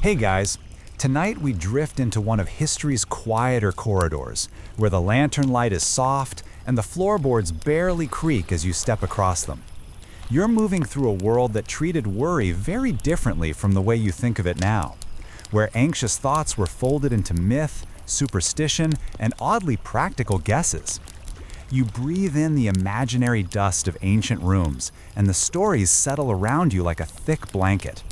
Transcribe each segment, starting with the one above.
Hey guys, tonight we drift into one of history's quieter corridors, where the lantern light is soft and the floorboards barely creak as you step across them. You're moving through a world that treated worry very differently from the way you think of it now, where anxious thoughts were folded into myth, superstition, and oddly practical guesses. You breathe in the imaginary dust of ancient rooms, and the stories settle around you like a thick blanket.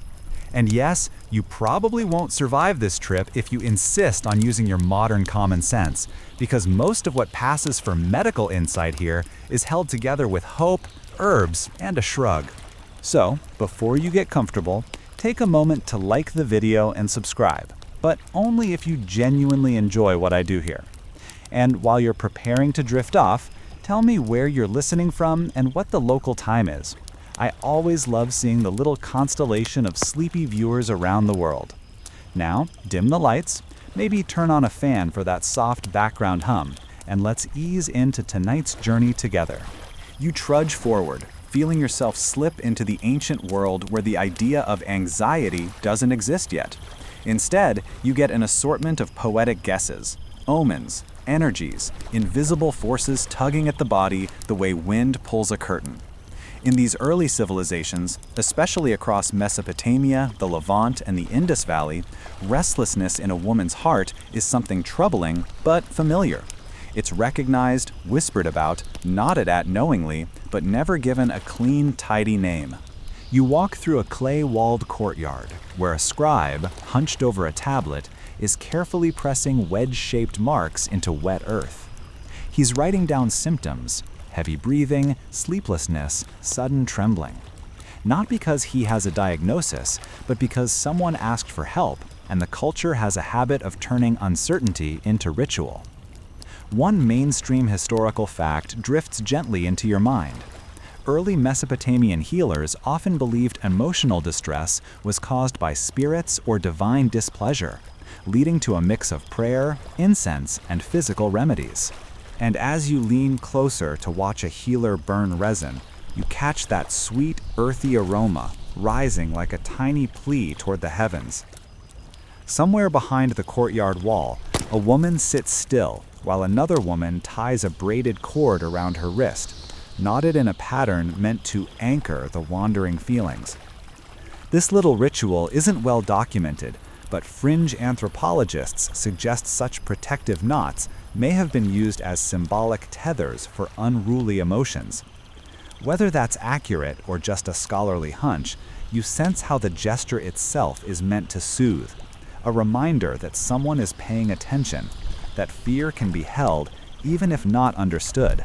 And yes, you probably won't survive this trip if you insist on using your modern common sense, because most of what passes for medical insight here is held together with hope, herbs, and a shrug. So, before you get comfortable, take a moment to like the video and subscribe, but only if you genuinely enjoy what I do here. And while you're preparing to drift off, tell me where you're listening from and what the local time is. I always love seeing the little constellation of sleepy viewers around the world. Now, dim the lights, maybe turn on a fan for that soft background hum, and let's ease into tonight's journey together. You trudge forward, feeling yourself slip into the ancient world where the idea of anxiety doesn't exist yet. Instead, you get an assortment of poetic guesses, omens, energies, invisible forces tugging at the body the way wind pulls a curtain. In these early civilizations, especially across Mesopotamia, the Levant, and the Indus Valley, restlessness in a woman's heart is something troubling but familiar. It's recognized, whispered about, nodded at knowingly, but never given a clean, tidy name. You walk through a clay-walled courtyard, where a scribe, hunched over a tablet, is carefully pressing wedge-shaped marks into wet earth. He's writing down symptoms: heavy breathing, sleeplessness, sudden trembling. Not because he has a diagnosis, but because someone asked for help, and the culture has a habit of turning uncertainty into ritual. One mainstream historical fact drifts gently into your mind. Early Mesopotamian healers often believed emotional distress was caused by spirits or divine displeasure, leading to a mix of prayer, incense, and physical remedies. And as you lean closer to watch a healer burn resin, you catch that sweet, earthy aroma rising like a tiny plea toward the heavens. Somewhere behind the courtyard wall, a woman sits still while another woman ties a braided cord around her wrist, knotted in a pattern meant to anchor the wandering feelings. This little ritual isn't well documented, but fringe anthropologists suggest such protective knots may have been used as symbolic tethers for unruly emotions. Whether that's accurate or just a scholarly hunch, you sense how the gesture itself is meant to soothe, a reminder that someone is paying attention, that fear can be held even if not understood.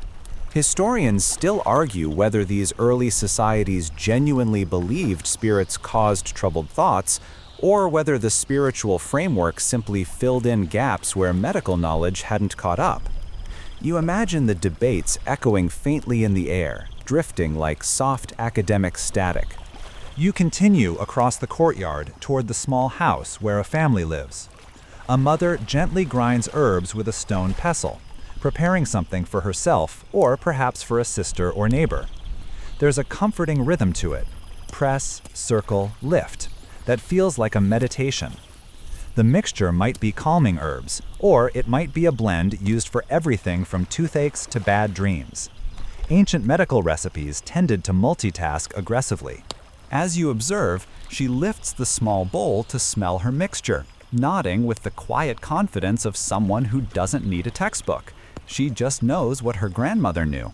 Historians still argue whether these early societies genuinely believed spirits caused troubled thoughts, or whether the spiritual framework simply filled in gaps where medical knowledge hadn't caught up. You imagine the debates echoing faintly in the air, drifting like soft academic static. You continue across the courtyard toward the small house where a family lives. A mother gently grinds herbs with a stone pestle, preparing something for herself or perhaps for a sister or neighbor. There's a comforting rhythm to it: press, circle, lift, that feels like a meditation. The mixture might be calming herbs, or it might be a blend used for everything from toothaches to bad dreams. Ancient medical recipes tended to multitask aggressively. As you observe, she lifts the small bowl to smell her mixture, nodding with the quiet confidence of someone who doesn't need a textbook. She just knows what her grandmother knew.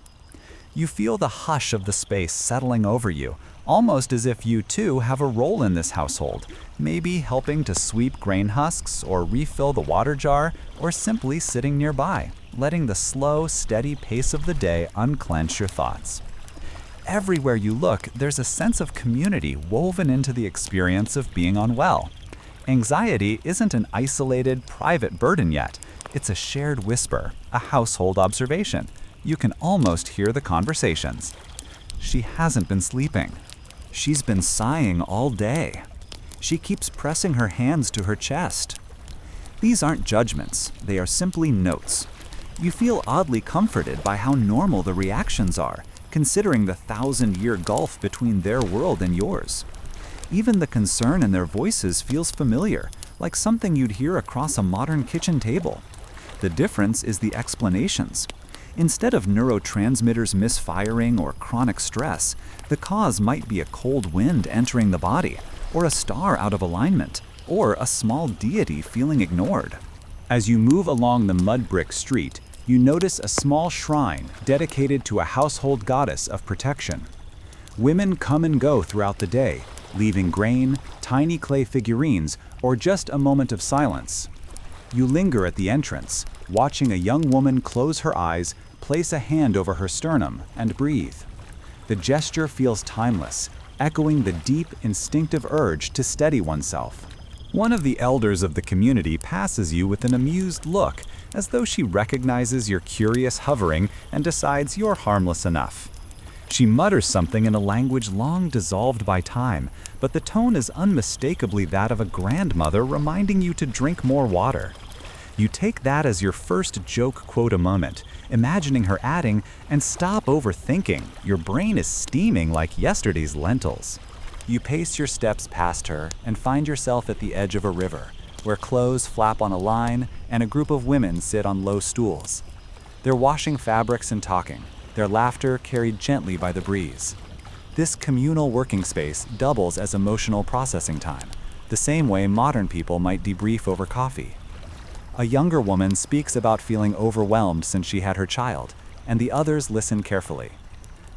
You feel the hush of the space settling over you, almost as if you too have a role in this household, maybe helping to sweep grain husks or refill the water jar, or simply sitting nearby, letting the slow, steady pace of the day unclench your thoughts. Everywhere you look, there's a sense of community woven into the experience of being unwell. Anxiety isn't an isolated, private burden yet. It's a shared whisper, a household observation. You can almost hear the conversations. She hasn't been sleeping. She's been sighing all day. She keeps pressing her hands to her chest. These aren't judgments, they are simply notes. You feel oddly comforted by how normal the reactions are, considering the 1,000-year gulf between their world and yours. Even the concern in their voices feels familiar, like something you'd hear across a modern kitchen table. The difference is the explanations. Instead of neurotransmitters misfiring or chronic stress, the cause might be a cold wind entering the body, or a star out of alignment, or a small deity feeling ignored. As you move along the mud brick street, you notice a small shrine dedicated to a household goddess of protection. Women come and go throughout the day, leaving grain, tiny clay figurines, or just a moment of silence. You linger at the entrance, watching a young woman close her eyes, place a hand over her sternum, and breathe. The gesture feels timeless, echoing the deep, instinctive urge to steady oneself. One of the elders of the community passes you with an amused look, as though she recognizes your curious hovering and decides you're harmless enough. She mutters something in a language long dissolved by time, but the tone is unmistakably that of a grandmother reminding you to drink more water. You take that as your first joke quota moment, imagining her adding, "And stop overthinking, your brain is steaming like yesterday's lentils." You pace your steps past her and find yourself at the edge of a river, where clothes flap on a line and a group of women sit on low stools. They're washing fabrics and talking, their laughter carried gently by the breeze. This communal working space doubles as emotional processing time, the same way modern people might debrief over coffee. A younger woman speaks about feeling overwhelmed since she had her child, and the others listen carefully.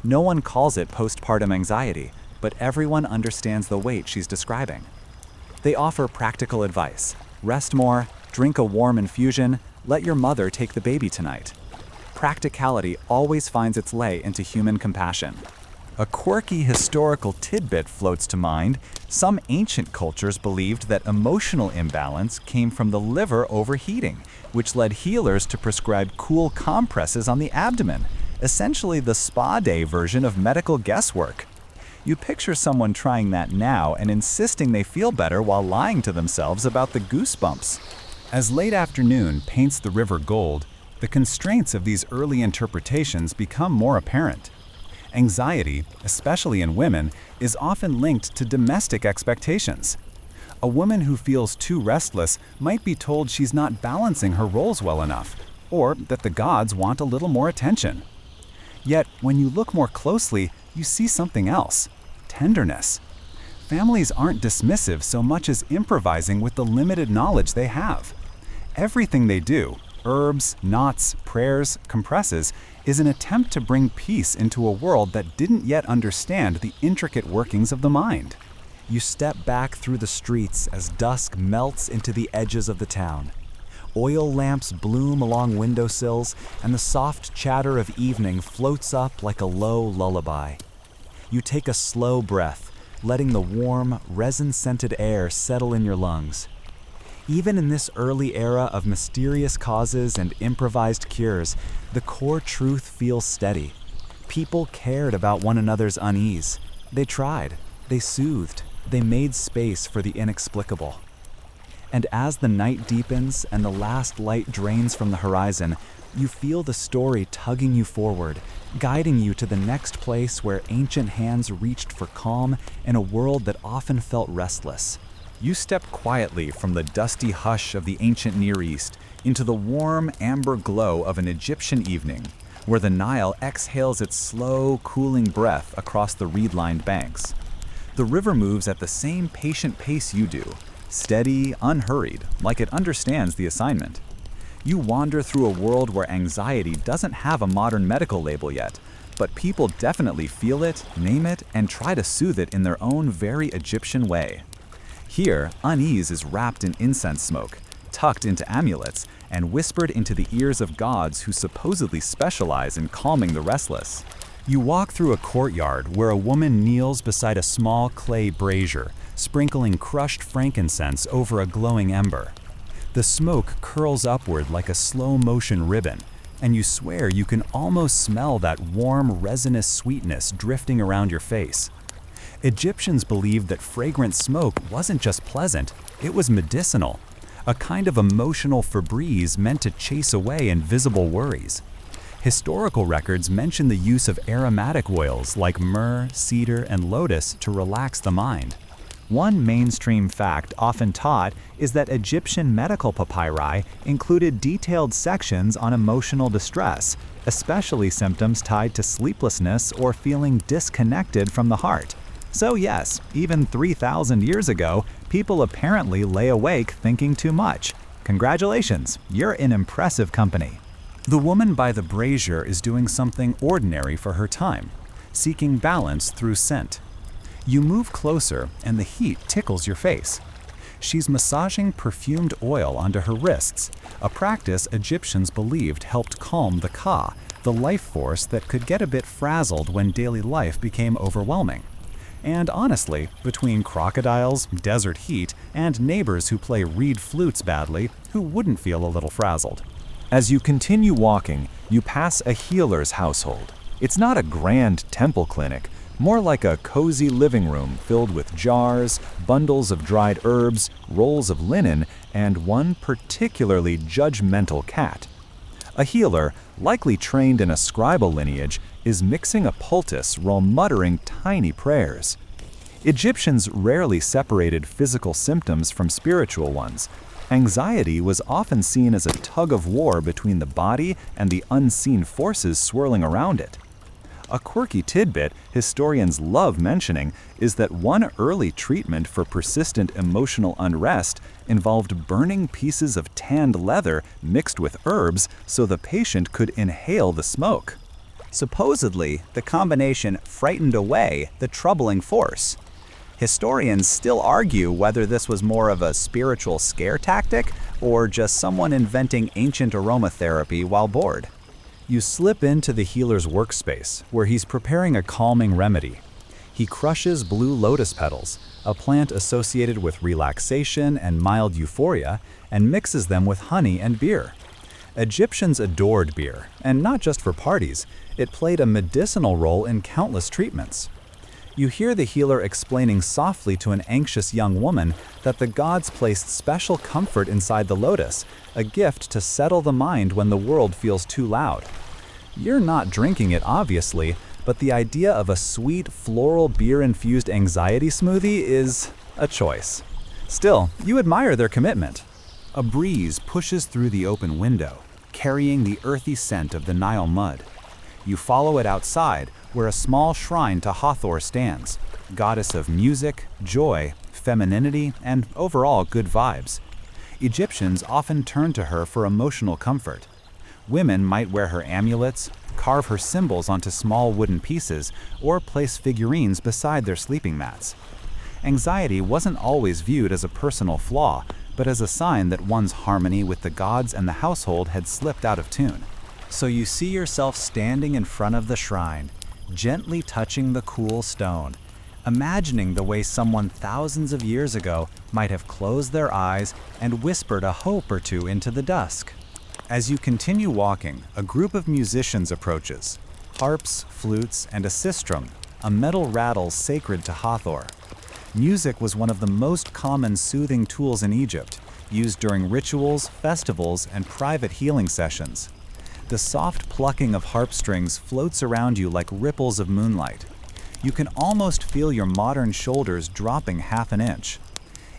No one calls it postpartum anxiety, but everyone understands the weight she's describing. They offer practical advice. Rest more, drink a warm infusion, let your mother take the baby tonight. Practicality always finds its way into human compassion. A quirky historical tidbit floats to mind. Some ancient cultures believed that emotional imbalance came from the liver overheating, which led healers to prescribe cool compresses on the abdomen, essentially the spa day version of medical guesswork. You picture someone trying that now and insisting they feel better while lying to themselves about the goosebumps. As late afternoon paints the river gold, the constraints of these early interpretations become more apparent. Anxiety, especially in women, is often linked to domestic expectations. A woman who feels too restless might be told she's not balancing her roles well enough, or that the gods want a little more attention. Yet, when you look more closely, you see something else: tenderness. Families aren't dismissive so much as improvising with the limited knowledge they have. Everything they do, herbs, knots, prayers, compresses, is an attempt to bring peace into a world that didn't yet understand the intricate workings of the mind. You step back through the streets as dusk melts into the edges of the town. Oil lamps bloom along windowsills, and the soft chatter of evening floats up like a low lullaby. You take a slow breath, letting the warm, resin-scented air settle in your lungs. Even in this early era of mysterious causes and improvised cures, the core truth feels steady. People cared about one another's unease. They tried, they soothed, they made space for the inexplicable. And as the night deepens and the last light drains from the horizon, you feel the story tugging you forward, guiding you to the next place where ancient hands reached for calm in a world that often felt restless. You step quietly from the dusty hush of the ancient Near East into the warm, amber glow of an Egyptian evening, where the Nile exhales its slow, cooling breath across the reed-lined banks. The river moves at the same patient pace you do, steady, unhurried, like it understands the assignment. You wander through a world where anxiety doesn't have a modern medical label yet, but people definitely feel it, name it, and try to soothe it in their own very Egyptian way. Here, unease is wrapped in incense smoke, tucked into amulets, and whispered into the ears of gods who supposedly specialize in calming the restless. You walk through a courtyard where a woman kneels beside a small clay brazier, sprinkling crushed frankincense over a glowing ember. The smoke curls upward like a slow-motion ribbon, and you swear you can almost smell that warm, resinous sweetness drifting around your face. Egyptians believed that fragrant smoke wasn't just pleasant, it was medicinal, a kind of emotional Febreze meant to chase away invisible worries. Historical records mention the use of aromatic oils like myrrh, cedar, and lotus to relax the mind. One mainstream fact often taught is that Egyptian medical papyri included detailed sections on emotional distress, especially symptoms tied to sleeplessness or feeling disconnected from the heart. So yes, even 3,000 years ago, people apparently lay awake thinking too much. Congratulations, you're in impressive company. The woman by the brazier is doing something ordinary for her time, seeking balance through scent. You move closer and the heat tickles your face. She's massaging perfumed oil onto her wrists, a practice Egyptians believed helped calm the ka, the life force that could get a bit frazzled when daily life became overwhelming. And honestly, between crocodiles, desert heat, and neighbors who play reed flutes badly, who wouldn't feel a little frazzled? As you continue walking, you pass a healer's household. It's not a grand temple clinic, more like a cozy living room filled with jars, bundles of dried herbs, rolls of linen, and one particularly judgmental cat. A healer, likely trained in a scribal lineage, is mixing a poultice while muttering tiny prayers. Egyptians rarely separated physical symptoms from spiritual ones. Anxiety was often seen as a tug of war between the body and the unseen forces swirling around it. A quirky tidbit historians love mentioning is that one early treatment for persistent emotional unrest involved burning pieces of tanned leather mixed with herbs so the patient could inhale the smoke. Supposedly, the combination frightened away the troubling force. Historians still argue whether this was more of a spiritual scare tactic or just someone inventing ancient aromatherapy while bored. You slip into the healer's workspace, where he's preparing a calming remedy. He crushes blue lotus petals, a plant associated with relaxation and mild euphoria, and mixes them with honey and beer. Egyptians adored beer, and not just for parties. It played a medicinal role in countless treatments. You hear the healer explaining softly to an anxious young woman that the gods placed special comfort inside the lotus, a gift to settle the mind when the world feels too loud. You're not drinking it, obviously, but the idea of a sweet, floral beer-infused anxiety smoothie is a choice. Still, you admire their commitment. A breeze pushes through the open window, carrying the earthy scent of the Nile mud. You follow it outside, where a small shrine to Hathor stands, goddess of music, joy, femininity, and overall good vibes. Egyptians often turn to her for emotional comfort. Women might wear her amulets, carve her symbols onto small wooden pieces, or place figurines beside their sleeping mats. Anxiety wasn't always viewed as a personal flaw, but as a sign that one's harmony with the gods and the household had slipped out of tune. So you see yourself standing in front of the shrine, gently touching the cool stone, imagining the way someone thousands of years ago might have closed their eyes and whispered a hope or two into the dusk. As you continue walking, a group of musicians approaches, harps, flutes, and a sistrum, a metal rattle sacred to Hathor. Music was one of the most common soothing tools in Egypt, used during rituals, festivals, and private healing sessions. The soft plucking of harp strings floats around you like ripples of moonlight. You can almost feel your modern shoulders dropping half an inch.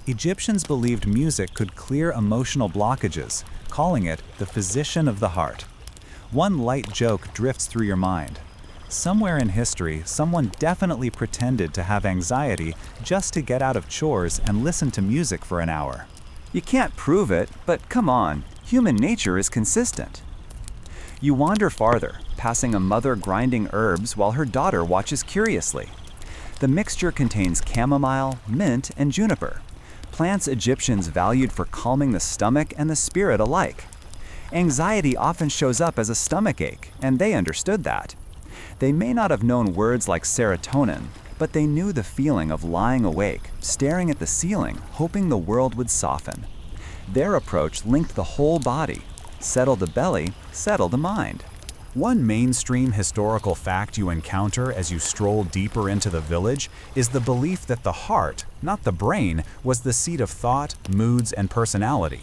Egyptians believed music could clear emotional blockages, calling it the physician of the heart. One light joke drifts through your mind. Somewhere in history, someone definitely pretended to have anxiety just to get out of chores and listen to music for an hour. You can't prove it, but come on, human nature is consistent. You wander farther, passing a mother grinding herbs while her daughter watches curiously. The mixture contains chamomile, mint, and juniper, plants Egyptians valued for calming the stomach and the spirit alike. Anxiety often shows up as a stomach ache, and they understood that. They may not have known words like serotonin, but they knew the feeling of lying awake, staring at the ceiling, hoping the world would soften. Their approach linked the whole body. Settle the belly, settle the mind. One mainstream historical fact you encounter as you stroll deeper into the village is the belief that the heart, not the brain, was the seat of thought, moods, and personality.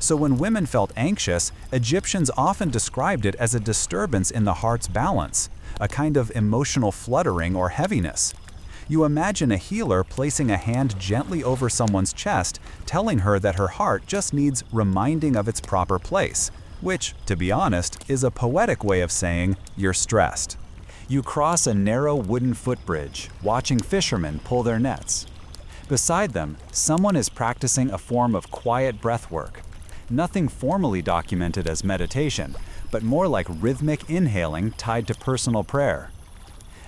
So when women felt anxious, Egyptians often described it as a disturbance in the heart's balance, a kind of emotional fluttering or heaviness. You imagine a healer placing a hand gently over someone's chest, telling her that her heart just needs reminding of its proper place, which, to be honest, is a poetic way of saying you're stressed. You cross a narrow wooden footbridge, watching fishermen pull their nets. Beside them, someone is practicing a form of quiet breath work. Nothing formally documented as meditation, but more like rhythmic inhaling tied to personal prayer.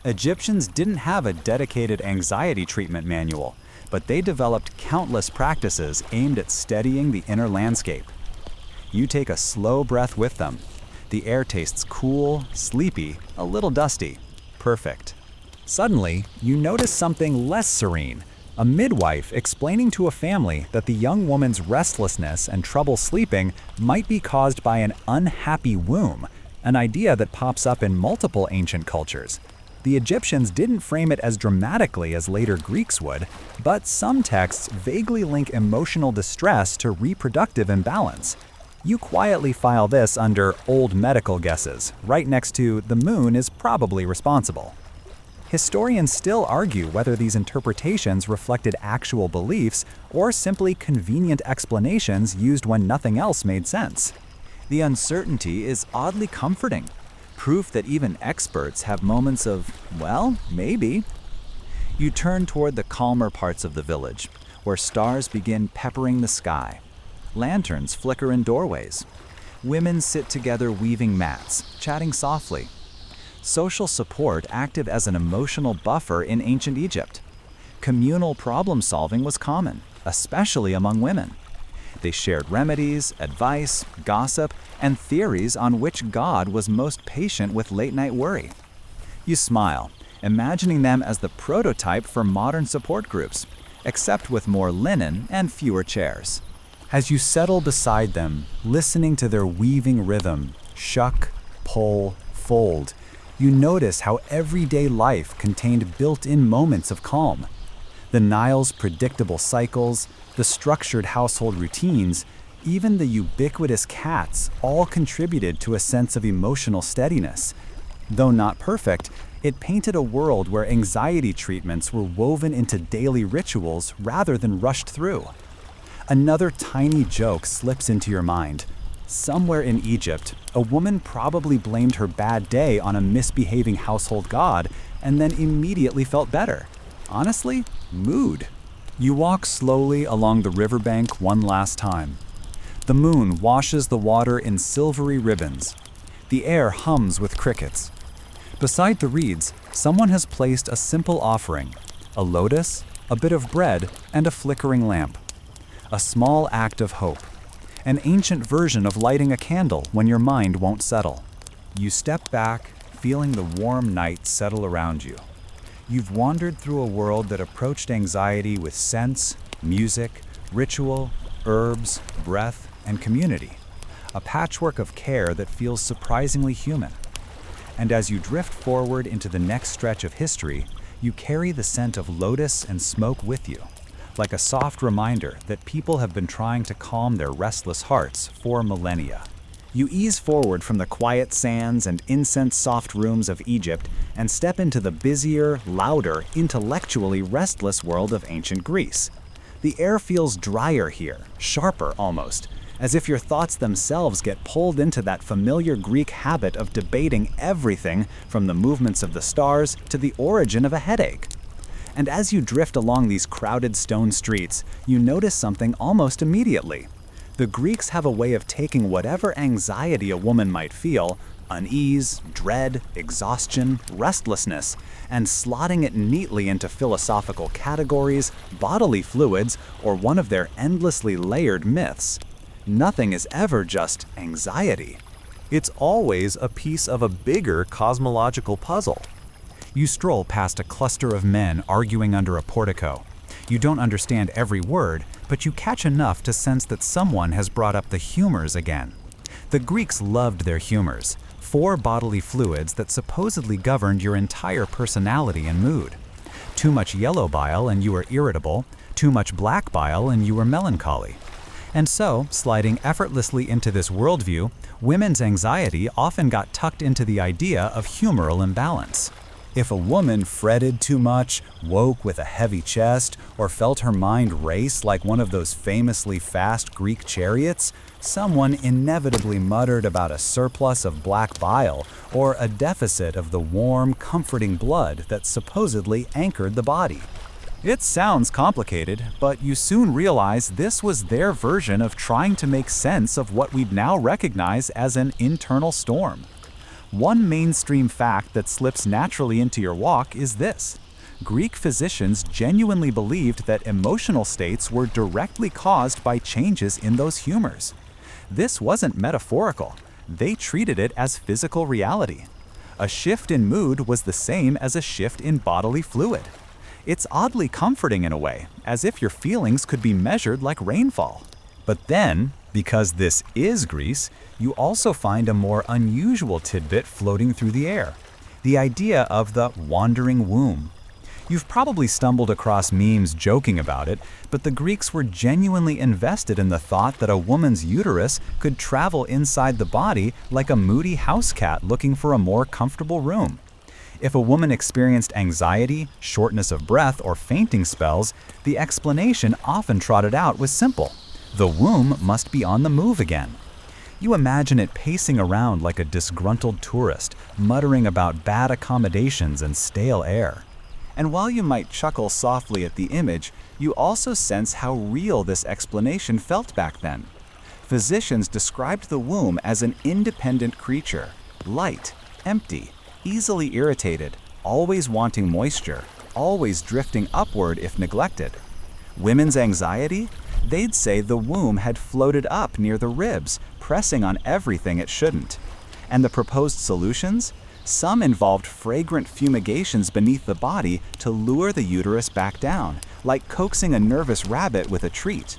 Egyptians didn't have a dedicated anxiety treatment manual, but they developed countless practices aimed at steadying the inner landscape. You take a slow breath with them. The air tastes cool, sleepy, a little dusty. Perfect. Suddenly, you notice something less serene. A midwife explaining to a family that the young woman's restlessness and trouble sleeping might be caused by an unhappy womb, an idea that pops up in multiple ancient cultures. The Egyptians didn't frame it as dramatically as later Greeks would, but some texts vaguely link emotional distress to reproductive imbalance. You quietly file this under old medical guesses, right next to the moon is probably responsible. Historians still argue whether these interpretations reflected actual beliefs or simply convenient explanations used when nothing else made sense. The uncertainty is oddly comforting, proof that even experts have moments of, well, maybe. You turn toward the calmer parts of the village, where stars begin peppering the sky. Lanterns flicker in doorways. Women sit together weaving mats, chatting softly. Social support acted as an emotional buffer in ancient Egypt. Communal problem solving was common, especially among women. They shared remedies, advice, gossip, and theories on which god was most patient with late-night worry. You smile, imagining them as the prototype for modern support groups, except with more linen and fewer chairs. As you settle beside them, listening to their weaving rhythm, shuck, pull, fold, you notice how everyday life contained built-in moments of calm. The Nile's predictable cycles, the structured household routines, even the ubiquitous cats all contributed to a sense of emotional steadiness. Though not perfect, it painted a world where anxiety treatments were woven into daily rituals rather than rushed through. Another tiny joke slips into your mind. Somewhere in Egypt, a woman probably blamed her bad day on a misbehaving household god and then immediately felt better. Honestly, mood. You walk slowly along the riverbank one last time. The moon washes the water in silvery ribbons. The air hums with crickets. Beside the reeds, someone has placed a simple offering: a lotus, a bit of bread, and a flickering lamp. A small act of hope. An ancient version of lighting a candle when your mind won't settle. You step back, feeling the warm night settle around you. You've wandered through a world that approached anxiety with scents, music, ritual, herbs, breath, and community. A patchwork of care that feels surprisingly human. And as you drift forward into the next stretch of history, you carry the scent of lotus and smoke with you, like a soft reminder that people have been trying to calm their restless hearts for millennia. You ease forward from the quiet sands and incense-soft rooms of Egypt and step into the busier, louder, intellectually restless world of ancient Greece. The air feels drier here, sharper almost, as if your thoughts themselves get pulled into that familiar Greek habit of debating everything from the movements of the stars to the origin of a headache. And as you drift along these crowded stone streets, you notice something almost immediately. The Greeks have a way of taking whatever anxiety a woman might feel, unease, dread, exhaustion, restlessness, and slotting it neatly into philosophical categories, bodily fluids, or one of their endlessly layered myths. Nothing is ever just anxiety. It's always a piece of a bigger cosmological puzzle. You stroll past a cluster of men arguing under a portico. You don't understand every word, but you catch enough to sense that someone has brought up the humors again. The Greeks loved their humors, 4 bodily fluids that supposedly governed your entire personality and mood. Too much yellow bile and you were irritable, too much black bile and you were melancholy. And so, sliding effortlessly into this worldview, women's anxiety often got tucked into the idea of humoral imbalance. If a woman fretted too much, woke with a heavy chest, or felt her mind race like one of those famously fast Greek chariots, someone inevitably muttered about a surplus of black bile or a deficit of the warm, comforting blood that supposedly anchored the body. It sounds complicated, but you soon realize this was their version of trying to make sense of what we'd now recognize as an internal storm. One mainstream fact that slips naturally into your walk is this: Greek physicians genuinely believed that emotional states were directly caused by changes in those humors. This wasn't metaphorical. They treated it as physical reality. A shift in mood was the same as a shift in bodily fluid. It's oddly comforting in a way, as if your feelings could be measured like rainfall. But then, because this is Greece, you also find a more unusual tidbit floating through the air: the idea of the wandering womb. You've probably stumbled across memes joking about it, but the Greeks were genuinely invested in the thought that a woman's uterus could travel inside the body like a moody house cat looking for a more comfortable room. If a woman experienced anxiety, shortness of breath, or fainting spells, the explanation often trotted out was simple: the womb must be on the move again. You imagine it pacing around like a disgruntled tourist, muttering about bad accommodations and stale air. And while you might chuckle softly at the image, you also sense how real this explanation felt back then. Physicians described the womb as an independent creature, light, empty, easily irritated, always wanting moisture, always drifting upward if neglected. Women's anxiety? They'd say the womb had floated up near the ribs, pressing on everything it shouldn't. And the proposed solutions? Some involved fragrant fumigations beneath the body to lure the uterus back down, like coaxing a nervous rabbit with a treat.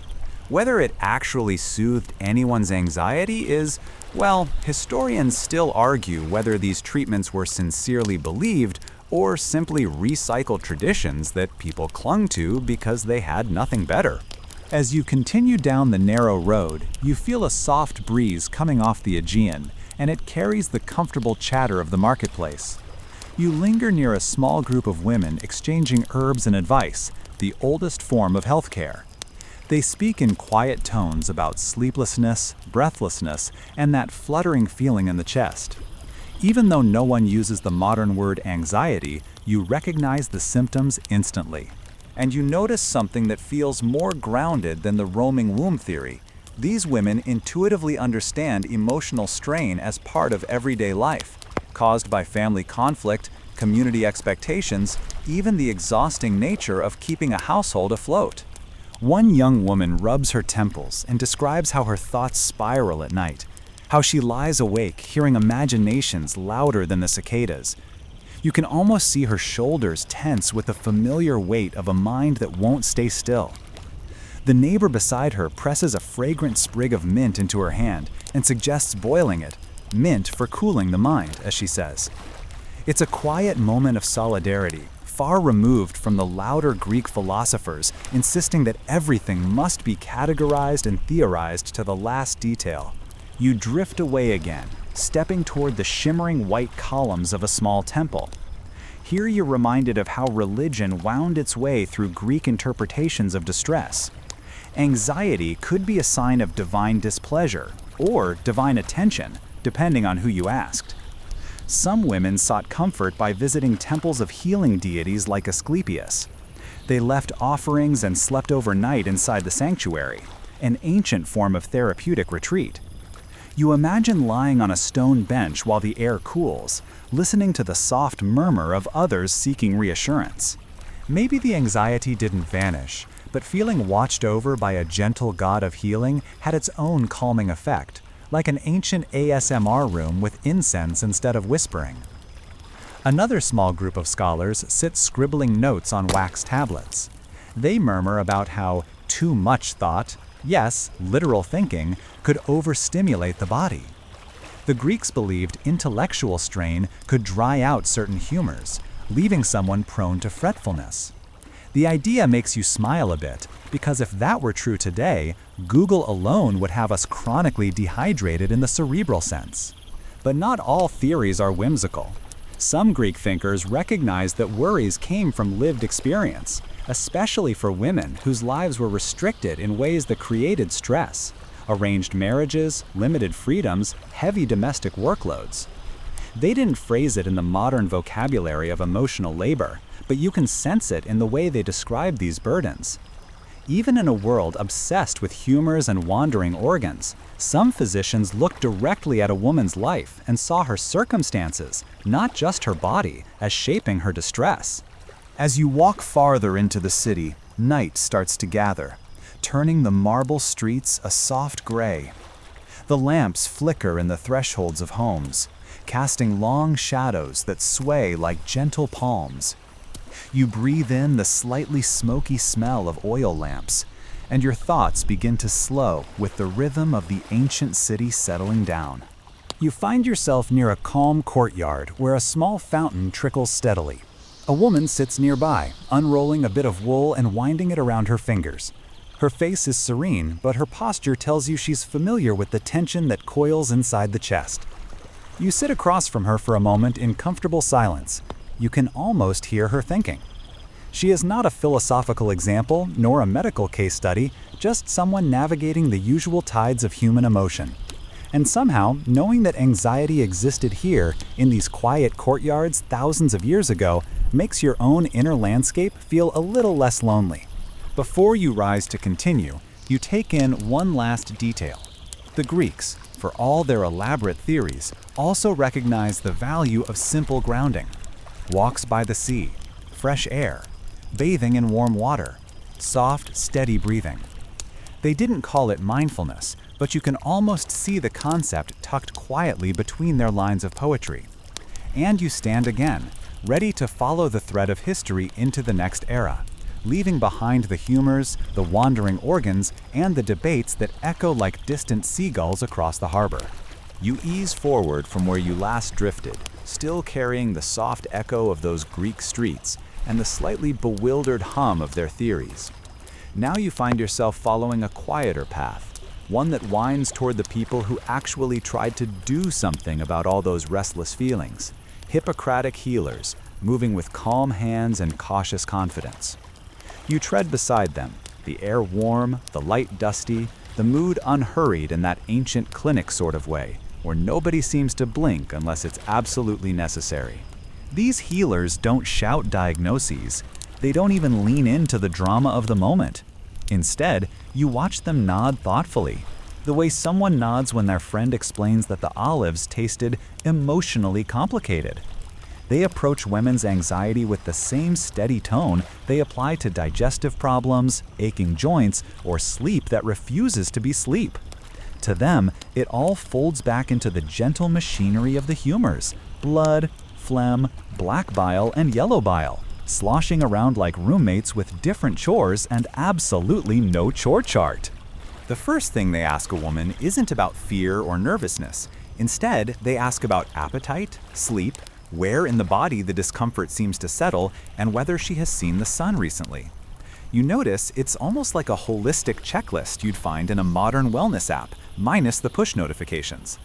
Whether it actually soothed anyone's anxiety is, well, historians still argue whether these treatments were sincerely believed or simply recycled traditions that people clung to because they had nothing better. As you continue down the narrow road, you feel a soft breeze coming off the Aegean, and it carries the comfortable chatter of the marketplace. You linger near a small group of women exchanging herbs and advice, the oldest form of healthcare. They speak in quiet tones about sleeplessness, breathlessness, and that fluttering feeling in the chest. Even though no one uses the modern word anxiety, you recognize the symptoms instantly. And you notice something that feels more grounded than the roaming womb theory. These women intuitively understand emotional strain as part of everyday life, caused by family conflict, community expectations, even the exhausting nature of keeping a household afloat. One young woman rubs her temples and describes how her thoughts spiral at night, how she lies awake hearing imaginations louder than the cicadas. You can almost see her shoulders tense with the familiar weight of a mind that won't stay still. The neighbor beside her presses a fragrant sprig of mint into her hand and suggests boiling it, mint for cooling the mind, as she says. It's a quiet moment of solidarity, far removed from the louder Greek philosophers insisting that everything must be categorized and theorized to the last detail. You drift away again, stepping toward the shimmering white columns of a small temple. Here you're reminded of how religion wound its way through Greek interpretations of distress. Anxiety could be a sign of divine displeasure or divine attention, depending on who you asked. Some women sought comfort by visiting temples of healing deities like Asclepius. They left offerings and slept overnight inside the sanctuary, an ancient form of therapeutic retreat. You imagine lying on a stone bench while the air cools, listening to the soft murmur of others seeking reassurance. Maybe the anxiety didn't vanish, but feeling watched over by a gentle god of healing had its own calming effect, like an ancient ASMR room with incense instead of whispering. Another small group of scholars sits scribbling notes on wax tablets. They murmur about how too much thought, yes, literal thinking, could overstimulate the body. The Greeks believed intellectual strain could dry out certain humors, leaving someone prone to fretfulness. The idea makes you smile a bit, because if that were true today, Google alone would have us chronically dehydrated in the cerebral sense. But not all theories are whimsical. Some Greek thinkers recognized that worries came from lived experience, especially for women whose lives were restricted in ways that created stress: arranged marriages, limited freedoms, heavy domestic workloads. They didn't phrase it in the modern vocabulary of emotional labor, but you can sense it in the way they describe these burdens. Even in a world obsessed with humors and wandering organs, some physicians looked directly at a woman's life and saw her circumstances, not just her body, as shaping her distress. As you walk farther into the city, night starts to gather, turning the marble streets a soft gray. The lamps flicker in the thresholds of homes, casting long shadows that sway like gentle palms. You breathe in the slightly smoky smell of oil lamps, and your thoughts begin to slow with the rhythm of the ancient city settling down. You find yourself near a calm courtyard where a small fountain trickles steadily. A woman sits nearby, unrolling a bit of wool and winding it around her fingers. Her face is serene, but her posture tells you she's familiar with the tension that coils inside the chest. You sit across from her for a moment in comfortable silence. You can almost hear her thinking. She is not a philosophical example nor a medical case study, just someone navigating the usual tides of human emotion. And somehow, knowing that anxiety existed here, in these quiet courtyards thousands of years ago, makes your own inner landscape feel a little less lonely. Before you rise to continue, you take in one last detail. The Greeks, for all their elaborate theories, also recognize the value of simple grounding. Walks by the sea, fresh air, bathing in warm water, soft, steady breathing. They didn't call it mindfulness, but you can almost see the concept tucked quietly between their lines of poetry. And you stand again, ready to follow the thread of history into the next era, leaving behind the humors, the wandering organs, and the debates that echo like distant seagulls across the harbor. You ease forward from where you last drifted, still carrying the soft echo of those Greek streets and the slightly bewildered hum of their theories. Now you find yourself following a quieter path, one that winds toward the people who actually tried to do something about all those restless feelings. Hippocratic healers, moving with calm hands and cautious confidence. You tread beside them, the air warm, the light dusty, the mood unhurried in that ancient clinic sort of way, where nobody seems to blink unless it's absolutely necessary. These healers don't shout diagnoses. They don't even lean into the drama of the moment. Instead, you watch them nod thoughtfully, the way someone nods when their friend explains that the olives tasted emotionally complicated. They approach women's anxiety with the same steady tone they apply to digestive problems, aching joints, or sleep that refuses to be sleep. To them, it all folds back into the gentle machinery of the humors: blood, phlegm, black bile, and yellow bile, sloshing around like roommates with different chores and absolutely no chore chart. The first thing they ask a woman isn't about fear or nervousness. Instead, they ask about appetite, sleep, where in the body the discomfort seems to settle, and whether she has seen the sun recently. You notice it's almost like a holistic checklist you'd find in a modern wellness app, minus the push notifications.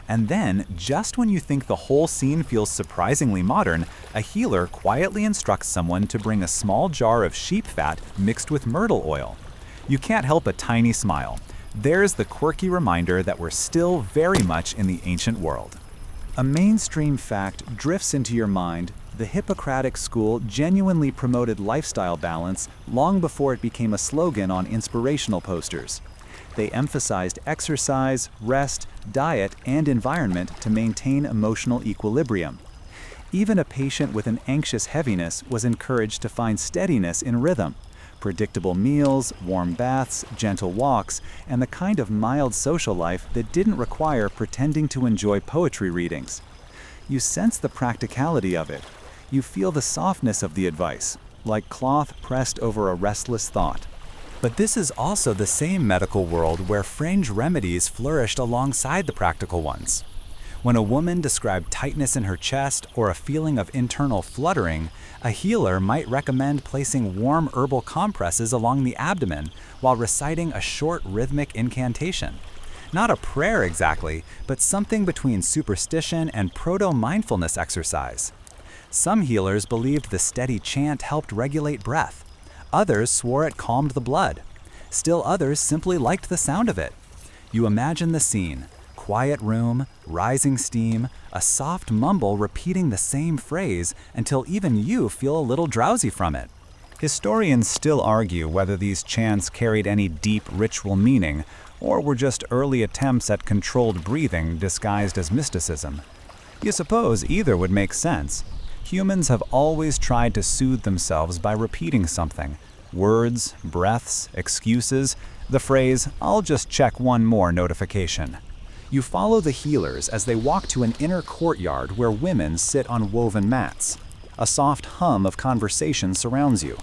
And then, just when you think the whole scene feels surprisingly modern, a healer quietly instructs someone to bring a small jar of sheep fat mixed with myrtle oil. You can't help a tiny smile. There's the quirky reminder that we're still very much in the ancient world. A mainstream fact drifts into your mind: the Hippocratic school genuinely promoted lifestyle balance long before it became a slogan on inspirational posters. They emphasized exercise, rest, diet, and environment to maintain emotional equilibrium. Even a patient with an anxious heaviness was encouraged to find steadiness in rhythm: predictable meals, warm baths, gentle walks, and the kind of mild social life that didn't require pretending to enjoy poetry readings. You sense the practicality of it. You feel the softness of the advice, like cloth pressed over a restless thought. But this is also the same medical world where fringe remedies flourished alongside the practical ones. When a woman described tightness in her chest or a feeling of internal fluttering, a healer might recommend placing warm herbal compresses along the abdomen while reciting a short rhythmic incantation. Not a prayer exactly, but something between superstition and proto-mindfulness exercise. Some healers believed the steady chant helped regulate breath. Others swore it calmed the blood. Still others simply liked the sound of it. You imagine the scene: quiet room, rising steam, a soft mumble repeating the same phrase until even you feel a little drowsy from it. Historians still argue whether these chants carried any deep ritual meaning or were just early attempts at controlled breathing disguised as mysticism. You suppose either would make sense. Humans have always tried to soothe themselves by repeating something: words, breaths, excuses, the phrase, "I'll just check one more notification." You follow the healers as they walk to an inner courtyard where women sit on woven mats. A soft hum of conversation surrounds you.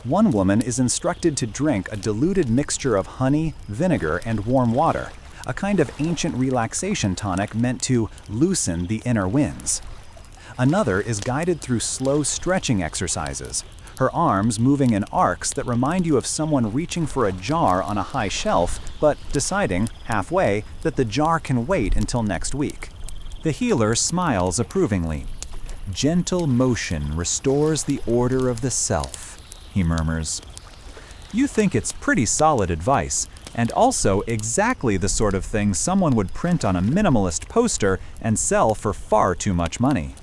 One woman is instructed to drink a diluted mixture of honey, vinegar, and warm water, a kind of ancient relaxation tonic meant to loosen the inner winds. Another is guided through slow stretching exercises, her arms moving in arcs that remind you of someone reaching for a jar on a high shelf, but deciding, halfway, that the jar can wait until next week. The healer smiles approvingly. "Gentle motion restores the order of the self," he murmurs. You think it's pretty solid advice, and also exactly the sort of thing someone would print on a minimalist poster and sell for far too much money.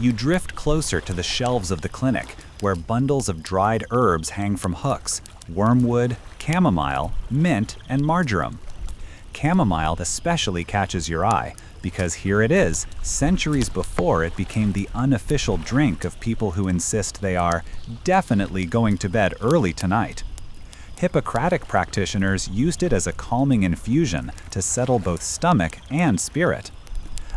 You drift closer to the shelves of the clinic, where bundles of dried herbs hang from hooks: wormwood, chamomile, mint, and marjoram. Chamomile especially catches your eye, because here it is, centuries before it became the unofficial drink of people who insist they are definitely going to bed early tonight. Hippocratic practitioners used it as a calming infusion to settle both stomach and spirit.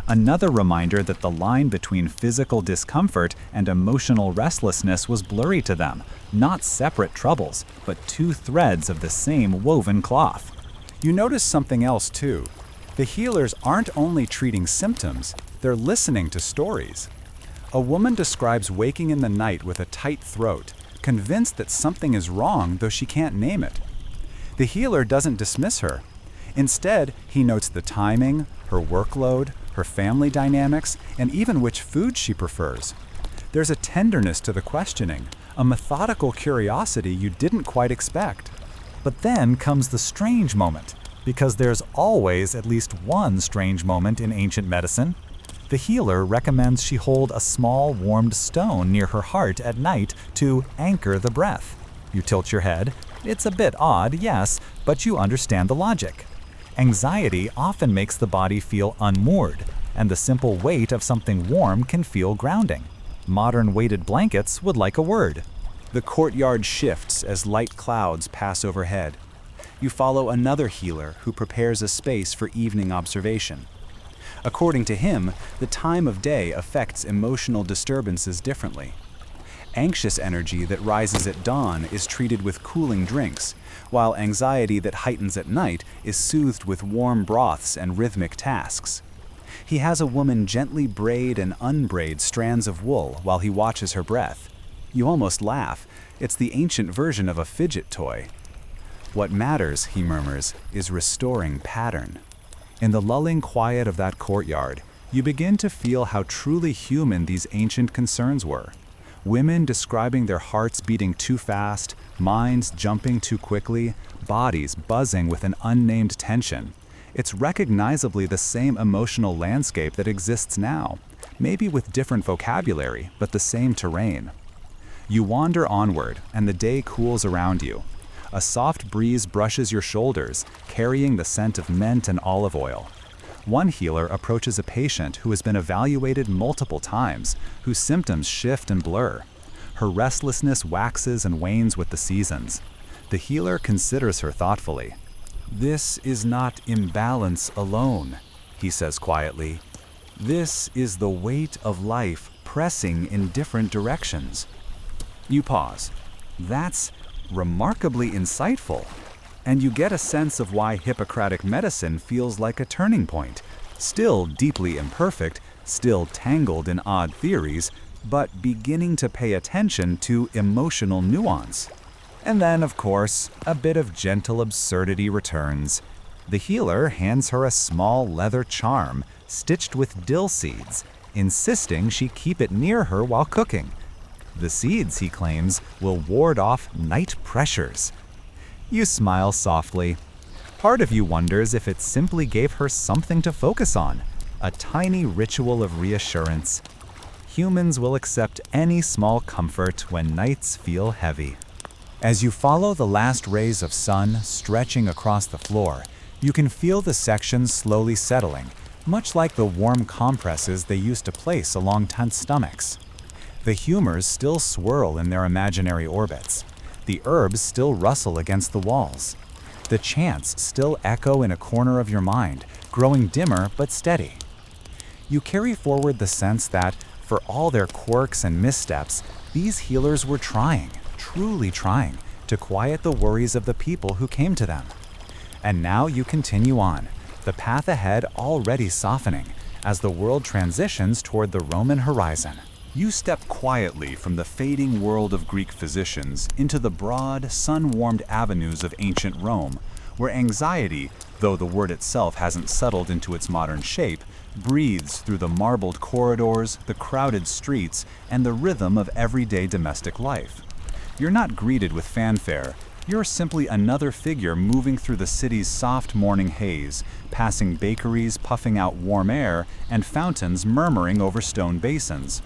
Another reminder that the line between physical discomfort and emotional restlessness was blurry to them, not separate troubles, but two threads of the same woven cloth. You notice something else too. The healers aren't only treating symptoms, they're listening to stories. A woman describes waking in the night with a tight throat, convinced that something is wrong though she can't name it. The healer doesn't dismiss her. Instead, he notes the timing, her workload, her family dynamics, and even which foods she prefers. There's a tenderness to the questioning, a methodical curiosity you didn't quite expect. But then comes the strange moment, because there's always at least one strange moment in ancient medicine. The healer recommends she hold a small warmed stone near her heart at night to anchor the breath. You tilt your head. It's a bit odd, yes, but you understand the logic. Anxiety often makes the body feel unmoored, and the simple weight of something warm can feel grounding. Modern weighted blankets would like a word. The courtyard shifts as light clouds pass overhead. You follow another healer who prepares a space for evening observation. According to him, the time of day affects emotional disturbances differently. Anxious energy that rises at dawn is treated with cooling drinks, while anxiety that heightens at night is soothed with warm broths and rhythmic tasks. He has a woman gently braid and unbraid strands of wool while he watches her breath. You almost laugh. It's the ancient version of a fidget toy. What matters, he murmurs, is restoring pattern. In the lulling quiet of that courtyard, you begin to feel how truly human these ancient concerns were. Women describing their hearts beating too fast, minds jumping too quickly, bodies buzzing with an unnamed tension. It's recognizably the same emotional landscape that exists now, maybe with different vocabulary, but the same terrain. You wander onward, and the day cools around you. A soft breeze brushes your shoulders, carrying the scent of mint and olive oil. One healer approaches a patient who has been evaluated multiple times, whose symptoms shift and blur. Her restlessness waxes and wanes with the seasons. The healer considers her thoughtfully. "This is not imbalance alone," he says quietly. "This is the weight of life pressing in different directions." You pause. That's remarkably insightful. And you get a sense of why Hippocratic medicine feels like a turning point, still deeply imperfect, still tangled in odd theories, but beginning to pay attention to emotional nuance. And then, of course, a bit of gentle absurdity returns. The healer hands her a small leather charm stitched with dill seeds. insisting she keep it near her while cooking. The seeds, he claims, will ward off night pressures. You smile softly. Part of you wonders if it simply gave her something to focus on, a tiny ritual of reassurance. Humans will accept any small comfort when nights feel heavy. As you follow the last rays of sun stretching across the floor, you can feel the sections slowly settling, much like the warm compresses they used to place along tense stomachs. The humors still swirl in their imaginary orbits. The herbs still rustle against the walls. The chants still echo in a corner of your mind, growing dimmer but steady. You carry forward the sense that, for all their quirks and missteps, these healers were trying, truly trying, to quiet the worries of the people who came to them. And now you continue on, the path ahead already softening, as the world transitions toward the Roman horizon. You step quietly from the fading world of Greek physicians into the broad, sun-warmed avenues of ancient Rome, where anxiety, though the word itself hasn't settled into its modern shape, breathes through the marbled corridors, the crowded streets, and the rhythm of everyday domestic life. You're not greeted with fanfare. You're simply another figure moving through the city's soft morning haze, passing bakeries puffing out warm air and fountains murmuring over stone basins.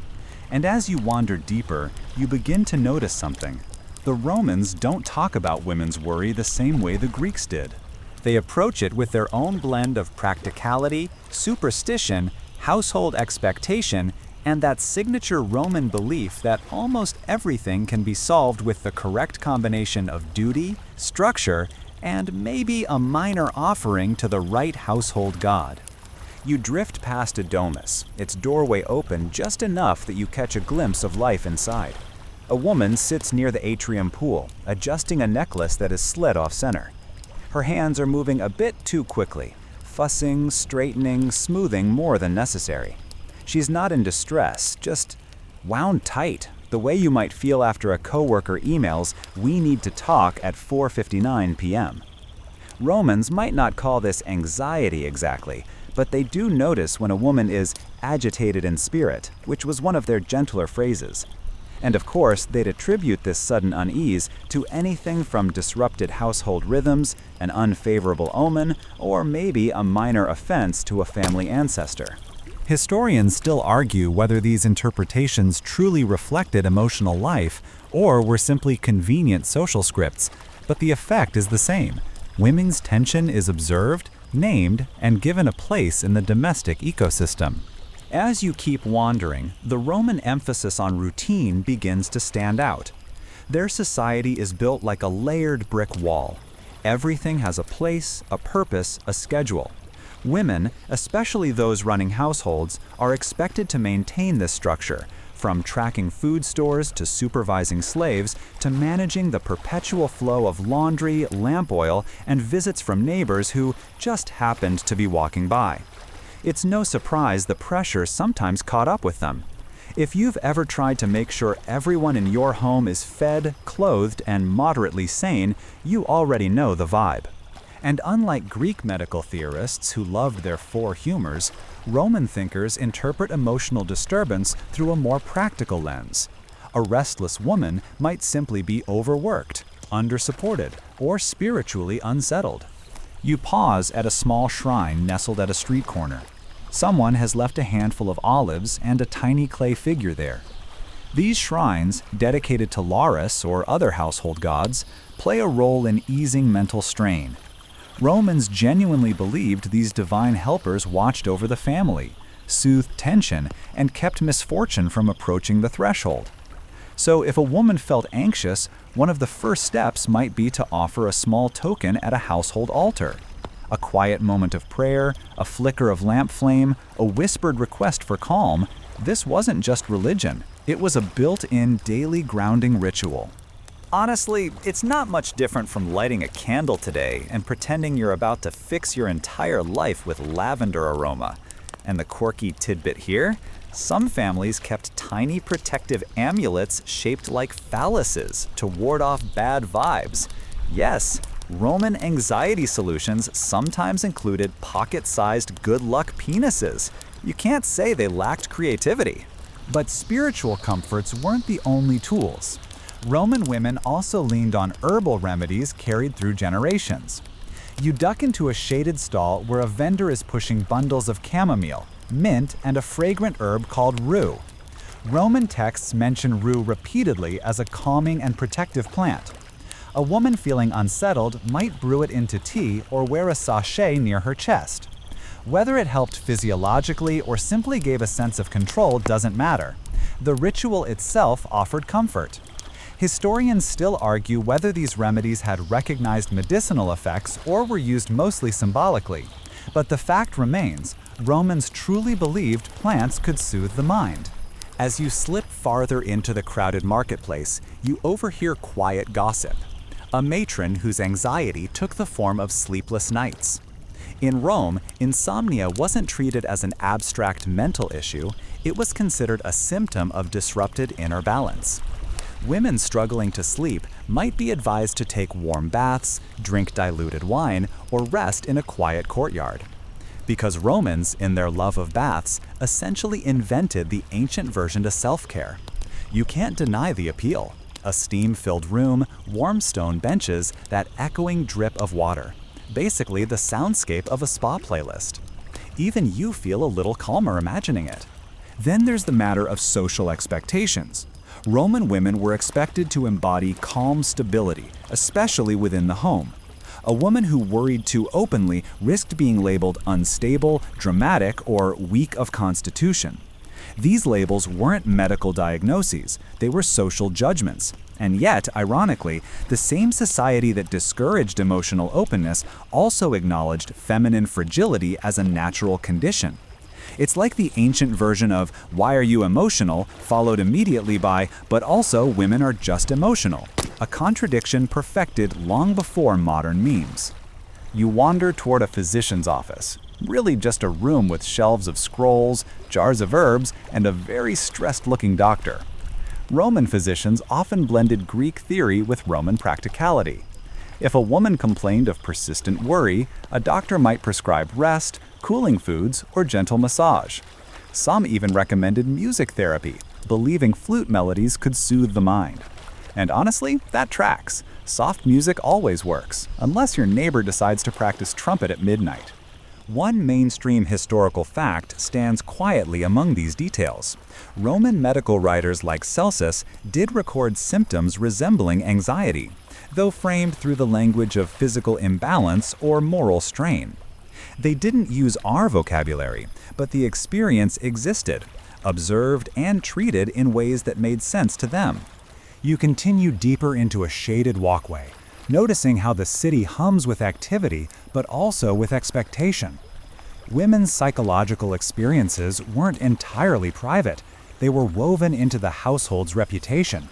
And as you wander deeper, you begin to notice something. The Romans don't talk about women's worry the same way the Greeks did. They approach it with their own blend of practicality, superstition, household expectation, and that signature Roman belief that almost everything can be solved with the correct combination of duty, structure, and maybe a minor offering to the right household god. You drift past a domus, its doorway open just enough that you catch a glimpse of life inside. A woman sits near the atrium pool, adjusting a necklace that is slid off center. Her hands are moving a bit too quickly, fussing, straightening, smoothing more than necessary. She's not in distress, just wound tight, the way you might feel after a coworker emails, "We need to talk at 4:59 p.m." Romans might not call this anxiety exactly, but they do notice when a woman is agitated in spirit, which was one of their gentler phrases. And of course, they'd attribute this sudden unease to anything from disrupted household rhythms, an unfavorable omen, or maybe a minor offense to a family ancestor. Historians still argue whether these interpretations truly reflected emotional life or were simply convenient social scripts, but the effect is the same. Women's tension is observed, named, and given a place in the domestic ecosystem. As you keep wandering, the Roman emphasis on routine begins to stand out. Their society is built like a layered brick wall. Everything has a place, a purpose, a schedule. Women, especially those running households, are expected to maintain this structure, from tracking food stores to supervising slaves to managing the perpetual flow of laundry, lamp oil, and visits from neighbors who just happened to be walking by. It's no surprise the pressure sometimes caught up with them. If you've ever tried to make sure everyone in your home is fed, clothed, and moderately sane, you already know the vibe. And unlike Greek medical theorists who loved their four humors, Roman thinkers interpret emotional disturbance through a more practical lens. A restless woman might simply be overworked, undersupported, or spiritually unsettled. You pause at a small shrine nestled at a street corner. Someone has left a handful of olives and a tiny clay figure there. These shrines, dedicated to Laurus or other household gods, play a role in easing mental strain. Romans genuinely believed these divine helpers watched over the family, soothed tension, and kept misfortune from approaching the threshold. So if a woman felt anxious, one of the first steps might be to offer a small token at a household altar. A quiet moment of prayer, a flicker of lamp flame, a whispered request for calm. This wasn't just religion, it was a built-in daily grounding ritual. Honestly, it's not much different from lighting a candle today and pretending you're about to fix your entire life with lavender aroma. And the quirky tidbit here? Some families kept tiny protective amulets shaped like phalluses to ward off bad vibes. Yes, Roman anxiety solutions sometimes included pocket-sized good luck penises. You can't say they lacked creativity. But spiritual comforts weren't the only tools. Roman women also leaned on herbal remedies carried through generations. You duck into a shaded stall where a vendor is pushing bundles of chamomile, mint, and a fragrant herb called rue. Roman texts mention rue repeatedly as a calming and protective plant. A woman feeling unsettled might brew it into tea or wear a sachet near her chest. Whether it helped physiologically or simply gave a sense of control doesn't matter. The ritual itself offered comfort. Historians still argue whether these remedies had recognized medicinal effects or were used mostly symbolically. But the fact remains, Romans truly believed plants could soothe the mind. As you slip farther into the crowded marketplace, you overhear quiet gossip. A matron whose anxiety took the form of sleepless nights. In Rome, insomnia wasn't treated as an abstract mental issue, it was considered a symptom of disrupted inner balance. Women struggling to sleep might be advised to take warm baths, drink diluted wine, or rest in a quiet courtyard. Because Romans, in their love of baths, essentially invented the ancient version to self-care. You can't deny the appeal. A steam-filled room, warm stone benches, that echoing drip of water. Basically the soundscape of a spa playlist. Even you feel a little calmer imagining it. Then there's the matter of social expectations. Roman women were expected to embody calm stability, especially within the home. A woman who worried too openly risked being labeled unstable, dramatic, or weak of constitution. These labels weren't medical diagnoses, they were social judgments. And yet, ironically, the same society that discouraged emotional openness also acknowledged feminine fragility as a natural condition. It's like the ancient version of "why are you emotional?" followed immediately by "but also women are just emotional," a contradiction perfected long before modern memes. You wander toward a physician's office, really just a room with shelves of scrolls, jars of herbs, and a very stressed-looking doctor. Roman physicians often blended Greek theory with Roman practicality. If a woman complained of persistent worry, a doctor might prescribe rest, cooling foods, or gentle massage. Some even recommended music therapy, believing flute melodies could soothe the mind. And honestly, that tracks. Soft music always works, unless your neighbor decides to practice trumpet at midnight. One mainstream historical fact stands quietly among these details. Roman medical writers like Celsus did record symptoms resembling anxiety, though framed through the language of physical imbalance or moral strain. They didn't use our vocabulary, but the experience existed, observed and treated in ways that made sense to them. You continue deeper into a shaded walkway, noticing how the city hums with activity, but also with expectation. Women's psychological experiences weren't entirely private. They were woven into the household's reputation.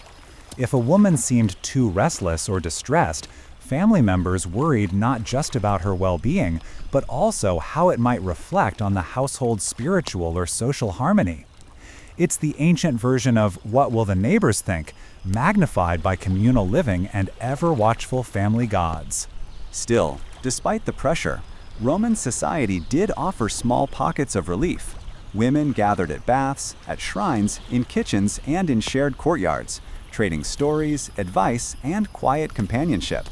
If a woman seemed too restless or distressed, family members worried not just about her well-being, but also how it might reflect on the household's spiritual or social harmony. It's the ancient version of "what will the neighbors think?" magnified by communal living and ever-watchful family gods. Still, despite the pressure, Roman society did offer small pockets of relief. Women gathered at baths, at shrines, in kitchens, and in shared courtyards, trading stories, advice, and quiet companionship.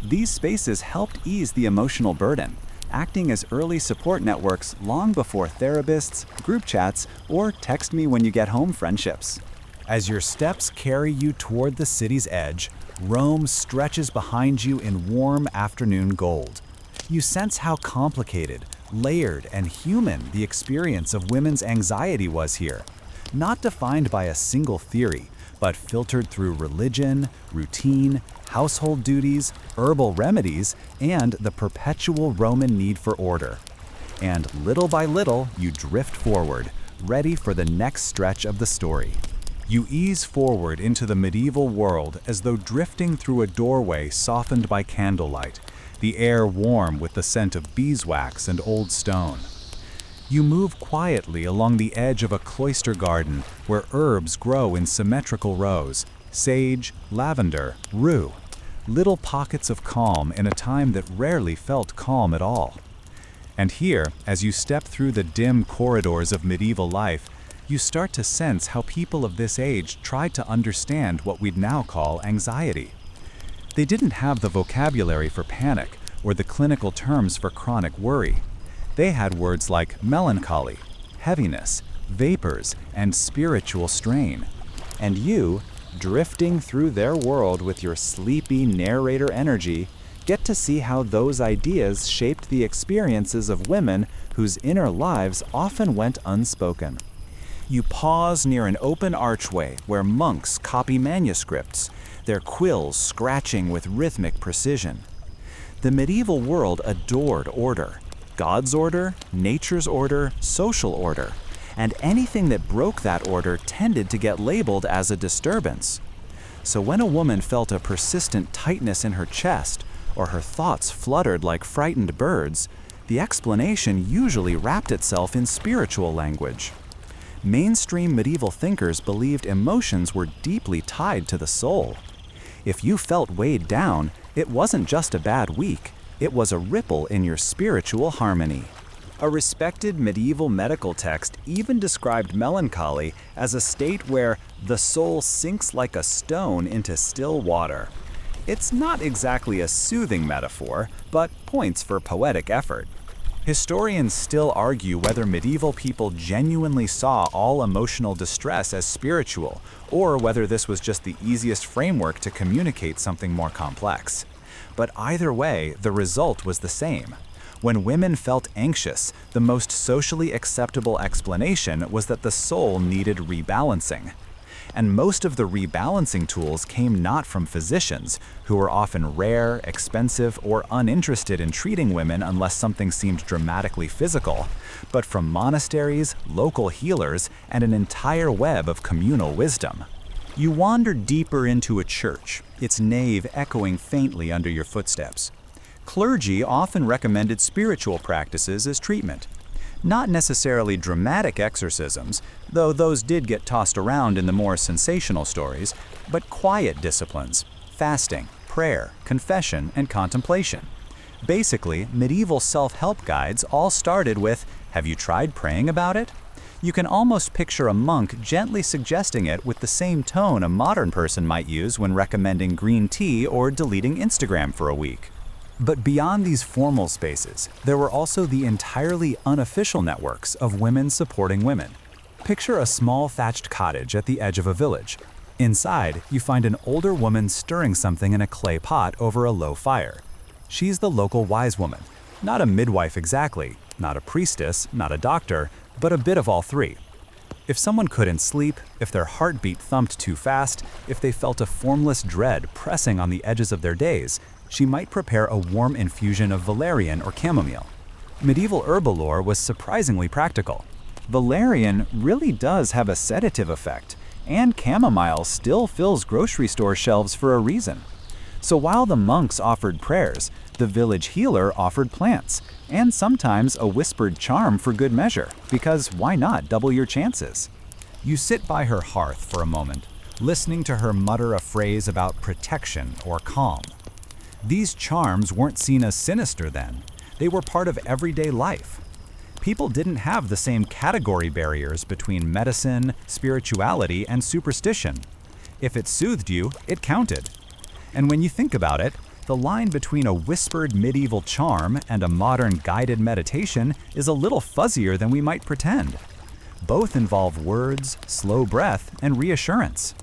These spaces helped ease the emotional burden, acting as early support networks long before therapists, group chats, or text me when you get home friendships. As your steps carry you toward the city's edge, Rome stretches behind you in warm afternoon gold. You sense how complicated, layered, and human the experience of women's anxiety was here, not defined by a single theory, but filtered through religion, routine, household duties, herbal remedies, and the perpetual Roman need for order. And little by little, you drift forward, ready for the next stretch of the story. You ease forward into the medieval world as though drifting through a doorway softened by candlelight, the air warm with the scent of beeswax and old stone. You move quietly along the edge of a cloister garden where herbs grow in symmetrical rows: sage, lavender, rue. Little pockets of calm in a time that rarely felt calm at all. And here, as you step through the dim corridors of medieval life, you start to sense how people of this age tried to understand what we'd now call anxiety. They didn't have the vocabulary for panic or the clinical terms for chronic worry. They had words like melancholy, heaviness, vapors, and spiritual strain. And you, drifting through their world with your sleepy narrator energy, get to see how those ideas shaped the experiences of women whose inner lives often went unspoken. You pause near an open archway where monks copy manuscripts, their quills scratching with rhythmic precision. The medieval world adored order, God's order, nature's order, social order, and anything that broke that order tended to get labeled as a disturbance. So when a woman felt a persistent tightness in her chest, or her thoughts fluttered like frightened birds, the explanation usually wrapped itself in spiritual language. Mainstream medieval thinkers believed emotions were deeply tied to the soul. If you felt weighed down, it wasn't just a bad week, it was a ripple in your spiritual harmony. A respected medieval medical text even described melancholy as a state where the soul sinks like a stone into still water. It's not exactly a soothing metaphor, but points for poetic effort. Historians still argue whether medieval people genuinely saw all emotional distress as spiritual, or whether this was just the easiest framework to communicate something more complex. But either way, the result was the same. When women felt anxious, the most socially acceptable explanation was that the soul needed rebalancing. And most of the rebalancing tools came not from physicians, who were often rare, expensive, or uninterested in treating women unless something seemed dramatically physical, but from monasteries, local healers, and an entire web of communal wisdom. You wander deeper into a church, its nave echoing faintly under your footsteps. Clergy often recommended spiritual practices as treatment. Not necessarily dramatic exorcisms, though those did get tossed around in the more sensational stories, but quiet disciplines, fasting, prayer, confession, and contemplation. Basically, medieval self-help guides all started with, "Have you tried praying about it?" You can almost picture a monk gently suggesting it with the same tone a modern person might use when recommending green tea or deleting Instagram for a week. But beyond these formal spaces, there were also the entirely unofficial networks of women supporting women. Picture a small thatched cottage at the edge of a village. Inside, you find an older woman stirring something in a clay pot over a low fire. She's the local wise woman, not a midwife exactly, not a priestess, not a doctor, but a bit of all three. If someone couldn't sleep, if their heartbeat thumped too fast, if they felt a formless dread pressing on the edges of their days, she might prepare a warm infusion of valerian or chamomile. Medieval herbal lore was surprisingly practical. Valerian really does have a sedative effect, and chamomile still fills grocery store shelves for a reason. So while the monks offered prayers, the village healer offered plants, and sometimes a whispered charm for good measure, because why not double your chances? You sit by her hearth for a moment, listening to her mutter a phrase about protection or calm. These charms weren't seen as sinister then. They were part of everyday life. People didn't have the same category barriers between medicine, spirituality, and superstition. If it soothed you, it counted. And when you think about it, the line between a whispered medieval charm and a modern guided meditation is a little fuzzier than we might pretend. Both involve words, slow breath, and reassurance.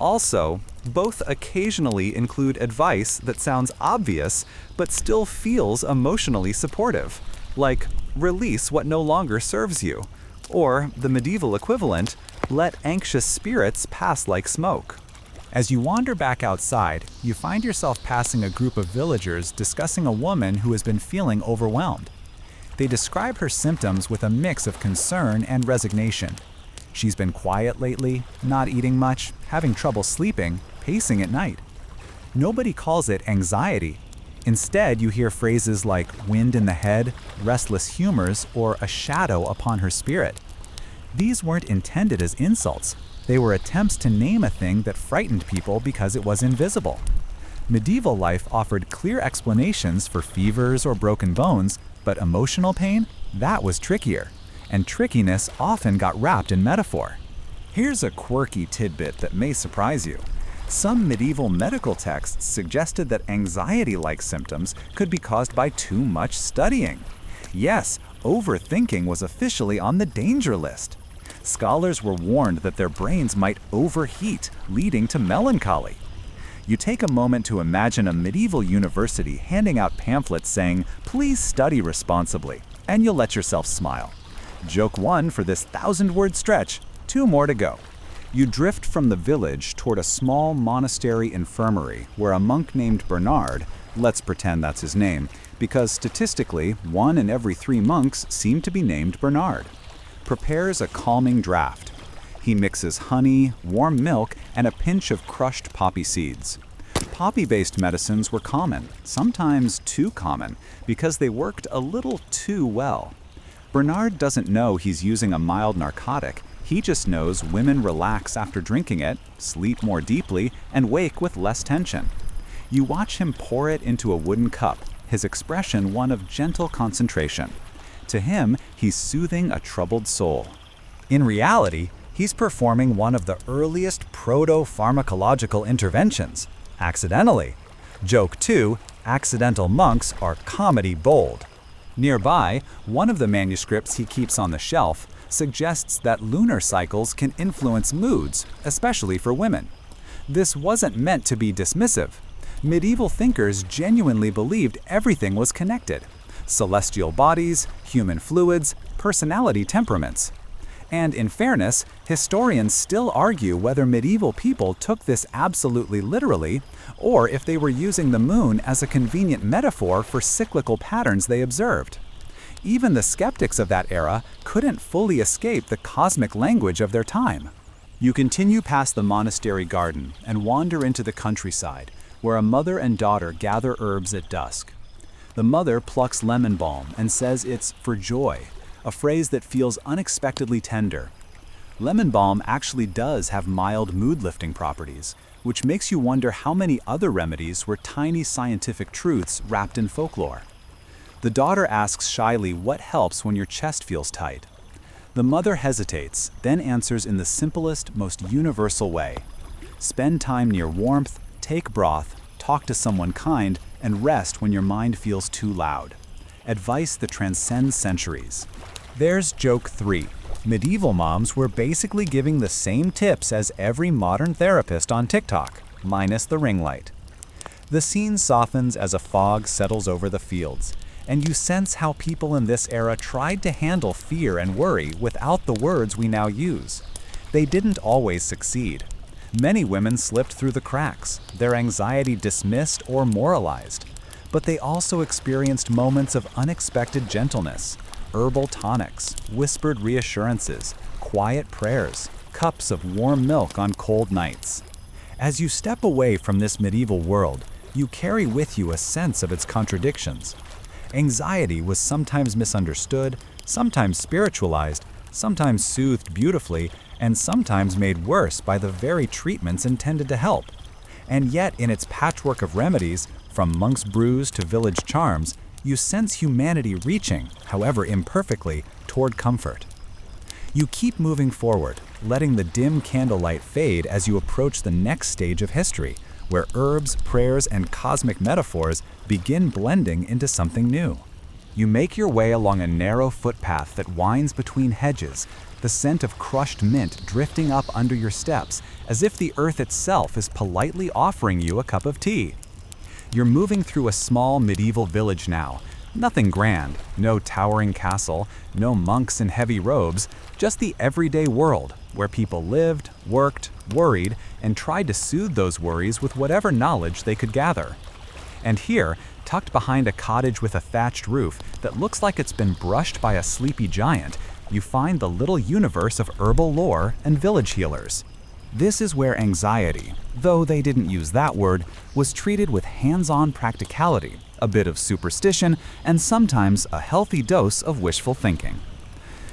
Also, both occasionally include advice that sounds obvious but still feels emotionally supportive, like release what no longer serves you, or the medieval equivalent, let anxious spirits pass like smoke. As you wander back outside, you find yourself passing a group of villagers discussing a woman who has been feeling overwhelmed. They describe her symptoms with a mix of concern and resignation. She's been quiet lately, not eating much, having trouble sleeping, pacing at night. Nobody calls it anxiety. Instead, you hear phrases like wind in the head, restless humors, or a shadow upon her spirit. These weren't intended as insults. They were attempts to name a thing that frightened people because it was invisible. Medieval life offered clear explanations for fevers or broken bones, But emotional pain? That was trickier. And trickiness often got wrapped in metaphor. Here's a quirky tidbit that may surprise you. Some medieval medical texts suggested that anxiety-like symptoms could be caused by too much studying. Yes, overthinking was officially on the danger list. Scholars were warned that their brains might overheat, leading to melancholy. You take a moment to imagine a medieval university handing out pamphlets saying, "Please study responsibly," and you'll let yourself smile. Joke 1 for this 1,000-word stretch, 2 more to go. You drift from the village toward a small monastery infirmary where a monk named Bernard, let's pretend that's his name, because statistically, 1 in every 3 monks seem to be named Bernard, prepares a calming draft. He mixes honey, warm milk, and a pinch of crushed poppy seeds. Poppy-based medicines were common, sometimes too common, because they worked a little too well. Bernard doesn't know he's using a mild narcotic. He just knows women relax after drinking it, sleep more deeply, and wake with less tension. You watch him pour it into a wooden cup, his expression one of gentle concentration. To him, he's soothing a troubled soul. In reality, he's performing one of the earliest proto-pharmacological interventions, accidentally. Joke 2, accidental monks are comedy bold. Nearby, one of the manuscripts he keeps on the shelf suggests that lunar cycles can influence moods, especially for women. This wasn't meant to be dismissive. Medieval thinkers genuinely believed everything was connected: celestial bodies, human fluids, personality temperaments. And in fairness, historians still argue whether medieval people took this absolutely literally, or if they were using the moon as a convenient metaphor for cyclical patterns they observed. Even the skeptics of that era couldn't fully escape the cosmic language of their time. You continue past the monastery garden and wander into the countryside, where a mother and daughter gather herbs at dusk. The mother plucks lemon balm and says it's for joy, a phrase that feels unexpectedly tender. Lemon balm actually does have mild mood-lifting properties, which makes you wonder how many other remedies were tiny scientific truths wrapped in folklore. The daughter asks shyly what helps when your chest feels tight. The mother hesitates, then answers in the simplest, most universal way. Spend time near warmth, take broth, talk to someone kind, and rest when your mind feels too loud. Advice that transcends centuries. There's joke 3. Medieval moms were basically giving the same tips as every modern therapist on TikTok, minus the ring light. The scene softens as a fog settles over the fields, and you sense how people in this era tried to handle fear and worry without the words we now use. They didn't always succeed. Many women slipped through the cracks, their anxiety dismissed or moralized. But they also experienced moments of unexpected gentleness, herbal tonics, whispered reassurances, quiet prayers, cups of warm milk on cold nights. As you step away from this medieval world, you carry with you a sense of its contradictions. Anxiety was sometimes misunderstood, sometimes spiritualized, sometimes soothed beautifully, and sometimes made worse by the very treatments intended to help. And yet, in its patchwork of remedies, from monk's brews to village charms, you sense humanity reaching, however imperfectly, toward comfort. You keep moving forward, letting the dim candlelight fade as you approach the next stage of history, where herbs, prayers, and cosmic metaphors begin blending into something new. You make your way along a narrow footpath that winds between hedges, the scent of crushed mint drifting up under your steps, as if the earth itself is politely offering you a cup of tea. You're moving through a small medieval village now. Nothing grand, no towering castle, no monks in heavy robes, just the everyday world, where people lived, worked, worried, and tried to soothe those worries with whatever knowledge they could gather. And here, tucked behind a cottage with a thatched roof that looks like it's been brushed by a sleepy giant, you find the little universe of herbal lore and village healers. This is where anxiety, though they didn't use that word, was treated with hands-on practicality, a bit of superstition, and sometimes a healthy dose of wishful thinking.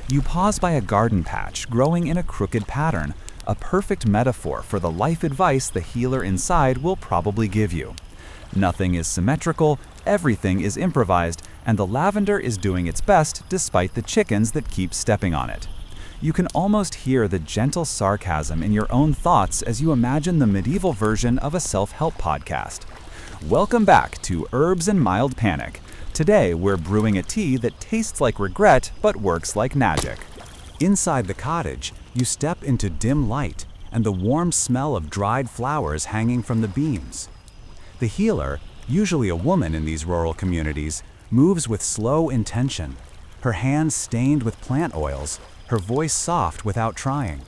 You pause by a garden patch growing in a crooked pattern, a perfect metaphor for the life advice the healer inside will probably give you. Nothing is symmetrical, everything is improvised, and the lavender is doing its best despite the chickens that keep stepping on it. You can almost hear the gentle sarcasm in your own thoughts as you imagine the medieval version of a self-help podcast. Welcome back to Herbs and Mild Panic. Today, we're brewing a tea that tastes like regret but works like magic. Inside the cottage, you step into dim light and the warm smell of dried flowers hanging from the beams. The healer, usually a woman in these rural communities, moves with slow intention, her hands stained with plant oils, her voice soft without trying.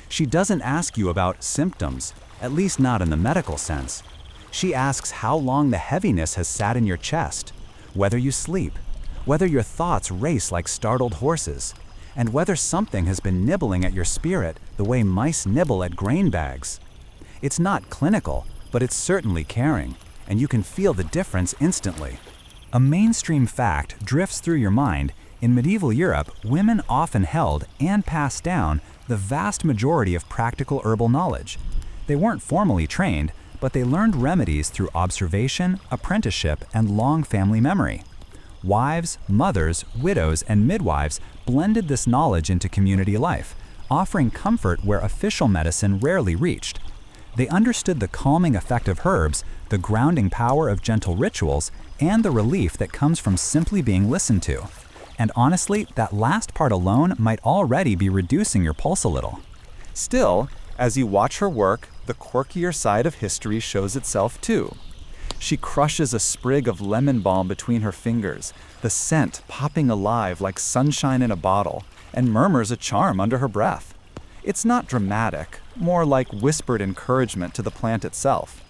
She doesn't ask you about symptoms, at least not in the medical sense. She asks how long the heaviness has sat in your chest, whether you sleep, whether your thoughts race like startled horses, and whether something has been nibbling at your spirit the way mice nibble at grain bags. It's not clinical, but it's certainly caring, and you can feel the difference instantly. A mainstream fact drifts through your mind. In medieval Europe, women often held and passed down the vast majority of practical herbal knowledge. They weren't formally trained, but they learned remedies through observation, apprenticeship, and long family memory. Wives, mothers, widows, and midwives blended this knowledge into community life, offering comfort where official medicine rarely reached. They understood the calming effect of herbs, the grounding power of gentle rituals, and the relief that comes from simply being listened to. And honestly, that last part alone might already be reducing your pulse a little. Still, as you watch her work, the quirkier side of history shows itself too. She crushes a sprig of lemon balm between her fingers, the scent popping alive like sunshine in a bottle, and murmurs a charm under her breath. It's not dramatic, more like whispered encouragement to the plant itself.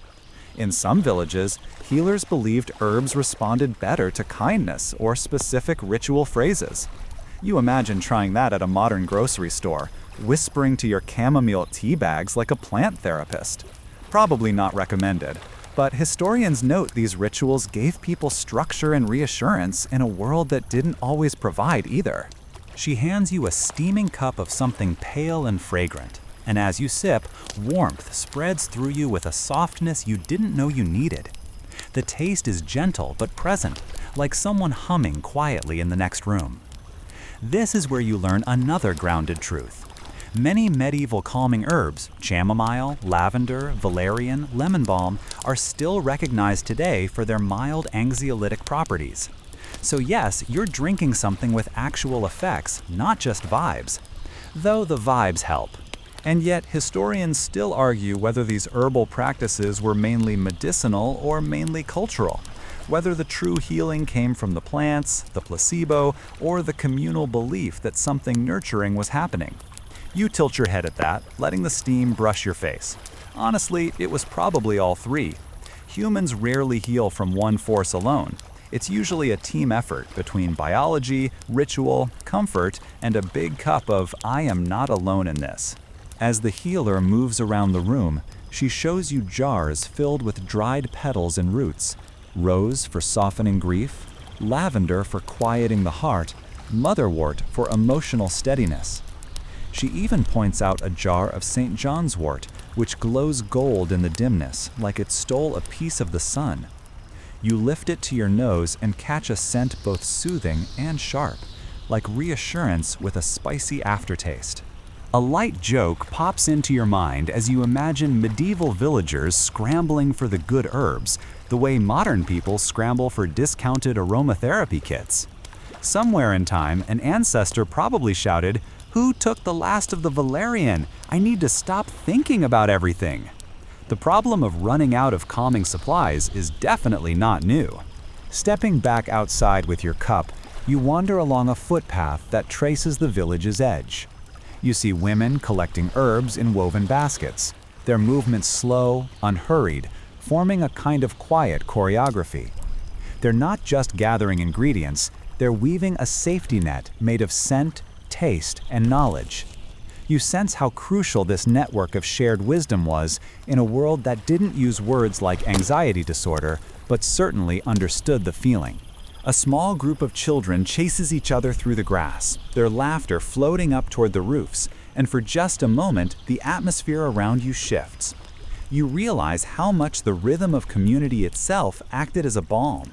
In some villages, healers believed herbs responded better to kindness or specific ritual phrases. You imagine trying that at a modern grocery store, whispering to your chamomile tea bags like a plant therapist. Probably not recommended, but historians note these rituals gave people structure and reassurance in a world that didn't always provide either. She hands you a steaming cup of something pale and fragrant, and as you sip, warmth spreads through you with a softness you didn't know you needed. The taste is gentle but present, like someone humming quietly in the next room. This is where you learn another grounded truth. Many medieval calming herbs, chamomile, lavender, valerian, lemon balm, are still recognized today for their mild anxiolytic properties. So yes, you're drinking something with actual effects, not just vibes. Though the vibes help. And yet, historians still argue whether these herbal practices were mainly medicinal or mainly cultural, whether the true healing came from the plants, the placebo, or the communal belief that something nurturing was happening. You tilt your head at that, letting the steam brush your face. Honestly, it was probably all three. Humans rarely heal from one force alone. It's usually a team effort between biology, ritual, comfort, and a big cup of "I am not alone in this." As the healer moves around the room, she shows you jars filled with dried petals and roots, rose for softening grief, lavender for quieting the heart, motherwort for emotional steadiness. She even points out a jar of St. John's wort, which glows gold in the dimness, like it stole a piece of the sun. You lift it to your nose and catch a scent both soothing and sharp, like reassurance with a spicy aftertaste. A light joke pops into your mind as you imagine medieval villagers scrambling for the good herbs, the way modern people scramble for discounted aromatherapy kits. Somewhere in time, an ancestor probably shouted, "Who took the last of the valerian? I need to stop thinking about everything." The problem of running out of calming supplies is definitely not new. Stepping back outside with your cup, you wander along a footpath that traces the village's edge. You see women collecting herbs in woven baskets, their movements slow, unhurried, forming a kind of quiet choreography. They're not just gathering ingredients, they're weaving a safety net made of scent, taste, and knowledge. You sense how crucial this network of shared wisdom was in a world that didn't use words like anxiety disorder, but certainly understood the feeling. A small group of children chases each other through the grass, their laughter floating up toward the roofs, and for just a moment, the atmosphere around you shifts. You realize how much the rhythm of community itself acted as a balm.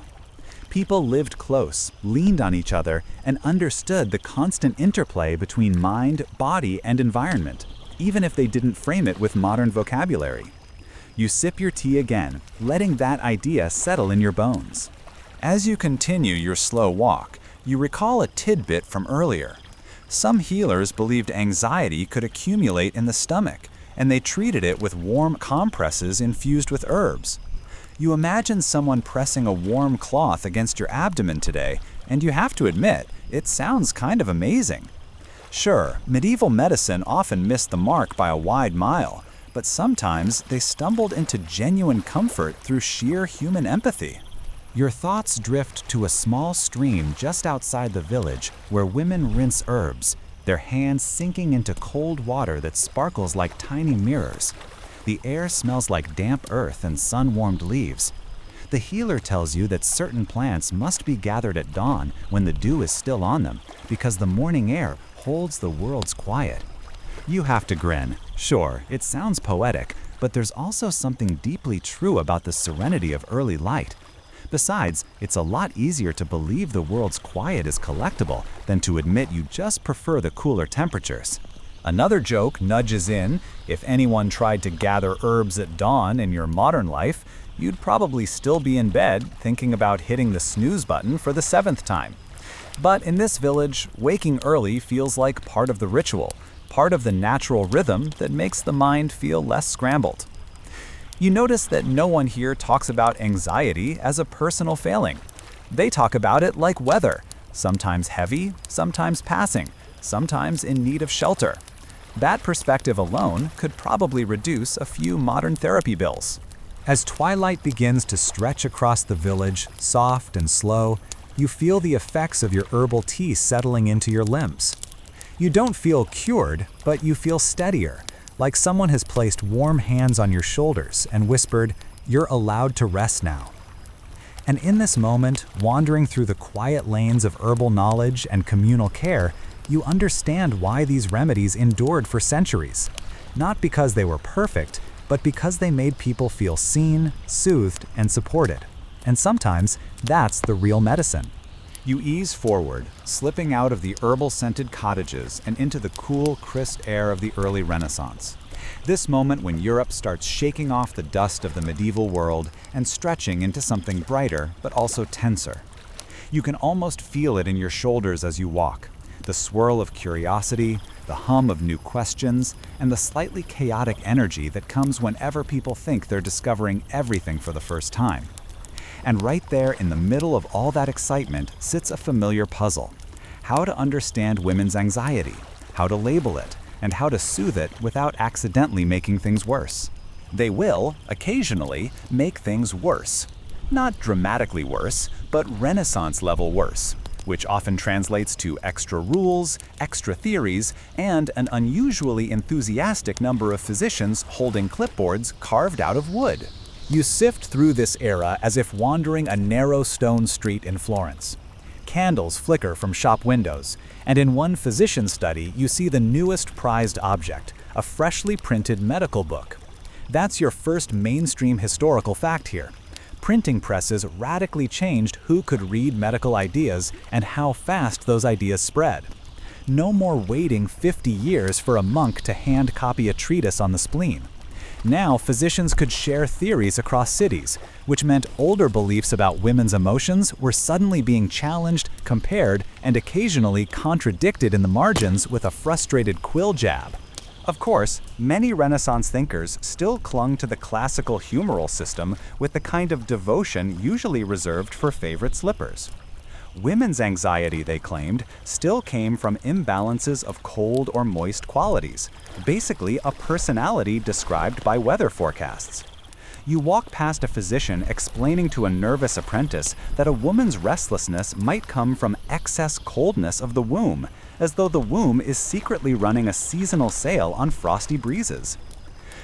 People lived close, leaned on each other, and understood the constant interplay between mind, body, and environment, even if they didn't frame it with modern vocabulary. You sip your tea again, letting that idea settle in your bones. As you continue your slow walk, you recall a tidbit from earlier. Some healers believed anxiety could accumulate in the stomach, and they treated it with warm compresses infused with herbs. You imagine someone pressing a warm cloth against your abdomen today, and you have to admit, it sounds kind of amazing. Sure, medieval medicine often missed the mark by a wide mile, but sometimes they stumbled into genuine comfort through sheer human empathy. Your thoughts drift to a small stream just outside the village where women rinse herbs, their hands sinking into cold water that sparkles like tiny mirrors. The air smells like damp earth and sun-warmed leaves. The healer tells you that certain plants must be gathered at dawn when the dew is still on them, because the morning air holds the world's quiet. You have to grin. Sure, it sounds poetic, but there's also something deeply true about the serenity of early light. Besides, it's a lot easier to believe the world's quiet is collectible than to admit you just prefer the cooler temperatures. Another joke nudges in: if anyone tried to gather herbs at dawn in your modern life, you'd probably still be in bed thinking about hitting the snooze button for the 7th time. But in this village, waking early feels like part of the ritual, part of the natural rhythm that makes the mind feel less scrambled. You notice that no one here talks about anxiety as a personal failing. They talk about it like weather, sometimes heavy, sometimes passing, sometimes in need of shelter. That perspective alone could probably reduce a few modern therapy bills. As twilight begins to stretch across the village, soft and slow, you feel the effects of your herbal tea settling into your limbs. You don't feel cured, but you feel steadier, like someone has placed warm hands on your shoulders and whispered, "You're allowed to rest now." And in this moment, wandering through the quiet lanes of herbal knowledge and communal care, you understand why these remedies endured for centuries. Not because they were perfect, but because they made people feel seen, soothed, and supported. And sometimes, that's the real medicine. You ease forward, slipping out of the herbal-scented cottages and into the cool, crisp air of the early Renaissance. This moment when Europe starts shaking off the dust of the medieval world and stretching into something brighter, but also tenser. You can almost feel it in your shoulders as you walk. The swirl of curiosity, the hum of new questions, and the slightly chaotic energy that comes whenever people think they're discovering everything for the first time. And right there in the middle of all that excitement sits a familiar puzzle: how to understand women's anxiety, how to label it, and how to soothe it without accidentally making things worse. They will, occasionally, make things worse. Not dramatically worse, but Renaissance-level worse, which often translates to extra rules, extra theories, and an unusually enthusiastic number of physicians holding clipboards carved out of wood. You sift through this era as if wandering a narrow stone street in Florence. Candles flicker from shop windows, and in one physician study you see the newest prized object, a freshly printed medical book. That's your first mainstream historical fact here. Printing presses radically changed who could read medical ideas and how fast those ideas spread. No more waiting 50 years for a monk to hand copy a treatise on the spleen. Now physicians could share theories across cities, which meant older beliefs about women's emotions were suddenly being challenged, compared, and occasionally contradicted in the margins with a frustrated quill jab. Of course, many Renaissance thinkers still clung to the classical humoral system with the kind of devotion usually reserved for favorite slippers. Women's anxiety, they claimed, still came from imbalances of cold or moist qualities, basically a personality described by weather forecasts. You walk past a physician explaining to a nervous apprentice that a woman's restlessness might come from excess coldness of the womb, as though the womb is secretly running a seasonal sale on frosty breezes.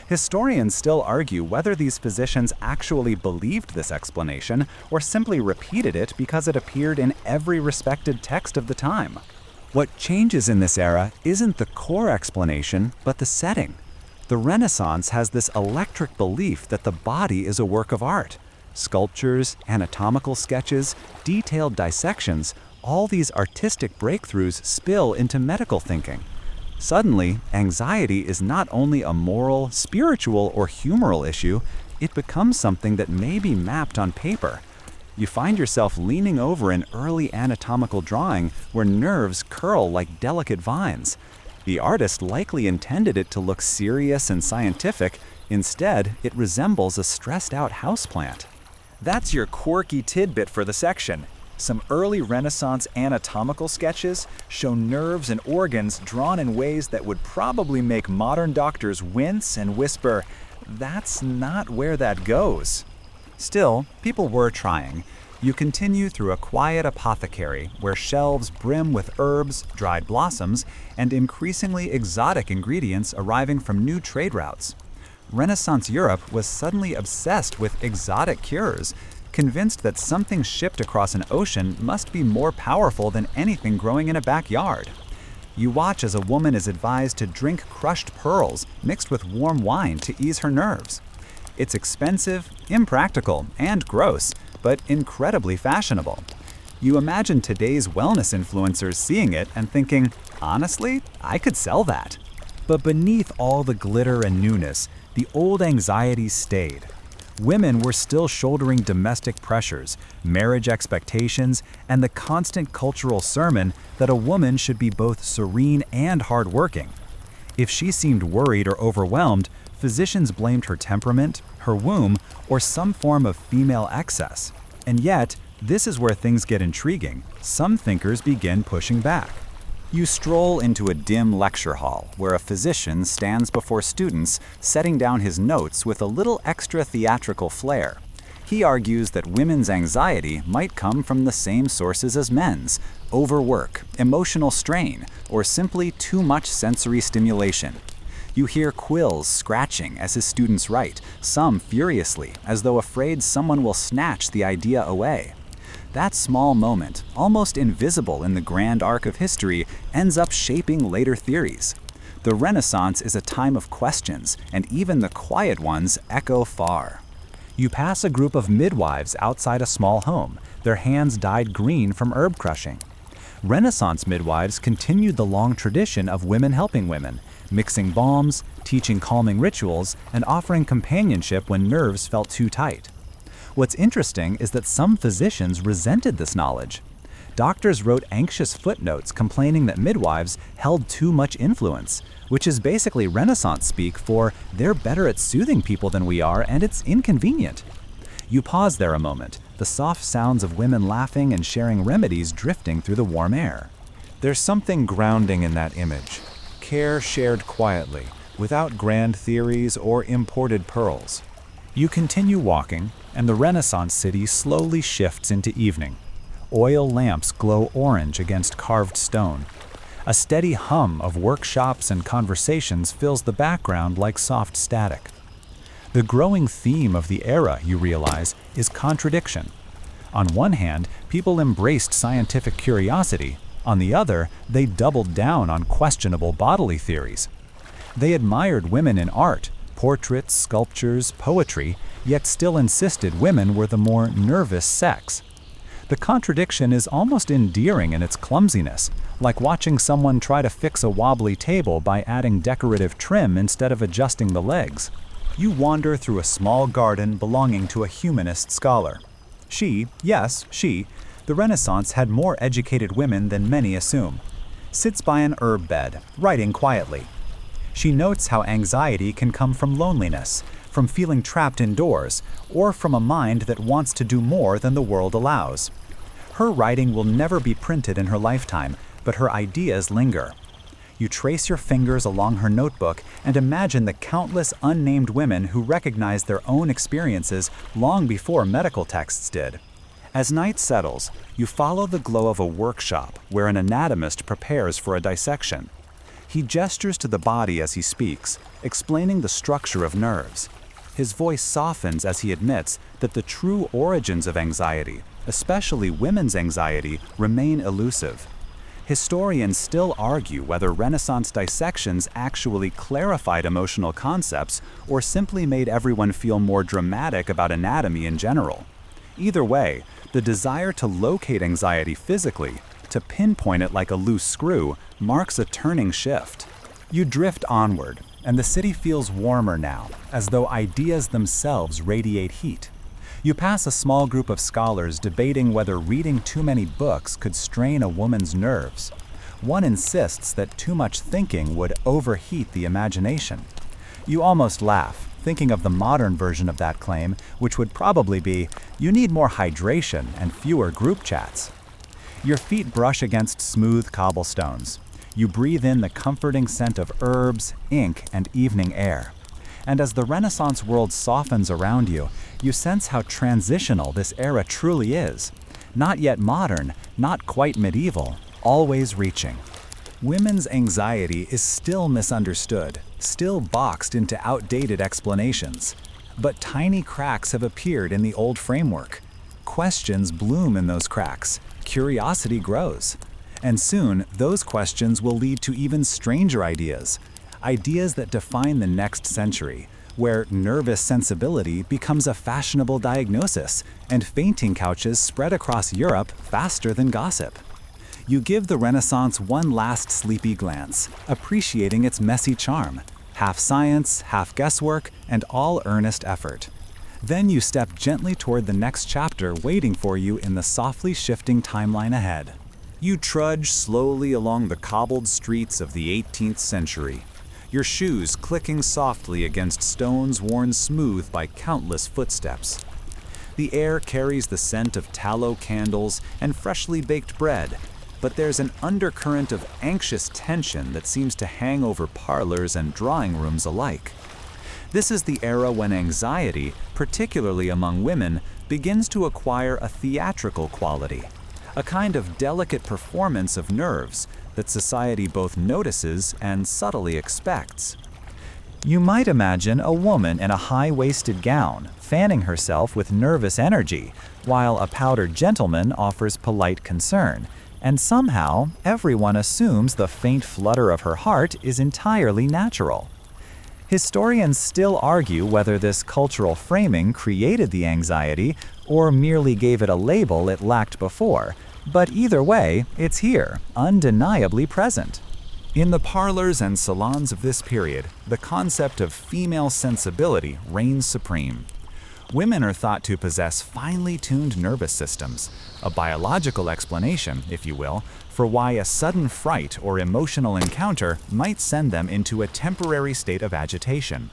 Historians still argue whether these physicians actually believed this explanation or simply repeated it because it appeared in every respected text of the time. What changes in this era isn't the core explanation, but the setting. The Renaissance has this electric belief that the body is a work of art. Sculptures, anatomical sketches, detailed dissections, all these artistic breakthroughs spill into medical thinking. Suddenly, anxiety is not only a moral, spiritual, or humoral issue, it becomes something that may be mapped on paper. You find yourself leaning over an early anatomical drawing where nerves curl like delicate vines. The artist likely intended it to look serious and scientific. Instead, it resembles a stressed-out houseplant. That's your quirky tidbit for the section. Some early Renaissance anatomical sketches show nerves and organs drawn in ways that would probably make modern doctors wince and whisper, "That's not where that goes." Still, people were trying. You continue through a quiet apothecary where shelves brim with herbs, dried blossoms, and increasingly exotic ingredients arriving from new trade routes. Renaissance Europe was suddenly obsessed with exotic cures, convinced that something shipped across an ocean must be more powerful than anything growing in a backyard. You watch as a woman is advised to drink crushed pearls mixed with warm wine to ease her nerves. It's expensive, impractical, and gross, but incredibly fashionable. You imagine today's wellness influencers seeing it and thinking, honestly, I could sell that. But beneath all the glitter and newness, the old anxieties stayed. Women were still shouldering domestic pressures, marriage expectations, and the constant cultural sermon that a woman should be both serene and hardworking. If she seemed worried or overwhelmed, physicians blamed her temperament, her womb, or some form of female excess. And yet, this is where things get intriguing. Some thinkers begin pushing back. You stroll into a dim lecture hall where a physician stands before students, setting down his notes with a little extra theatrical flair. He argues that women's anxiety might come from the same sources as men's: overwork, emotional strain, or simply too much sensory stimulation. You hear quills scratching as his students write, some furiously, as though afraid someone will snatch the idea away. That small moment, almost invisible in the grand arc of history, ends up shaping later theories. The Renaissance is a time of questions, and even the quiet ones echo far. You pass a group of midwives outside a small home, their hands dyed green from herb crushing. Renaissance midwives continued the long tradition of women helping women, mixing balms, teaching calming rituals, and offering companionship when nerves felt too tight. What's interesting is that some physicians resented this knowledge. Doctors wrote anxious footnotes complaining that midwives held too much influence, which is basically Renaissance speak for they're better at soothing people than we are and it's inconvenient. You pause there a moment, the soft sounds of women laughing and sharing remedies drifting through the warm air. There's something grounding in that image. Care shared quietly, without grand theories or imported pearls. You continue walking, and the Renaissance city slowly shifts into evening. Oil lamps glow orange against carved stone. A steady hum of workshops and conversations fills the background like soft static. The growing theme of the era, you realize, is contradiction. On one hand, people embraced scientific curiosity. On the other, they doubled down on questionable bodily theories. They admired women in art, portraits, sculptures, poetry, yet still insisted women were the more nervous sex. The contradiction is almost endearing in its clumsiness, like watching someone try to fix a wobbly table by adding decorative trim instead of adjusting the legs. You wander through a small garden belonging to a humanist scholar. She, the Renaissance had more educated women than many assume, sits by an herb bed, writing quietly. She notes how anxiety can come from loneliness, from feeling trapped indoors, or from a mind that wants to do more than the world allows. Her writing will never be printed in her lifetime, but her ideas linger. You trace your fingers along her notebook and imagine the countless unnamed women who recognized their own experiences long before medical texts did. As night settles, you follow the glow of a workshop where an anatomist prepares for a dissection. He gestures to the body as he speaks, explaining the structure of nerves. His voice softens as he admits that the true origins of anxiety, especially women's anxiety, remain elusive. Historians still argue whether Renaissance dissections actually clarified emotional concepts or simply made everyone feel more dramatic about anatomy in general. Either way, the desire to locate anxiety physically, to pinpoint it like a loose screw, marks a turning shift. You drift onward, and the city feels warmer now, as though ideas themselves radiate heat. You pass a small group of scholars debating whether reading too many books could strain a woman's nerves. One insists that too much thinking would overheat the imagination. You almost laugh, thinking of the modern version of that claim, which would probably be, you need more hydration and fewer group chats. Your feet brush against smooth cobblestones. You breathe in the comforting scent of herbs, ink, and evening air. And as the Renaissance world softens around you, you sense how transitional this era truly is. Not yet modern, not quite medieval, always reaching. Women's anxiety is still misunderstood, still boxed into outdated explanations. But tiny cracks have appeared in the old framework. Questions bloom in those cracks. Curiosity grows. And soon, those questions will lead to even stranger ideas. Ideas that define the next century, where nervous sensibility becomes a fashionable diagnosis and fainting couches spread across Europe faster than gossip. You give the Renaissance one last sleepy glance, appreciating its messy charm, half science, half guesswork, and all earnest effort. Then you step gently toward the next chapter waiting for you in the softly shifting timeline ahead. You trudge slowly along the cobbled streets of the 18th century, your shoes clicking softly against stones worn smooth by countless footsteps. The air carries the scent of tallow candles and freshly baked bread, but there's an undercurrent of anxious tension that seems to hang over parlors and drawing rooms alike. This is the era when anxiety, particularly among women, begins to acquire a theatrical quality, a kind of delicate performance of nerves that society both notices and subtly expects. You might imagine a woman in a high-waisted gown, fanning herself with nervous energy, while a powdered gentleman offers polite concern, and somehow everyone assumes the faint flutter of her heart is entirely natural. Historians still argue whether this cultural framing created the anxiety or merely gave it a label it lacked before, but either way, it's here, undeniably present. In the parlors and salons of this period, the concept of female sensibility reigns supreme. Women are thought to possess finely tuned nervous systems, a biological explanation, if you will, for why a sudden fright or emotional encounter might send them into a temporary state of agitation.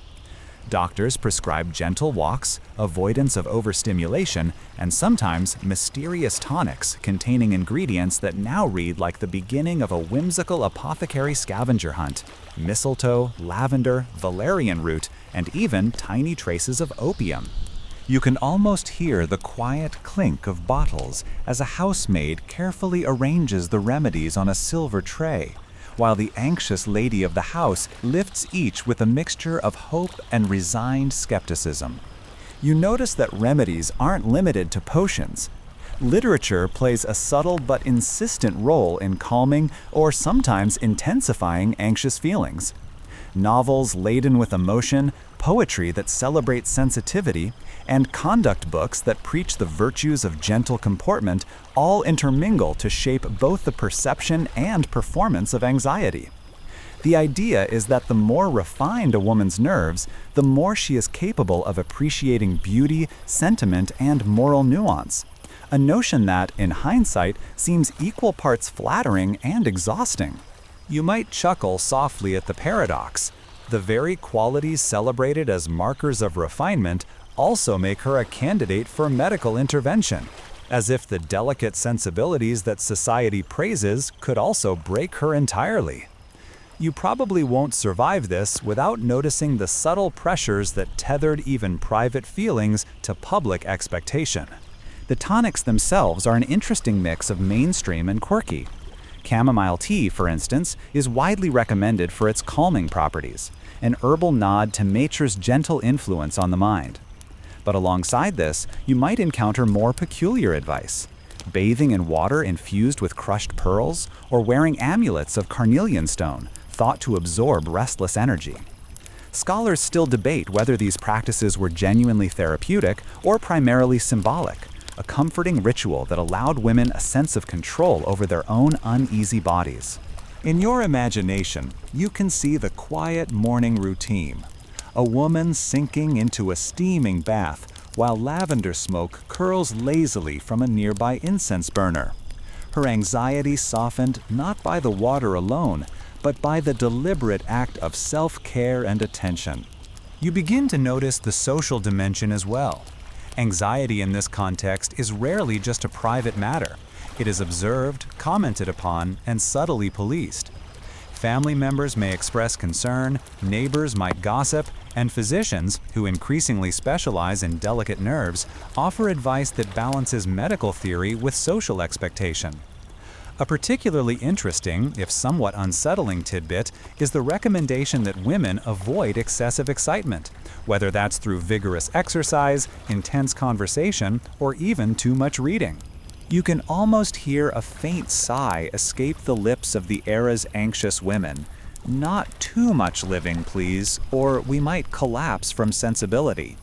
Doctors prescribe gentle walks, avoidance of overstimulation, and sometimes mysterious tonics containing ingredients that now read like the beginning of a whimsical apothecary scavenger hunt: mistletoe, lavender, valerian root, and even tiny traces of opium. You can almost hear the quiet clink of bottles as a housemaid carefully arranges the remedies on a silver tray, while the anxious lady of the house lifts each with a mixture of hope and resigned skepticism. You notice that remedies aren't limited to potions. Literature plays a subtle but insistent role in calming or sometimes intensifying anxious feelings. Novels laden with emotion, poetry that celebrates sensitivity, and conduct books that preach the virtues of gentle comportment all intermingle to shape both the perception and performance of anxiety. The idea is that the more refined a woman's nerves, the more she is capable of appreciating beauty, sentiment, and moral nuance. A notion that, in hindsight, seems equal parts flattering and exhausting. You might chuckle softly at the paradox. The very qualities celebrated as markers of refinement also make her a candidate for medical intervention, as if the delicate sensibilities that society praises could also break her entirely. You probably won't survive this without noticing the subtle pressures that tethered even private feelings to public expectation. The tonics themselves are an interesting mix of mainstream and quirky. Chamomile tea, for instance, is widely recommended for its calming properties, an herbal nod to nature's gentle influence on the mind. But alongside this, you might encounter more peculiar advice. bathing in water infused with crushed pearls, or wearing amulets of carnelian stone, thought to absorb restless energy. Scholars still debate whether these practices were genuinely therapeutic or primarily symbolic, a comforting ritual that allowed women a sense of control over their own uneasy bodies. In your imagination, you can see the quiet morning routine. A woman sinking into a steaming bath while lavender smoke curls lazily from a nearby incense burner. Her anxiety softened not by the water alone, but by the deliberate act of self-care and attention. You begin to notice the social dimension as well. Anxiety in this context is rarely just a private matter. It is observed, commented upon, and subtly policed. Family members may express concern, neighbors might gossip, and physicians, who increasingly specialize in delicate nerves, offer advice that balances medical theory with social expectation. A particularly interesting, if somewhat unsettling tidbit is the recommendation that women avoid excessive excitement, whether that's through vigorous exercise, intense conversation, or even too much reading. You can almost hear a faint sigh escape the lips of the era's anxious women. Not too much living, please, or we might collapse from sensibility.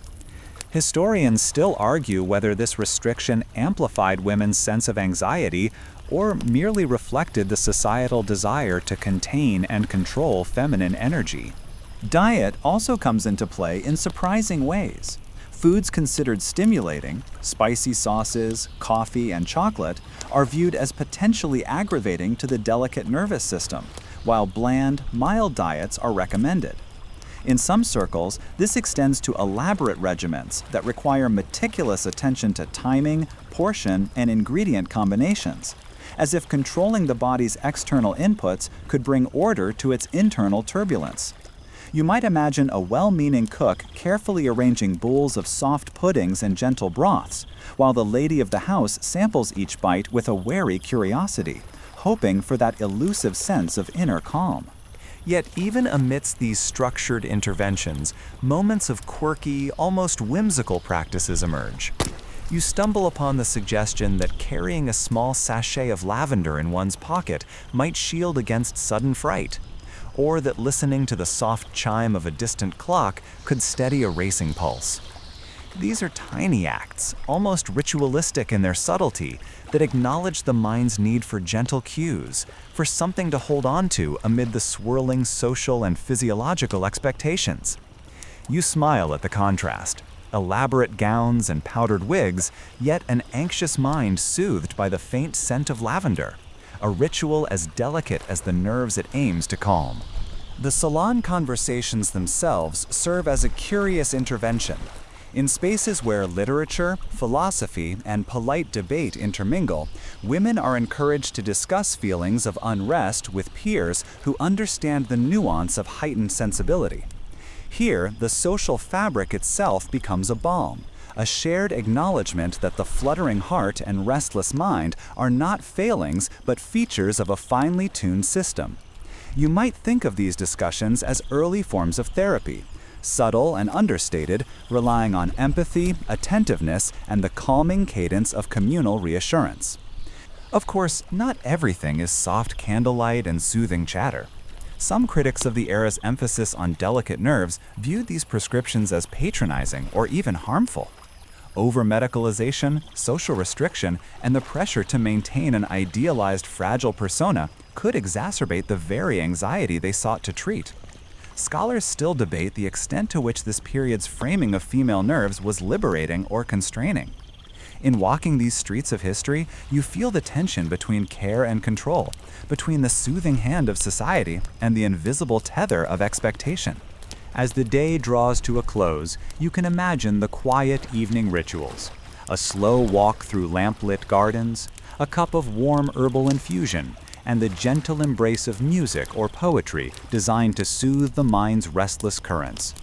Historians still argue whether this restriction amplified women's sense of anxiety or merely reflected the societal desire to contain and control feminine energy. Diet also comes into play in surprising ways. Foods considered stimulating, spicy sauces, coffee, and chocolate, are viewed as potentially aggravating to the delicate nervous system, while bland, mild diets are recommended. In some circles, this extends to elaborate regimens that require meticulous attention to timing, portion, and ingredient combinations, as if controlling the body's external inputs could bring order to its internal turbulence. You might imagine a well-meaning cook carefully arranging bowls of soft puddings and gentle broths, while the lady of the house samples each bite with a wary curiosity, hoping for that elusive sense of inner calm. Yet even amidst these structured interventions, moments of quirky, almost whimsical practices emerge. You stumble upon the suggestion that carrying a small sachet of lavender in one's pocket might shield against sudden fright, or that listening to the soft chime of a distant clock could steady a racing pulse. These are tiny acts, almost ritualistic in their subtlety, that acknowledge the mind's need for gentle cues, for something to hold on to amid the swirling social and physiological expectations. You smile at the contrast. Elaborate gowns and powdered wigs, yet an anxious mind soothed by the faint scent of lavender, a ritual as delicate as the nerves it aims to calm. The salon conversations themselves serve as a curious intervention. In spaces where literature, philosophy, and polite debate intermingle, women are encouraged to discuss feelings of unrest with peers who understand the nuance of heightened sensibility. Here, the social fabric itself becomes a balm, a shared acknowledgement that the fluttering heart and restless mind are not failings but features of a finely tuned system. You might think of these discussions as early forms of therapy, subtle and understated, relying on empathy, attentiveness, and the calming cadence of communal reassurance. Of course, not everything is soft candlelight and soothing chatter. Some critics of the era's emphasis on delicate nerves viewed these prescriptions as patronizing or even harmful. Over-medicalization, social restriction, and the pressure to maintain an idealized fragile persona could exacerbate the very anxiety they sought to treat. Scholars still debate the extent to which this period's framing of female nerves was liberating or constraining. In walking these streets of history, you feel the tension between care and control, between the soothing hand of society and the invisible tether of expectation. As the day draws to a close, you can imagine the quiet evening rituals: a slow walk through lamp-lit gardens, a cup of warm herbal infusion, and the gentle embrace of music or poetry designed to soothe the mind's restless currents.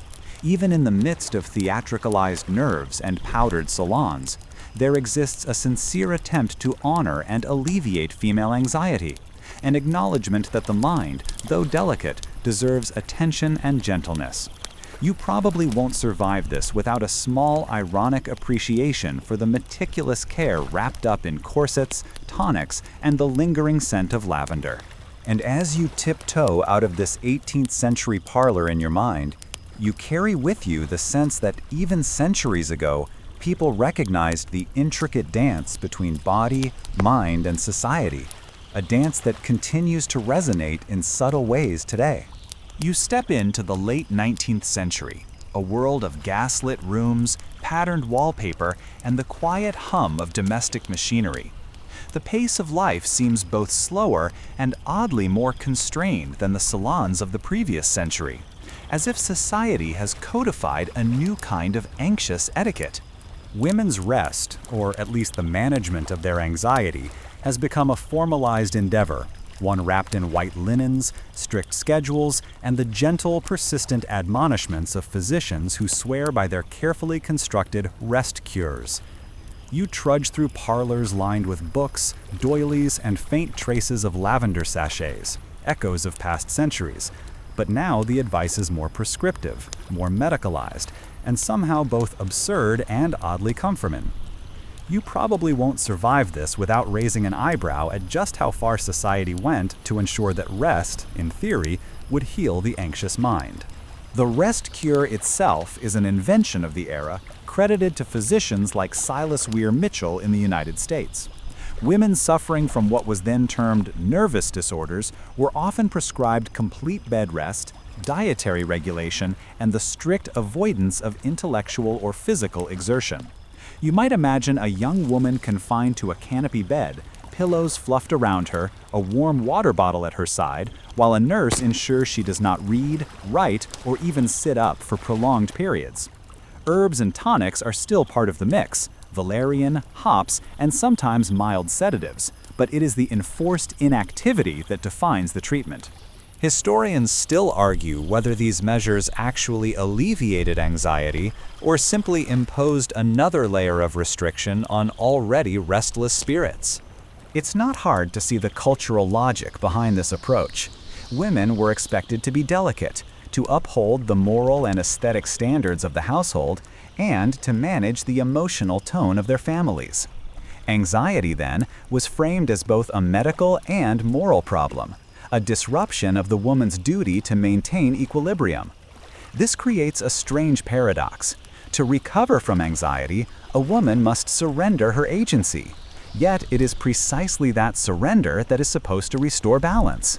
Even in the midst of theatricalized nerves and powdered salons, there exists a sincere attempt to honor and alleviate female anxiety, an acknowledgement that the mind, though delicate, deserves attention and gentleness. You probably won't survive this without a small, ironic appreciation for the meticulous care wrapped up in corsets, tonics, and the lingering scent of lavender. And as you tiptoe out of this 18th century parlor in your mind, you carry with you the sense that even centuries ago, people recognized the intricate dance between body, mind, and society, a dance that continues to resonate in subtle ways today. You step into the late 19th century, a world of gaslit rooms, patterned wallpaper, and the quiet hum of domestic machinery. The pace of life seems both slower and oddly more constrained than the salons of the previous century, as if society has codified a new kind of anxious etiquette. Women's rest, or at least the management of their anxiety, has become a formalized endeavor, one wrapped in white linens, strict schedules, and the gentle, persistent admonishments of physicians who swear by their carefully constructed rest cures. You trudge through parlors lined with books, doilies, and faint traces of lavender sachets, echoes of past centuries. But now the advice is more prescriptive, more medicalized, and somehow both absurd and oddly comforting. You probably won't survive this without raising an eyebrow at just how far society went to ensure that rest, in theory, would heal the anxious mind. The rest cure itself is an invention of the era, credited to physicians like Silas Weir Mitchell in the United States. Women suffering from what was then termed nervous disorders were often prescribed complete bed rest, dietary regulation, and the strict avoidance of intellectual or physical exertion. You might imagine a young woman confined to a canopy bed, pillows fluffed around her, a warm water bottle at her side, while a nurse ensures she does not read, write, or even sit up for prolonged periods. Herbs and tonics are still part of the mix, valerian, hops, and sometimes mild sedatives, but it is the enforced inactivity that defines the treatment. Historians still argue whether these measures actually alleviated anxiety or simply imposed another layer of restriction on already restless spirits. It's not hard to see the cultural logic behind this approach. Women were expected to be delicate, to uphold the moral and aesthetic standards of the household, and to manage the emotional tone of their families. Anxiety, then, was framed as both a medical and moral problem, a disruption of the woman's duty to maintain equilibrium. This creates a strange paradox. To recover from anxiety, a woman must surrender her agency. Yet it is precisely that surrender that is supposed to restore balance.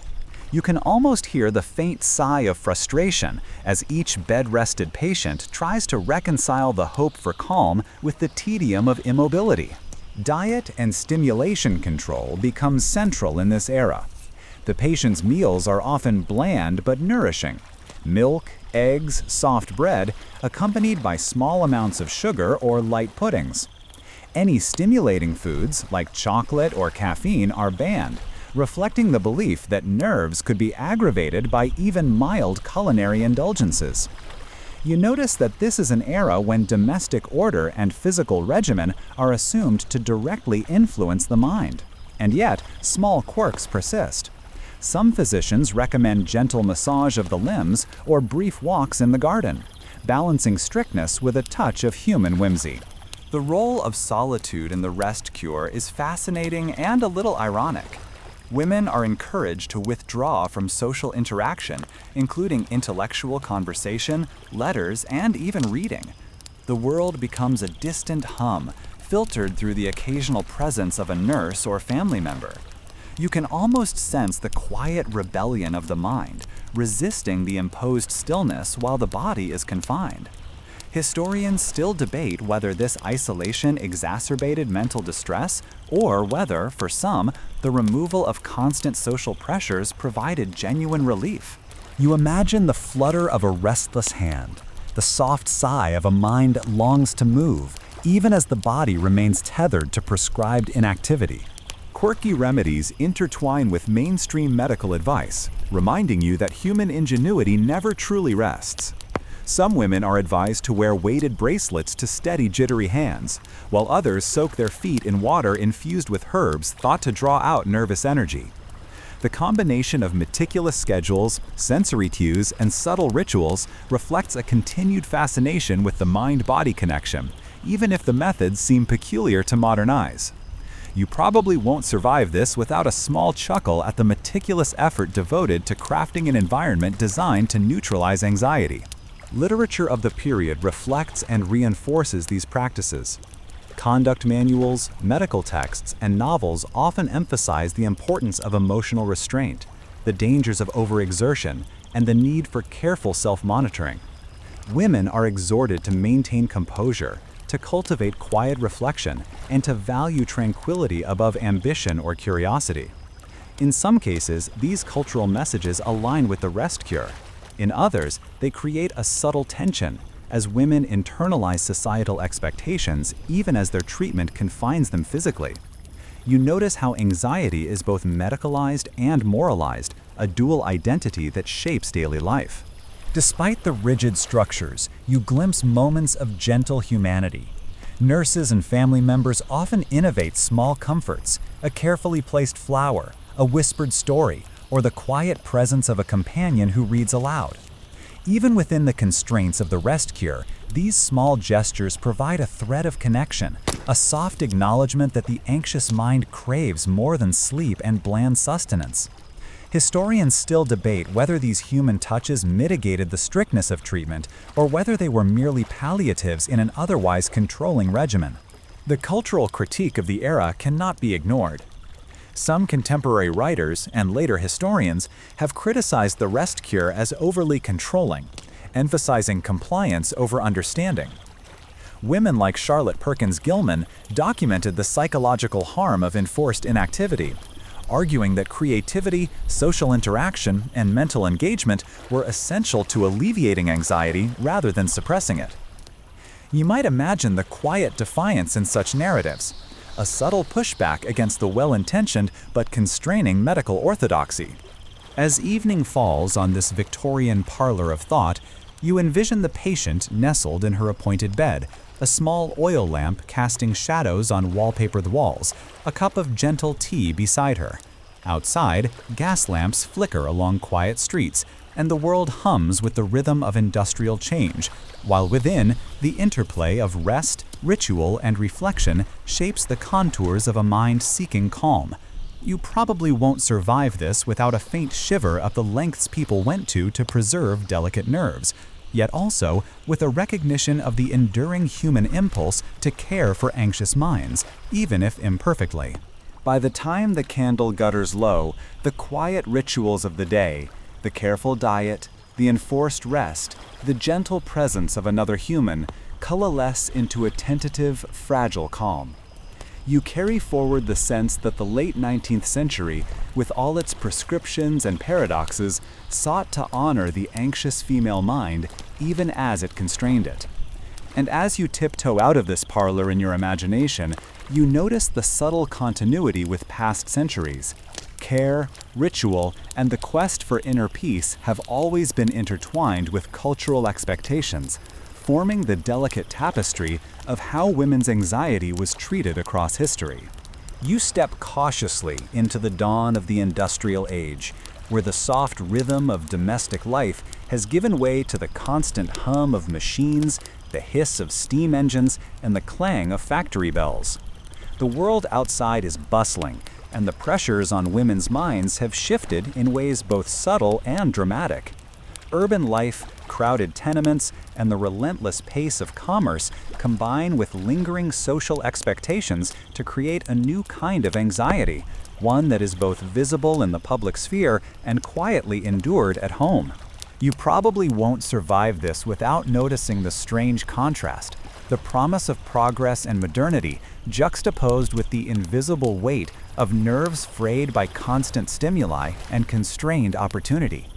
You can almost hear the faint sigh of frustration as each bed-rested patient tries to reconcile the hope for calm with the tedium of immobility. Diet and stimulation control becomes central in this era. The patient's meals are often bland but nourishing. Milk, eggs, soft bread, accompanied by small amounts of sugar or light puddings. Any stimulating foods, like chocolate or caffeine, are banned, reflecting the belief that nerves could be aggravated by even mild culinary indulgences. You notice that this is an era when domestic order and physical regimen are assumed to directly influence the mind. And yet, small quirks persist. Some physicians recommend gentle massage of the limbs or brief walks in the garden, balancing strictness with a touch of human whimsy. The role of solitude in the rest cure is fascinating and a little ironic. Women are encouraged to withdraw from social interaction, including intellectual conversation, letters, and even reading. The world becomes a distant hum, filtered through the occasional presence of a nurse or family member. You can almost sense the quiet rebellion of the mind, resisting the imposed stillness while the body is confined. Historians still debate whether this isolation exacerbated mental distress or whether, for some, the removal of constant social pressures provided genuine relief. You imagine the flutter of a restless hand, the soft sigh of a mind that longs to move, even as the body remains tethered to prescribed inactivity. Quirky remedies intertwine with mainstream medical advice, reminding you that human ingenuity never truly rests. Some women are advised to wear weighted bracelets to steady jittery hands, while others soak their feet in water infused with herbs thought to draw out nervous energy. The combination of meticulous schedules, sensory cues, and subtle rituals reflects a continued fascination with the mind-body connection, even if the methods seem peculiar to modern eyes. You probably won't survive this without a small chuckle at the meticulous effort devoted to crafting an environment designed to neutralize anxiety. Literature of the period reflects and reinforces these practices. Conduct manuals, medical texts, and novels often emphasize the importance of emotional restraint, the dangers of overexertion, and the need for careful self-monitoring. Women are exhorted to maintain composure, to cultivate quiet reflection, and to value tranquility above ambition or curiosity. In some cases, these cultural messages align with the rest cure. In others, they create a subtle tension, as women internalize societal expectations even as their treatment confines them physically. You notice how anxiety is both medicalized and moralized, a dual identity that shapes daily life. Despite the rigid structures, you glimpse moments of gentle humanity. Nurses and family members often innovate small comforts, a carefully placed flower, a whispered story, or the quiet presence of a companion who reads aloud. Even within the constraints of the rest cure, these small gestures provide a thread of connection, a soft acknowledgement that the anxious mind craves more than sleep and bland sustenance. Historians still debate whether these human touches mitigated the strictness of treatment or whether they were merely palliatives in an otherwise controlling regimen. The cultural critique of the era cannot be ignored. Some contemporary writers and later historians have criticized the rest cure as overly controlling, emphasizing compliance over understanding. Women like Charlotte Perkins Gilman documented the psychological harm of enforced inactivity, arguing that creativity, social interaction, and mental engagement were essential to alleviating anxiety rather than suppressing it. You might imagine the quiet defiance in such narratives, a subtle pushback against the well-intentioned but constraining medical orthodoxy. As evening falls on this Victorian parlor of thought, you envision the patient nestled in her appointed bed, a small oil lamp casting shadows on wallpapered walls, a cup of gentle tea beside her. Outside, gas lamps flicker along quiet streets, and the world hums with the rhythm of industrial change, while within, the interplay of rest, ritual, and reflection shapes the contours of a mind seeking calm. You probably won't survive this without a faint shiver of the lengths people went to preserve delicate nerves, yet also with a recognition of the enduring human impulse to care for anxious minds, even if imperfectly. By the time the candle gutters low, the quiet rituals of the day, the careful diet, the enforced rest, the gentle presence of another human, coalesce into a tentative, fragile calm. You carry forward the sense that the late 19th century, with all its prescriptions and paradoxes, sought to honor the anxious female mind even as it constrained it. And as you tiptoe out of this parlor in your imagination, you notice the subtle continuity with past centuries. Care, ritual, and the quest for inner peace have always been intertwined with cultural expectations, forming the delicate tapestry of how women's anxiety was treated across history. You step cautiously into the dawn of the industrial age, where the soft rhythm of domestic life has given way to the constant hum of machines, the hiss of steam engines, and the clang of factory bells. The world outside is bustling, and the pressures on women's minds have shifted in ways both subtle and dramatic. Urban life, crowded tenements, and the relentless pace of commerce combine with lingering social expectations to create a new kind of anxiety, one that is both visible in the public sphere and quietly endured at home. You probably won't survive this without noticing the strange contrast, the promise of progress and modernity juxtaposed with the invisible weight of nerves frayed by constant stimuli and constrained opportunity.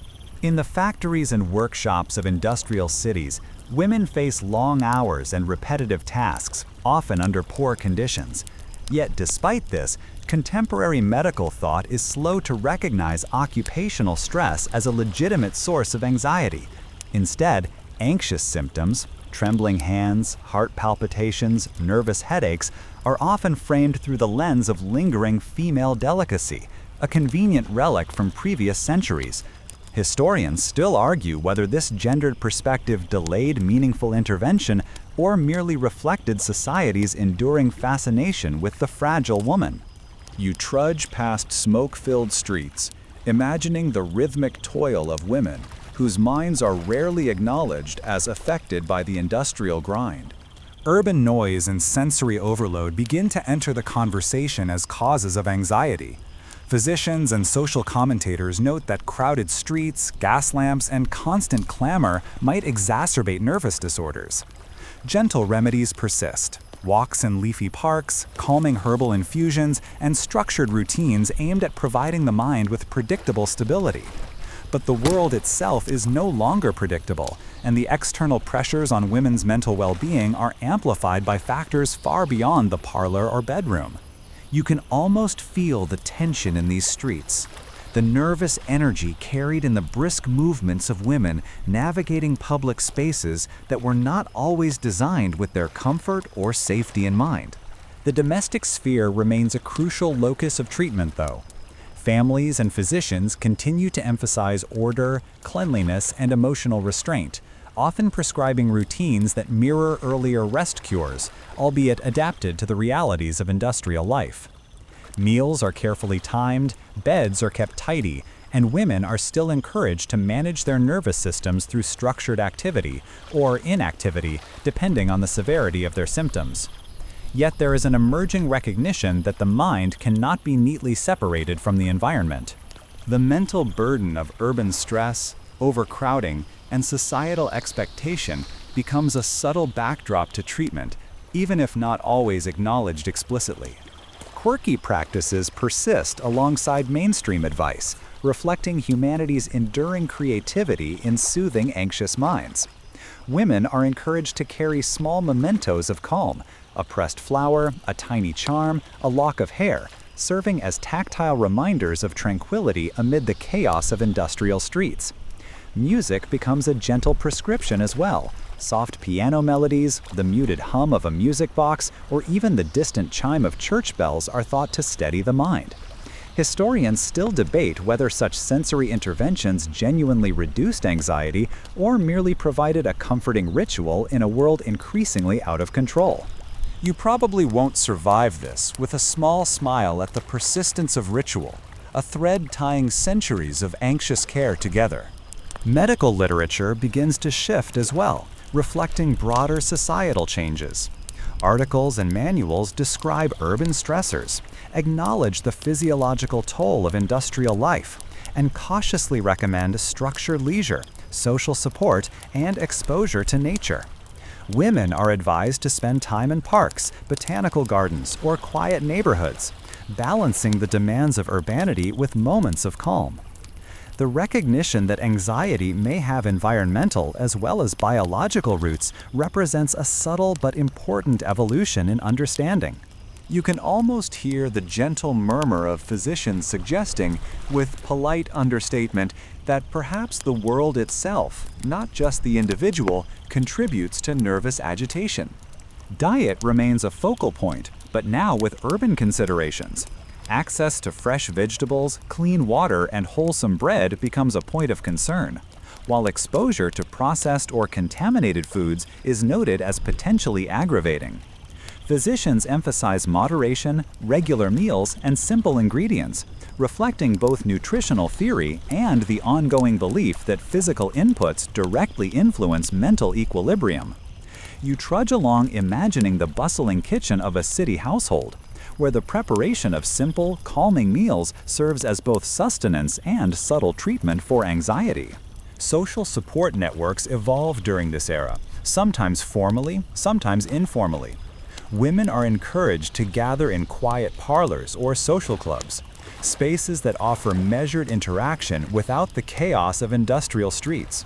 In the factories and workshops of industrial cities, women face long hours and repetitive tasks, often under poor conditions. Yet despite this, contemporary medical thought is slow to recognize occupational stress as a legitimate source of anxiety. Instead, anxious symptoms, trembling hands, heart palpitations, nervous headaches, are often framed through the lens of lingering female delicacy, a convenient relic from previous centuries. Historians still argue whether this gendered perspective delayed meaningful intervention or merely reflected society's enduring fascination with the fragile woman. You trudge past smoke-filled streets, imagining the rhythmic toil of women whose minds are rarely acknowledged as affected by the industrial grind. Urban noise and sensory overload begin to enter the conversation as causes of anxiety. Physicians and social commentators note that crowded streets, gas lamps, and constant clamor might exacerbate nervous disorders. Gentle remedies persist. Walks in leafy parks, calming herbal infusions, and structured routines aimed at providing the mind with predictable stability. But the world itself is no longer predictable, and the external pressures on women's mental well-being are amplified by factors far beyond the parlor or bedroom. You can almost feel the tension in these streets, the nervous energy carried in the brisk movements of women navigating public spaces that were not always designed with their comfort or safety in mind. The domestic sphere remains a crucial locus of treatment, though. Families and physicians continue to emphasize order, cleanliness, and emotional restraint, often prescribing routines that mirror earlier rest cures, albeit adapted to the realities of industrial life. Meals are carefully timed, beds are kept tidy, and women are still encouraged to manage their nervous systems through structured activity or inactivity, depending on the severity of their symptoms. Yet there is an emerging recognition that the mind cannot be neatly separated from the environment. The mental burden of urban stress, overcrowding, and societal expectation becomes a subtle backdrop to treatment, even if not always acknowledged explicitly. Quirky practices persist alongside mainstream advice, reflecting humanity's enduring creativity in soothing anxious minds. Women are encouraged to carry small mementos of calm, a pressed flower, a tiny charm, a lock of hair, serving as tactile reminders of tranquility amid the chaos of industrial streets. Music becomes a gentle prescription as well. Soft piano melodies, the muted hum of a music box, or even the distant chime of church bells are thought to steady the mind. Historians still debate whether such sensory interventions genuinely reduced anxiety or merely provided a comforting ritual in a world increasingly out of control. You probably won't survive this with a small smile at the persistence of ritual, a thread tying centuries of anxious care together. Medical literature begins to shift as well, reflecting broader societal changes. Articles and manuals describe urban stressors, acknowledge the physiological toll of industrial life, and cautiously recommend structured leisure, social support, and exposure to nature. Women are advised to spend time in parks, botanical gardens, or quiet neighborhoods, balancing the demands of urbanity with moments of calm. The recognition that anxiety may have environmental as well as biological roots represents a subtle but important evolution in understanding. You can almost hear the gentle murmur of physicians suggesting, with polite understatement, that perhaps the world itself, not just the individual, contributes to nervous agitation. Diet remains a focal point, but now with urban considerations. Access to fresh vegetables, clean water, and wholesome bread becomes a point of concern, while exposure to processed or contaminated foods is noted as potentially aggravating. Physicians emphasize moderation, regular meals, and simple ingredients, reflecting both nutritional theory and the ongoing belief that physical inputs directly influence mental equilibrium. You trudge along imagining the bustling kitchen of a city household, where the preparation of simple, calming meals serves as both sustenance and subtle treatment for anxiety. Social support networks evolve during this era, sometimes formally, sometimes informally. Women are encouraged to gather in quiet parlors or social clubs, spaces that offer measured interaction without the chaos of industrial streets.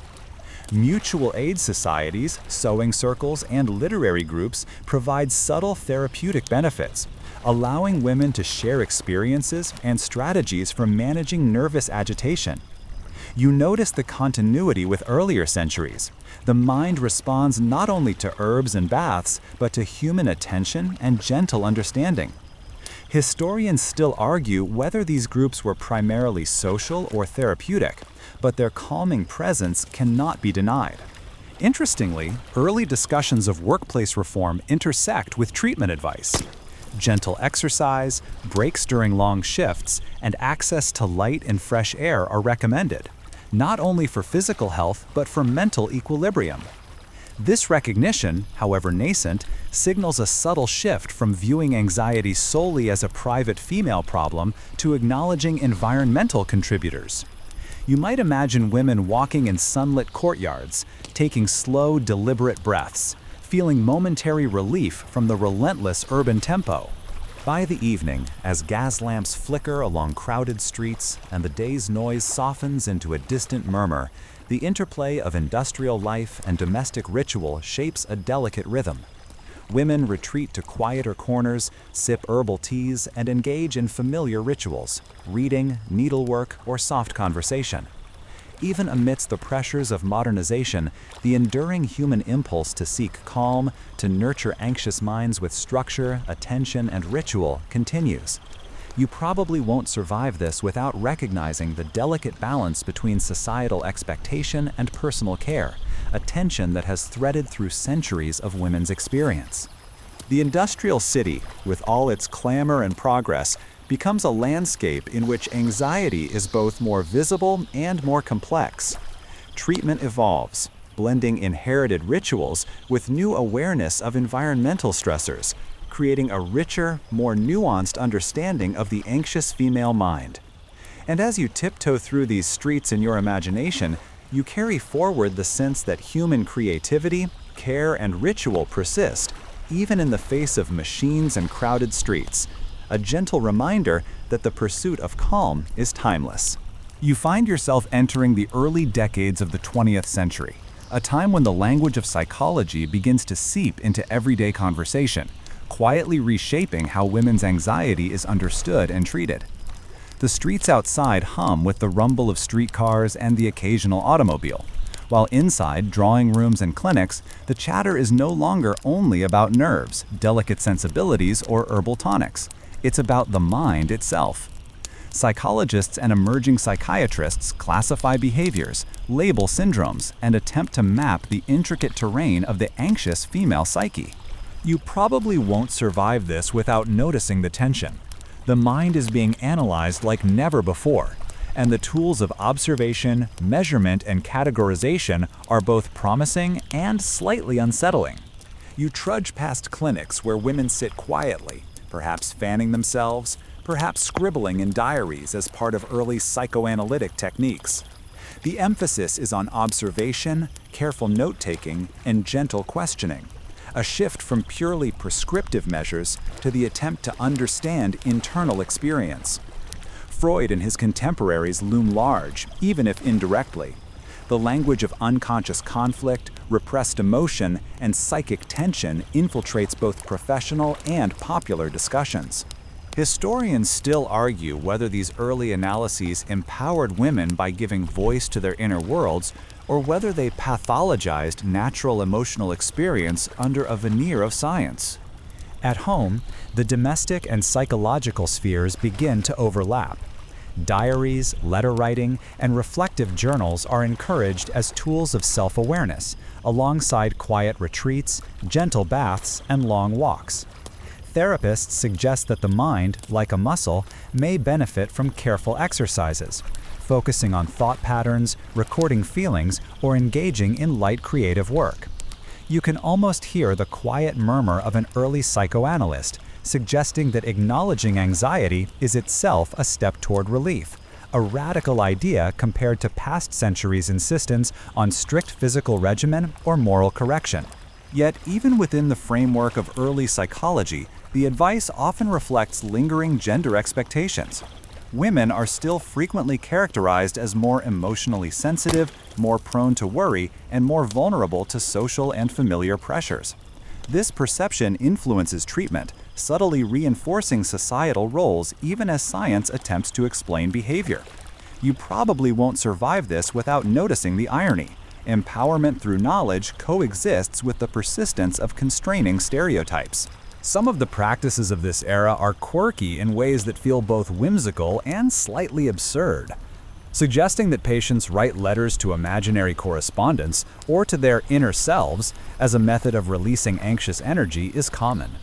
Mutual aid societies, sewing circles, and literary groups provide subtle therapeutic benefits, allowing women to share experiences and strategies for managing nervous agitation. You notice the continuity with earlier centuries. The mind responds not only to herbs and baths, but to human attention and gentle understanding. Historians still argue whether these groups were primarily social or therapeutic, but their calming presence cannot be denied. Interestingly, early discussions of workplace reform intersect with treatment advice. Gentle exercise, breaks during long shifts, and access to light and fresh air are recommended, not only for physical health but for mental equilibrium. This recognition, however nascent, signals a subtle shift from viewing anxiety solely as a private female problem to acknowledging environmental contributors. You might imagine women walking in sunlit courtyards, taking slow, deliberate breaths, feeling momentary relief from the relentless urban tempo. By the evening, as gas lamps flicker along crowded streets and the day's noise softens into a distant murmur, the interplay of industrial life and domestic ritual shapes a delicate rhythm. Women retreat to quieter corners, sip herbal teas, and engage in familiar rituals, reading, needlework, or soft conversation. Even amidst the pressures of modernization, the enduring human impulse to seek calm, to nurture anxious minds with structure, attention, and ritual continues. You probably won't survive this without recognizing the delicate balance between societal expectation and personal care, a tension that has threaded through centuries of women's experience. The industrial city, with all its clamor and progress, becomes a landscape in which anxiety is both more visible and more complex. Treatment evolves, blending inherited rituals with new awareness of environmental stressors, creating a richer, more nuanced understanding of the anxious female mind. And as you tiptoe through these streets in your imagination, you carry forward the sense that human creativity, care, and ritual persist, even in the face of machines and crowded streets, a gentle reminder that the pursuit of calm is timeless. You find yourself entering the early decades of the 20th century, a time when the language of psychology begins to seep into everyday conversation, quietly reshaping how women's anxiety is understood and treated. The streets outside hum with the rumble of streetcars and the occasional automobile, while inside drawing rooms and clinics, the chatter is no longer only about nerves, delicate sensibilities, or herbal tonics. It's about the mind itself. Psychologists and emerging psychiatrists classify behaviors, label syndromes, and attempt to map the intricate terrain of the anxious female psyche. You probably won't survive this without noticing the tension. The mind is being analyzed like never before, and the tools of observation, measurement, and categorization are both promising and slightly unsettling. You trudge past clinics where women sit quietly, perhaps fanning themselves, perhaps scribbling in diaries as part of early psychoanalytic techniques. The emphasis is on observation, careful note-taking, and gentle questioning, a shift from purely prescriptive measures to the attempt to understand internal experience. Freud and his contemporaries loom large, even if indirectly. The language of unconscious conflict, repressed emotion, and psychic tension infiltrates both professional and popular discussions. Historians still argue whether these early analyses empowered women by giving voice to their inner worlds, or whether they pathologized natural emotional experience under a veneer of science. At home, the domestic and psychological spheres begin to overlap. Diaries, letter writing, and reflective journals are encouraged as tools of self-awareness, alongside quiet retreats, gentle baths, and long walks. Therapists suggest that the mind, like a muscle, may benefit from careful exercises, focusing on thought patterns, recording feelings, or engaging in light creative work. You can almost hear the quiet murmur of an early psychoanalyst, suggesting that acknowledging anxiety is itself a step toward relief, a radical idea compared to past centuries' insistence on strict physical regimen or moral correction. Yet, even within the framework of early psychology, the advice often reflects lingering gender expectations. Women are still frequently characterized as more emotionally sensitive, more prone to worry, and more vulnerable to social and familiar pressures. This perception influences treatment, subtly reinforcing societal roles even as science attempts to explain behavior. You probably won't survive this without noticing the irony. Empowerment through knowledge coexists with the persistence of constraining stereotypes. Some of the practices of this era are quirky in ways that feel both whimsical and slightly absurd. Suggesting that patients write letters to imaginary correspondents or to their inner selves as a method of releasing anxious energy is common.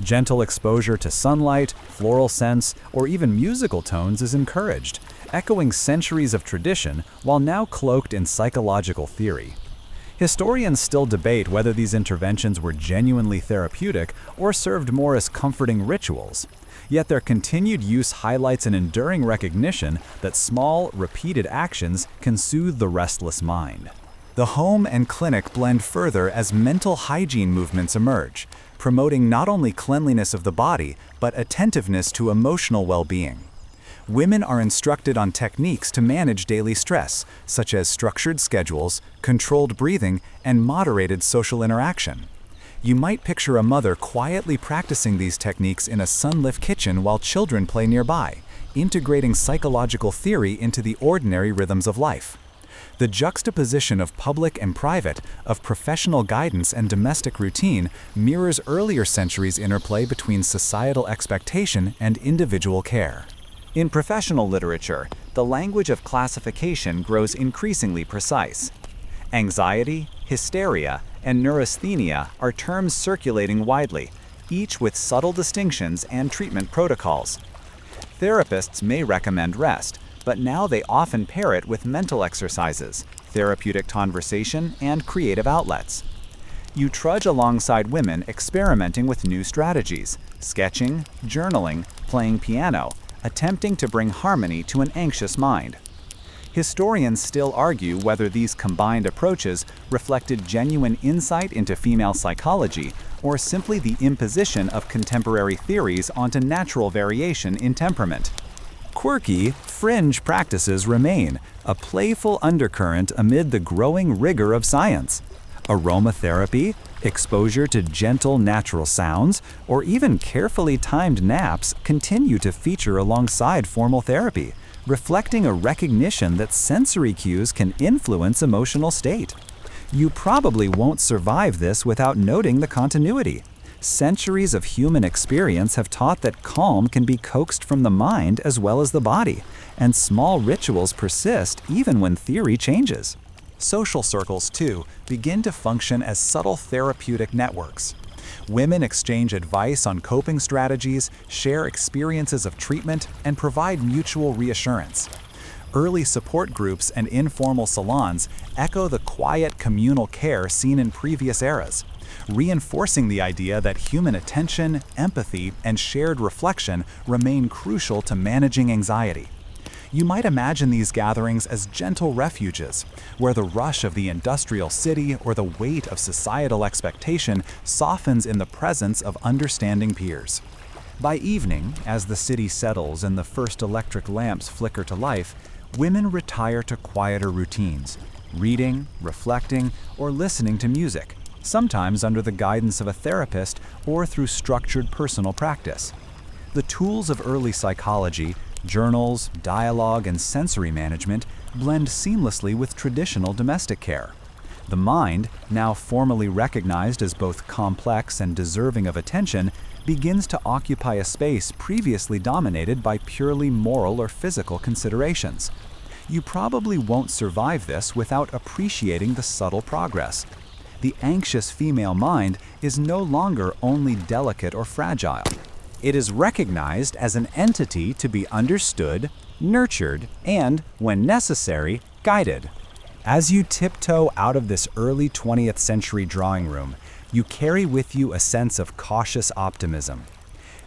Gentle exposure to sunlight, floral scents, or even musical tones is encouraged, echoing centuries of tradition while now cloaked in psychological theory. Historians still debate whether these interventions were genuinely therapeutic or served more as comforting rituals. Yet their continued use highlights an enduring recognition that small, repeated actions can soothe the restless mind. The home and clinic blend further as mental hygiene movements emerge, promoting not only cleanliness of the body, but attentiveness to emotional well-being. Women are instructed on techniques to manage daily stress, such as structured schedules, controlled breathing, and moderated social interaction. You might picture a mother quietly practicing these techniques in a sun-lit kitchen while children play nearby, integrating psychological theory into the ordinary rhythms of life. The juxtaposition of public and private, of professional guidance and domestic routine mirrors earlier centuries' interplay between societal expectation and individual care. In professional literature, the language of classification grows increasingly precise. Anxiety, hysteria, and neurasthenia are terms circulating widely, each with subtle distinctions and treatment protocols. Therapists may recommend rest, but now they often pair it with mental exercises, therapeutic conversation, and creative outlets. You trudge alongside women experimenting with new strategies, sketching, journaling, playing piano, attempting to bring harmony to an anxious mind. Historians still argue whether these combined approaches reflected genuine insight into female psychology or simply the imposition of contemporary theories onto natural variation in temperament. Quirky, fringe practices remain, a playful undercurrent amid the growing rigor of science. Aromatherapy, exposure to gentle natural sounds, or even carefully timed naps continue to feature alongside formal therapy, reflecting a recognition that sensory cues can influence emotional state. You probably won't survive this without noting the continuity. Centuries of human experience have taught that calm can be coaxed from the mind as well as the body, and small rituals persist even when theory changes. Social circles, too, begin to function as subtle therapeutic networks. Women exchange advice on coping strategies, share experiences of treatment, and provide mutual reassurance. Early support groups and informal salons echo the quiet communal care seen in previous eras, reinforcing the idea that human attention, empathy, and shared reflection remain crucial to managing anxiety. You might imagine these gatherings as gentle refuges, where the rush of the industrial city or the weight of societal expectation softens in the presence of understanding peers. By evening, as the city settles and the first electric lamps flicker to life, women retire to quieter routines, reading, reflecting, or listening to music, sometimes under the guidance of a therapist or through structured personal practice. The tools of early psychology, journals, dialogue, and sensory management blend seamlessly with traditional domestic care. The mind, now formally recognized as both complex and deserving of attention, begins to occupy a space previously dominated by purely moral or physical considerations. You probably won't survive this without appreciating the subtle progress. The anxious female mind is no longer only delicate or fragile. It is recognized as an entity to be understood, nurtured, and, when necessary, guided. As you tiptoe out of this early 20th century drawing room, you carry with you a sense of cautious optimism.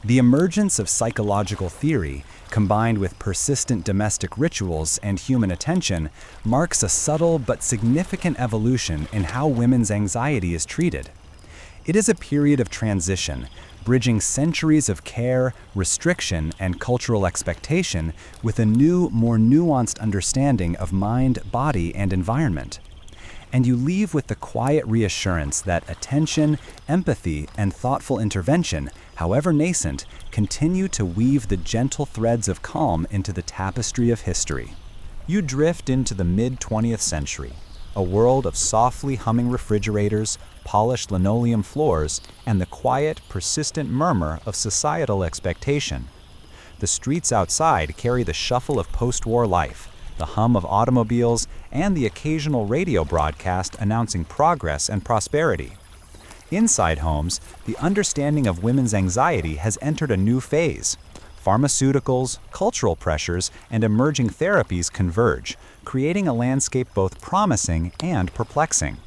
The emergence of psychological theory, combined with persistent domestic rituals and human attention, marks a subtle but significant evolution in how women's anxiety is treated. It is a period of transition, bridging centuries of care, restriction, and cultural expectation with a new, more nuanced understanding of mind, body, and environment. And you leave with the quiet reassurance that attention, empathy, and thoughtful intervention, however nascent, continue to weave the gentle threads of calm into the tapestry of history. You drift into the mid-20th century. a world of softly humming refrigerators, polished linoleum floors, and the quiet, persistent murmur of societal expectation. The streets outside carry the shuffle of post-war life, the hum of automobiles, and the occasional radio broadcast announcing progress and prosperity. Inside homes, the understanding of women's anxiety has entered a new phase. Pharmaceuticals, cultural pressures, and emerging therapies converge, creating a landscape both promising and perplexing.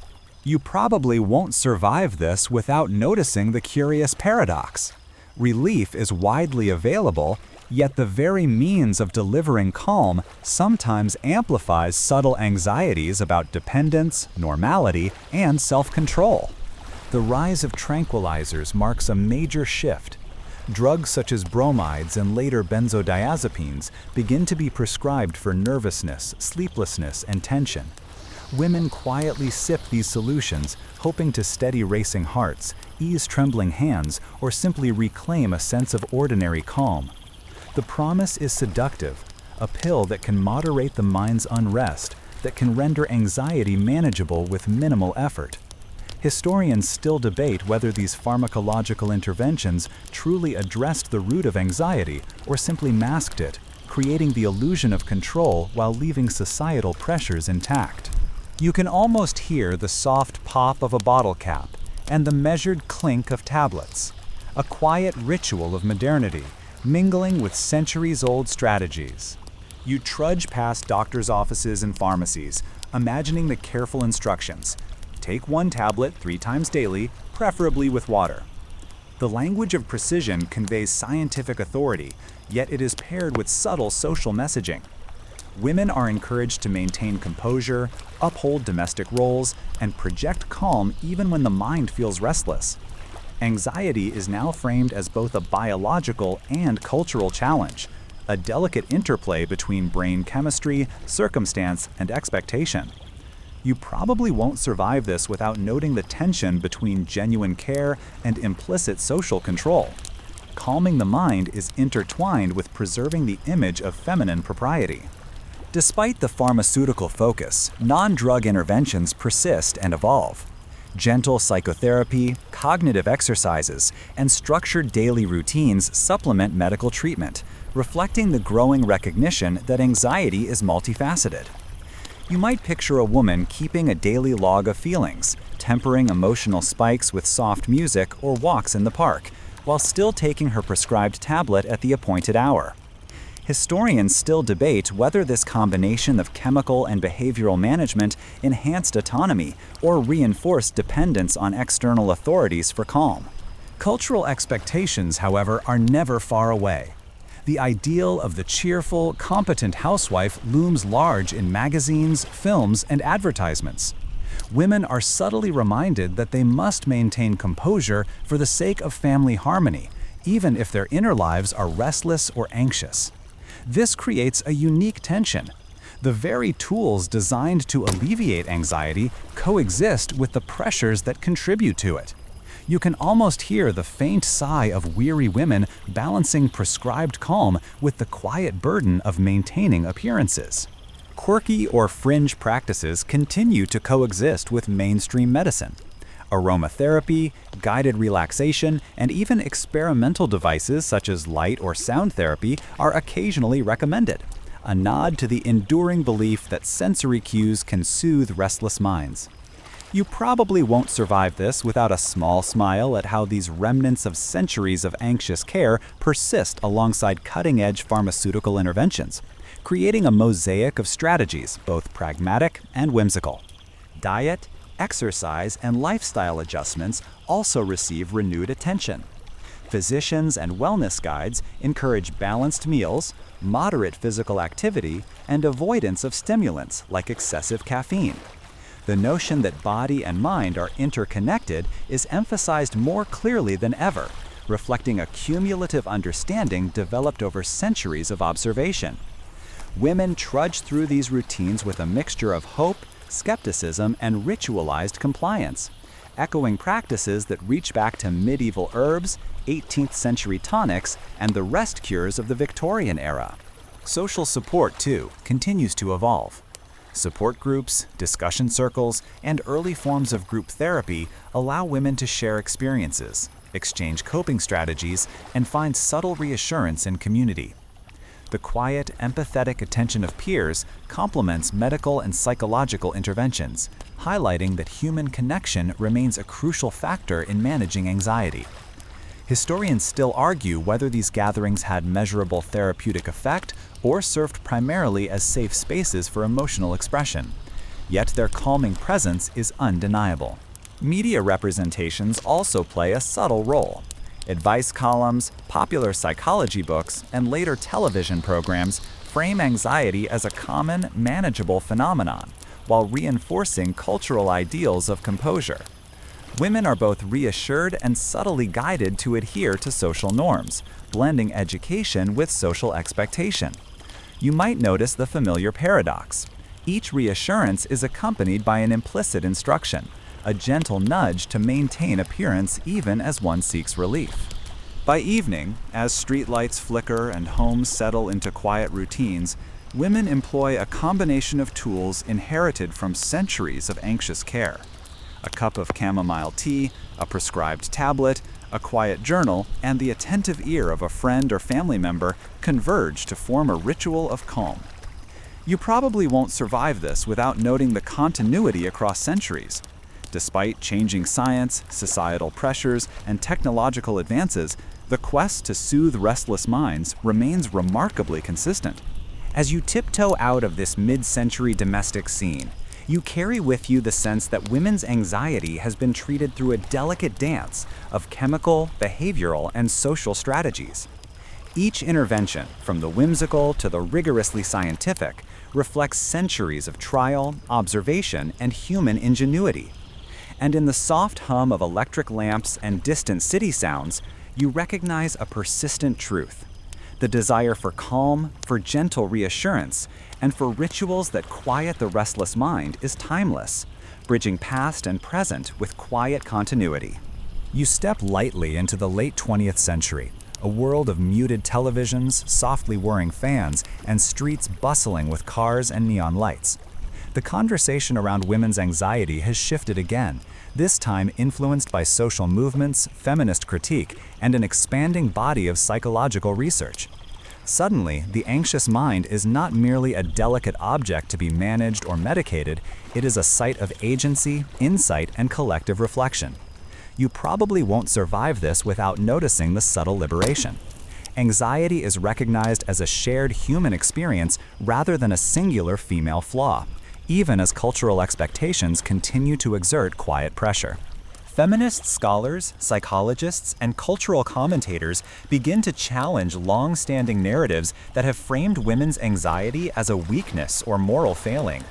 You probably won't survive this without noticing the curious paradox. Relief is widely available, yet the very means of delivering calm sometimes amplifies subtle anxieties about dependence, normality, and self-control. The rise of tranquilizers marks a major shift. Drugs such as bromides and later benzodiazepines begin to be prescribed for nervousness, sleeplessness, and tension. Women quietly sip these solutions, hoping to steady racing hearts, ease trembling hands, or simply reclaim a sense of ordinary calm. The promise is seductive, a pill that can moderate the mind's unrest, that can render anxiety manageable with minimal effort. Historians still debate whether these pharmacological interventions truly addressed the root of anxiety or simply masked it, creating the illusion of control while leaving societal pressures intact. You can almost hear the soft pop of a bottle cap and the measured clink of tablets, a quiet ritual of modernity, mingling with centuries-old strategies. You trudge past doctors' offices and pharmacies, imagining the careful instructions. Take 1 tablet 3 times daily, preferably with water. The language of precision conveys scientific authority, yet it is paired with subtle social messaging. Women are encouraged to maintain composure, uphold domestic roles, and project calm even when the mind feels restless. Anxiety is now framed as both a biological and cultural challenge, a delicate interplay between brain chemistry, circumstance, and expectation. You probably won't survive this without noting the tension between genuine care and implicit social control. Calming the mind is intertwined with preserving the image of feminine propriety. Despite the pharmaceutical focus, non-drug interventions persist and evolve. Gentle psychotherapy, cognitive exercises, and structured daily routines supplement medical treatment, reflecting the growing recognition that anxiety is multifaceted. You might picture a woman keeping a daily log of feelings, tempering emotional spikes with soft music or walks in the park, while still taking her prescribed tablet at the appointed hour. Historians still debate whether this combination of chemical and behavioral management enhanced autonomy or reinforced dependence on external authorities for calm. Cultural expectations, however, are never far away. The ideal of the cheerful, competent housewife looms large in magazines, films, and advertisements. Women are subtly reminded that they must maintain composure for the sake of family harmony, even if their inner lives are restless or anxious. This creates a unique tension. The very tools designed to alleviate anxiety coexist with the pressures that contribute to it. You can almost hear the faint sigh of weary women balancing prescribed calm with the quiet burden of maintaining appearances. Quirky or fringe practices continue to coexist with mainstream medicine. Aromatherapy, guided relaxation, and even experimental devices such as light or sound therapy are occasionally recommended, a nod to the enduring belief that sensory cues can soothe restless minds. You probably won't survive this without a small smile at how these remnants of centuries of anxious care persist alongside cutting-edge pharmaceutical interventions, creating a mosaic of strategies, both pragmatic and whimsical. Diet, exercise, and lifestyle adjustments also receive renewed attention. Physicians and wellness guides encourage balanced meals, moderate physical activity, and avoidance of stimulants like excessive caffeine. The notion that body and mind are interconnected is emphasized more clearly than ever, reflecting a cumulative understanding developed over centuries of observation. Women trudge through these routines with a mixture of hope, skepticism, and ritualized compliance, echoing practices that reach back to medieval herbs, 18th century tonics, and the rest cures of the Victorian era. Social support, too, continues to evolve. Support groups, discussion circles, and early forms of group therapy allow women to share experiences, exchange coping strategies, and find subtle reassurance in community. The quiet, empathetic attention of peers complements medical and psychological interventions, highlighting that human connection remains a crucial factor in managing anxiety. Historians still argue whether these gatherings had measurable therapeutic effect or served primarily as safe spaces for emotional expression. Yet their calming presence is undeniable. Media representations also play a subtle role. Advice columns, popular psychology books, and later television programs frame anxiety as a common, manageable phenomenon, while reinforcing cultural ideals of composure. Women are both reassured and subtly guided to adhere to social norms, blending education with social expectation. You might notice the familiar paradox. Each reassurance is accompanied by an implicit instruction, a gentle nudge to maintain appearance even as one seeks relief. By evening, as streetlights flicker and homes settle into quiet routines, women employ a combination of tools inherited from centuries of anxious care. A cup of chamomile tea, a prescribed tablet, a quiet journal, and the attentive ear of a friend or family member converge to form a ritual of calm. You probably won't survive this without noting the continuity across centuries. Despite changing science, societal pressures, and technological advances, the quest to soothe restless minds remains remarkably consistent. As you tiptoe out of this mid-century domestic scene, you carry with you the sense that women's anxiety has been treated through a delicate dance of chemical, behavioral, and social strategies. Each intervention, from the whimsical to the rigorously scientific, reflects centuries of trial, observation, and human ingenuity. And in the soft hum of electric lamps and distant city sounds, you recognize a persistent truth: the desire for calm, for gentle reassurance, and for rituals that quiet the restless mind is timeless, bridging past and present with quiet continuity. You step lightly into the late 20th century, a world of muted televisions, softly whirring fans, and streets bustling with cars and neon lights. The conversation around women's anxiety has shifted again, this time influenced by social movements, feminist critique, and an expanding body of psychological research. Suddenly, the anxious mind is not merely a delicate object to be managed or medicated, it is a site of agency, insight, and collective reflection. You probably won't survive this without noticing the subtle liberation. Anxiety is recognized as a shared human experience rather than a singular female flaw, even as cultural expectations continue to exert quiet pressure. Feminist scholars, psychologists, and cultural commentators begin to challenge long-standing narratives that have framed women's anxiety as a weakness or moral failing.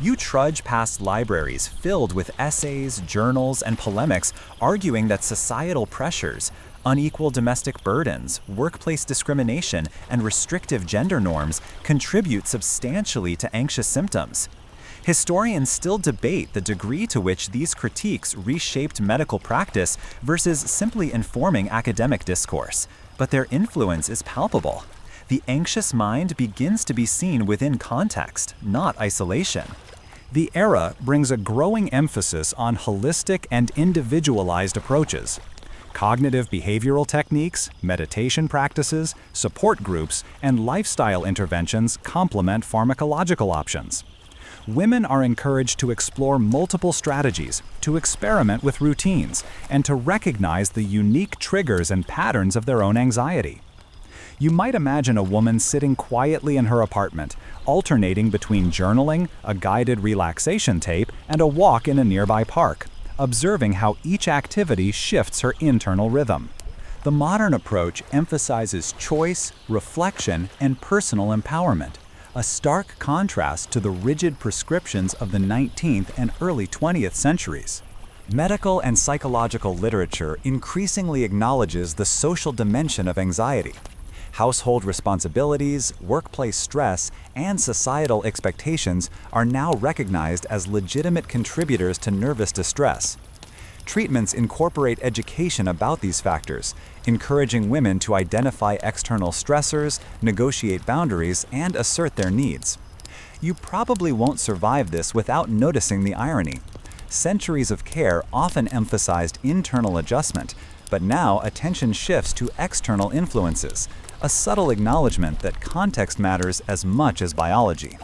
You trudge past libraries filled with essays, journals, and polemics arguing that societal pressures, unequal domestic burdens, workplace discrimination, and restrictive gender norms contribute substantially to anxious symptoms. Historians still debate the degree to which these critiques reshaped medical practice versus simply informing academic discourse, but their influence is palpable. The anxious mind begins to be seen within context, not isolation. The era brings a growing emphasis on holistic and individualized approaches. Cognitive behavioral techniques, meditation practices, support groups, and lifestyle interventions complement pharmacological options. Women are encouraged to explore multiple strategies, to experiment with routines, and to recognize the unique triggers and patterns of their own anxiety. You might imagine a woman sitting quietly in her apartment, alternating between journaling, a guided relaxation tape, and a walk in a nearby park, observing how each activity shifts her internal rhythm. The modern approach emphasizes choice, reflection, and personal empowerment, a stark contrast to the rigid prescriptions of the 19th and early 20th centuries. Medical and psychological literature increasingly acknowledges the social dimension of anxiety. Household responsibilities, workplace stress, and societal expectations are now recognized as legitimate contributors to nervous distress. Treatments incorporate education about these factors, encouraging women to identify external stressors, negotiate boundaries, and assert their needs. You probably won't survive this without noticing the irony. Centuries of care often emphasized internal adjustment, but now attention shifts to external influences, a subtle acknowledgement that context matters as much as biology.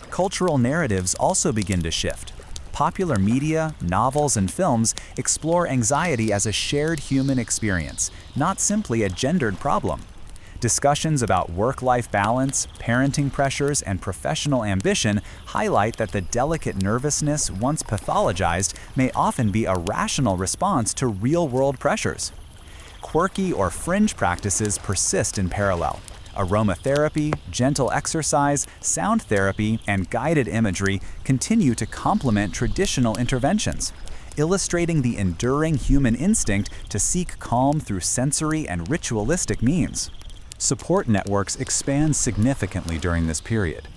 Cultural narratives also begin to shift. Popular media, novels, and films explore anxiety as a shared human experience, not simply a gendered problem. Discussions about work-life balance, parenting pressures, and professional ambition highlight that the delicate nervousness once pathologized may often be a rational response to real-world pressures. Quirky or fringe practices persist in parallel. Aromatherapy, gentle exercise, sound therapy, and guided imagery continue to complement traditional interventions, illustrating the enduring human instinct to seek calm through sensory and ritualistic means. Support networks expand significantly during this period.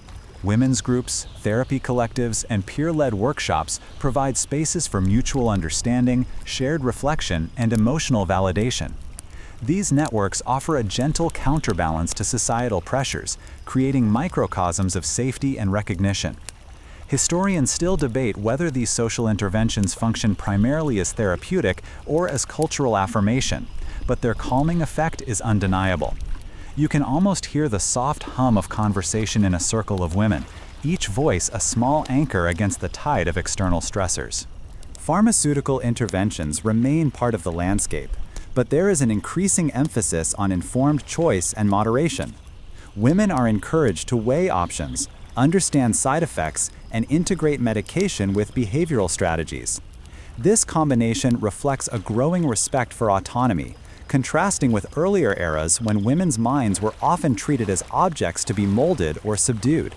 Women's groups, therapy collectives, and peer-led workshops provide spaces for mutual understanding, shared reflection, and emotional validation. These networks offer a gentle counterbalance to societal pressures, creating microcosms of safety and recognition. Historians still debate whether these social interventions function primarily as therapeutic or as cultural affirmation, but their calming effect is undeniable. You can almost hear the soft hum of conversation in a circle of women, each voice a small anchor against the tide of external stressors. Pharmaceutical interventions remain part of the landscape, but there is an increasing emphasis on informed choice and moderation. Women are encouraged to weigh options, understand side effects, and integrate medication with behavioral strategies. This combination reflects a growing respect for autonomy, contrasting with earlier eras when women's minds were often treated as objects to be molded or subdued.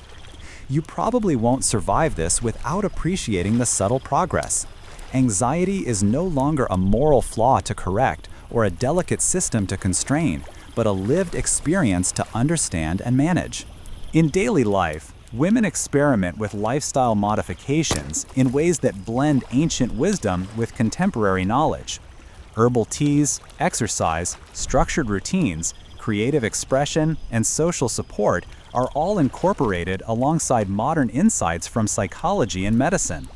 You probably won't survive this without appreciating the subtle progress. Anxiety is no longer a moral flaw to correct or a delicate system to constrain, but a lived experience to understand and manage. In daily life, women experiment with lifestyle modifications in ways that blend ancient wisdom with contemporary knowledge. Herbal teas, exercise, structured routines, creative expression, and social support are all incorporated alongside modern insights from psychology and medicine.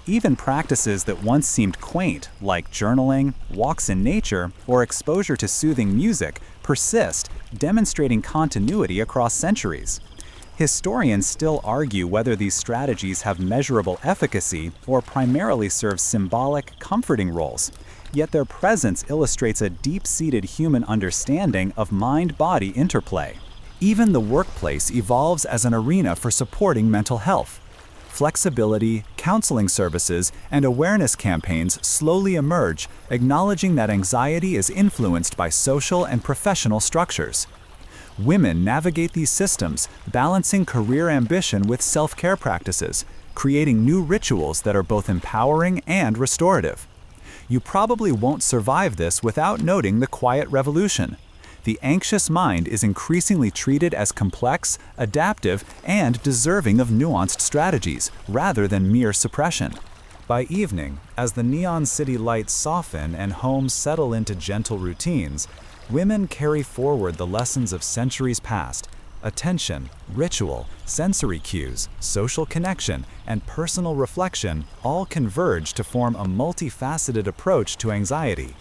Even practices that once seemed quaint, like journaling, walks in nature, or exposure to soothing music, persist, demonstrating continuity across centuries. Historians still argue whether these strategies have measurable efficacy or primarily serve symbolic, comforting roles. Yet their presence illustrates a deep-seated human understanding of mind-body interplay. Even the workplace evolves as an arena for supporting mental health. Flexibility, counseling services, and awareness campaigns slowly emerge, acknowledging that anxiety is influenced by social and professional structures. Women navigate these systems, balancing career ambition with self-care practices, creating new rituals that are both empowering and restorative. You probably won't survive this without noting the quiet revolution. The anxious mind is increasingly treated as complex, adaptive, and deserving of nuanced strategies, rather than mere suppression. By evening, as the neon city lights soften and homes settle into gentle routines, women carry forward the lessons of centuries past. Attention, ritual, sensory cues, social connection, and personal reflection all converge to form a multifaceted approach to anxiety.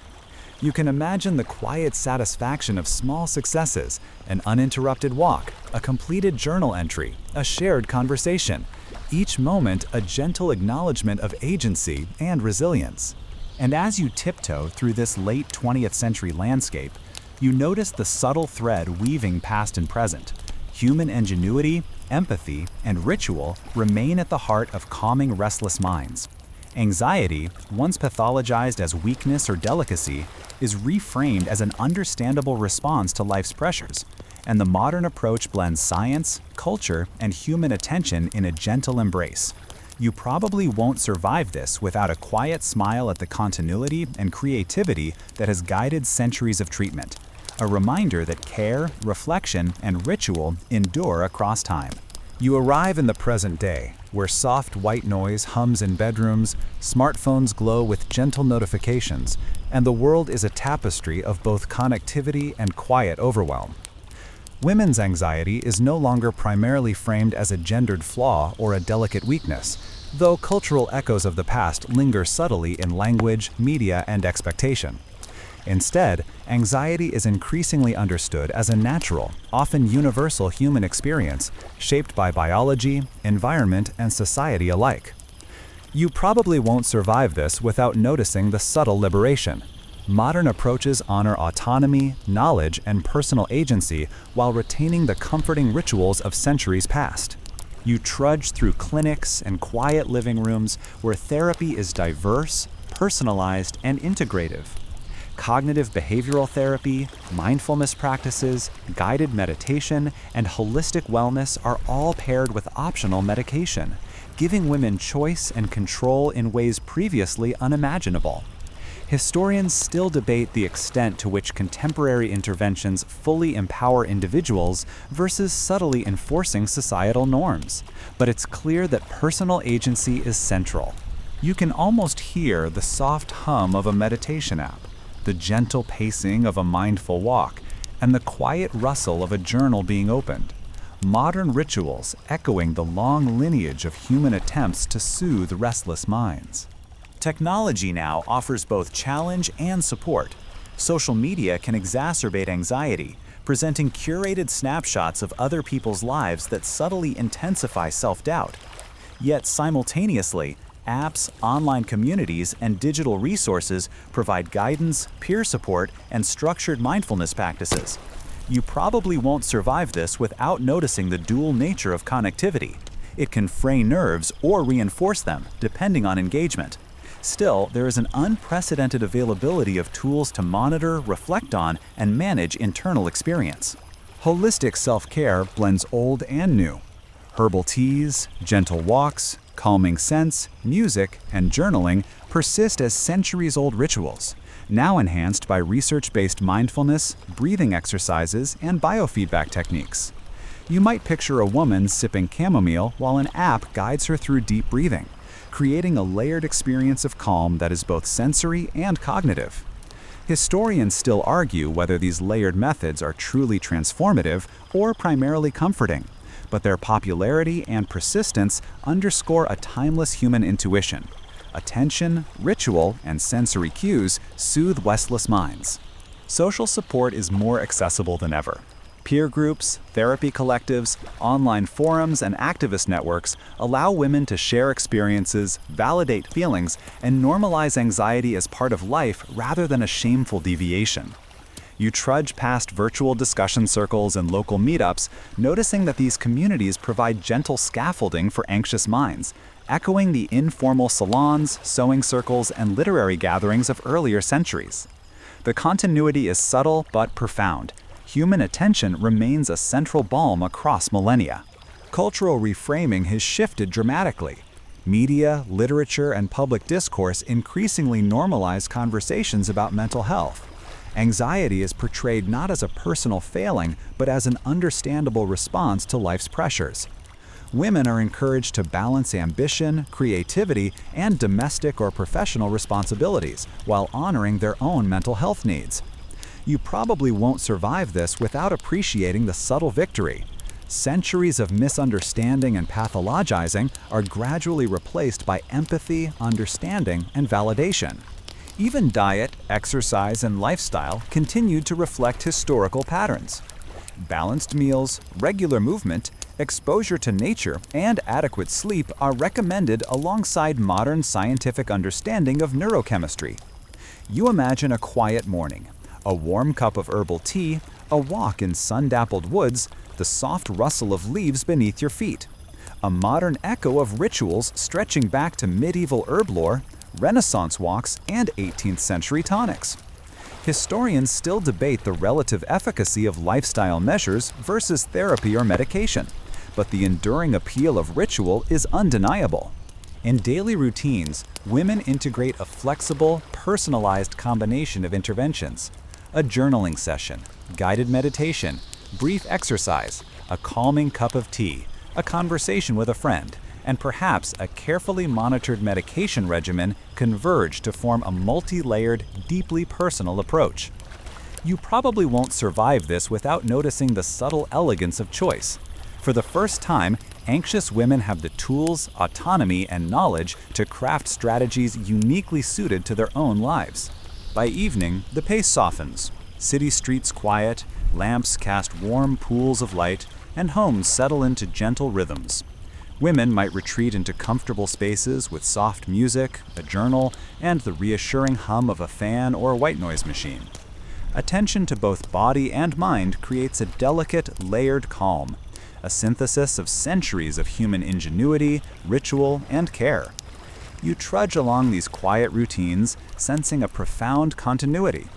You can imagine the quiet satisfaction of small successes, an uninterrupted walk, a completed journal entry, a shared conversation, each moment a gentle acknowledgement of agency and resilience. And as you tiptoe through this late 20th century landscape, you notice the subtle thread weaving past and present. Human ingenuity, empathy, and ritual remain at the heart of calming restless minds. Anxiety, once pathologized as weakness or delicacy, is reframed as an understandable response to life's pressures, and the modern approach blends science, culture, and human attention in a gentle embrace. You probably won't survive this without a quiet smile at the continuity and creativity that has guided centuries of treatment, a reminder that care, reflection, and ritual endure across time. You arrive in the present day, where soft white noise hums in bedrooms, smartphones glow with gentle notifications, and the world is a tapestry of both connectivity and quiet overwhelm. Women's anxiety is no longer primarily framed as a gendered flaw or a delicate weakness, though cultural echoes of the past linger subtly in language, media, and expectation. Instead, anxiety is increasingly understood as a natural, often universal human experience shaped by biology, environment, and society alike. You probably won't survive this without noticing the subtle liberation. Modern approaches honor autonomy, knowledge, and personal agency while retaining the comforting rituals of centuries past. You trudge through clinics and quiet living rooms where therapy is diverse, personalized, and integrative. Cognitive behavioral therapy, mindfulness practices, guided meditation, and holistic wellness are all paired with optional medication, giving women choice and control in ways previously unimaginable. Historians still debate the extent to which contemporary interventions fully empower individuals versus subtly enforcing societal norms, but it's clear that personal agency is central. You can almost hear the soft hum of a meditation app, the gentle pacing of a mindful walk, and the quiet rustle of a journal being opened. Modern rituals echoing the long lineage of human attempts to soothe restless minds. Technology now offers both challenge and support. Social media can exacerbate anxiety, presenting curated snapshots of other people's lives that subtly intensify self-doubt. Yet simultaneously, apps, online communities, and digital resources provide guidance, peer support, and structured mindfulness practices. You probably won't survive this without noticing the dual nature of connectivity. It can fray nerves or reinforce them, depending on engagement. Still, there is an unprecedented availability of tools to monitor, reflect on, and manage internal experience. Holistic self-care blends old and new. Herbal teas, gentle walks, calming scents, music, and journaling persist as centuries-old rituals, now enhanced by research-based mindfulness, breathing exercises, and biofeedback techniques. You might picture a woman sipping chamomile while an app guides her through deep breathing, creating a layered experience of calm that is both sensory and cognitive. Historians still argue whether these layered methods are truly transformative or primarily comforting, but their popularity and persistence underscore a timeless human intuition. Attention, ritual, and sensory cues soothe restless minds. Social support is more accessible than ever. Peer groups, therapy collectives, online forums, and activist networks allow women to share experiences, validate feelings, and normalize anxiety as part of life rather than a shameful deviation. You trudge past virtual discussion circles and local meetups, noticing that these communities provide gentle scaffolding for anxious minds, echoing the informal salons, sewing circles, and literary gatherings of earlier centuries. The continuity is subtle but profound. Human attention remains a central balm across millennia. Cultural reframing has shifted dramatically. Media, literature, and public discourse increasingly normalize conversations about mental health. Anxiety is portrayed not as a personal failing, but as an understandable response to life's pressures. Women are encouraged to balance ambition, creativity, and domestic or professional responsibilities while honoring their own mental health needs. You probably won't survive this without appreciating the subtle victory. Centuries of misunderstanding and pathologizing are gradually replaced by empathy, understanding, and validation. Even diet, exercise, and lifestyle continued to reflect historical patterns. Balanced meals, regular movement, exposure to nature, and adequate sleep are recommended alongside modern scientific understanding of neurochemistry. You imagine a quiet morning, a warm cup of herbal tea, a walk in sun-dappled woods, the soft rustle of leaves beneath your feet. A modern echo of rituals stretching back to medieval herb lore, Renaissance walks, and 18th century tonics. Historians still debate the relative efficacy of lifestyle measures versus therapy or medication, but the enduring appeal of ritual is undeniable. In daily routines, women integrate a flexible, personalized combination of interventions: a journaling session, guided meditation, brief exercise, a calming cup of tea, a conversation with a friend, and perhaps a carefully monitored medication regimen converge to form a multi-layered, deeply personal approach. You probably won't survive this without noticing the subtle elegance of choice. For the first time, anxious women have the tools, autonomy, and knowledge to craft strategies uniquely suited to their own lives. By evening, the pace softens. City streets quiet, lamps cast warm pools of light, and homes settle into gentle rhythms. Women might retreat into comfortable spaces with soft music, a journal, and the reassuring hum of a fan or a white noise machine. Attention to both body and mind creates a delicate, layered calm, a synthesis of centuries of human ingenuity, ritual, and care. You trudge along these quiet routines, sensing a profound continuity.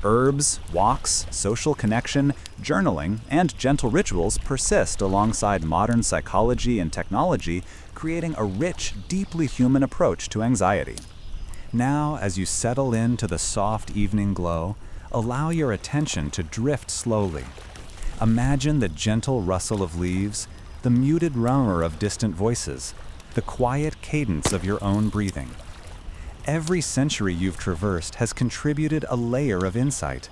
Herbs, walks, social connection, journaling, and gentle rituals persist alongside modern psychology and technology, creating a rich, deeply human approach to anxiety. Now, as you settle into the soft evening glow, allow your attention to drift slowly. Imagine the gentle rustle of leaves, the muted murmur of distant voices, the quiet cadence of your own breathing. Every century you've traversed has contributed a layer of insight.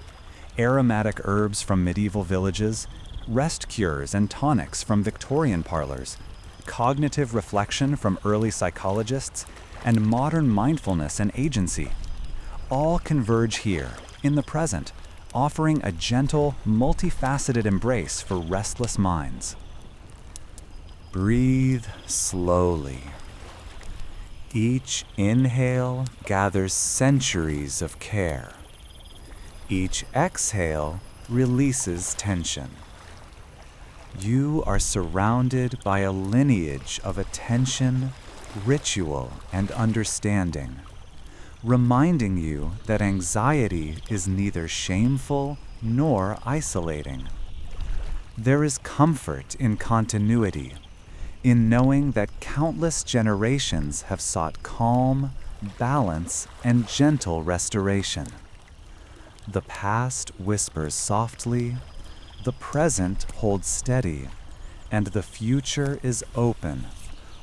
Aromatic herbs from medieval villages, rest cures and tonics from Victorian parlors, cognitive reflection from early psychologists, and modern mindfulness and agency. All converge here, in the present, offering a gentle, multifaceted embrace for restless minds. Breathe slowly. Each inhale gathers centuries of care. Each exhale releases tension. You are surrounded by a lineage of attention, ritual, and understanding, reminding you that anxiety is neither shameful nor isolating. There is comfort in continuity, in knowing that countless generations have sought calm, balance, and gentle restoration. The past whispers softly, the present holds steady, and the future is open,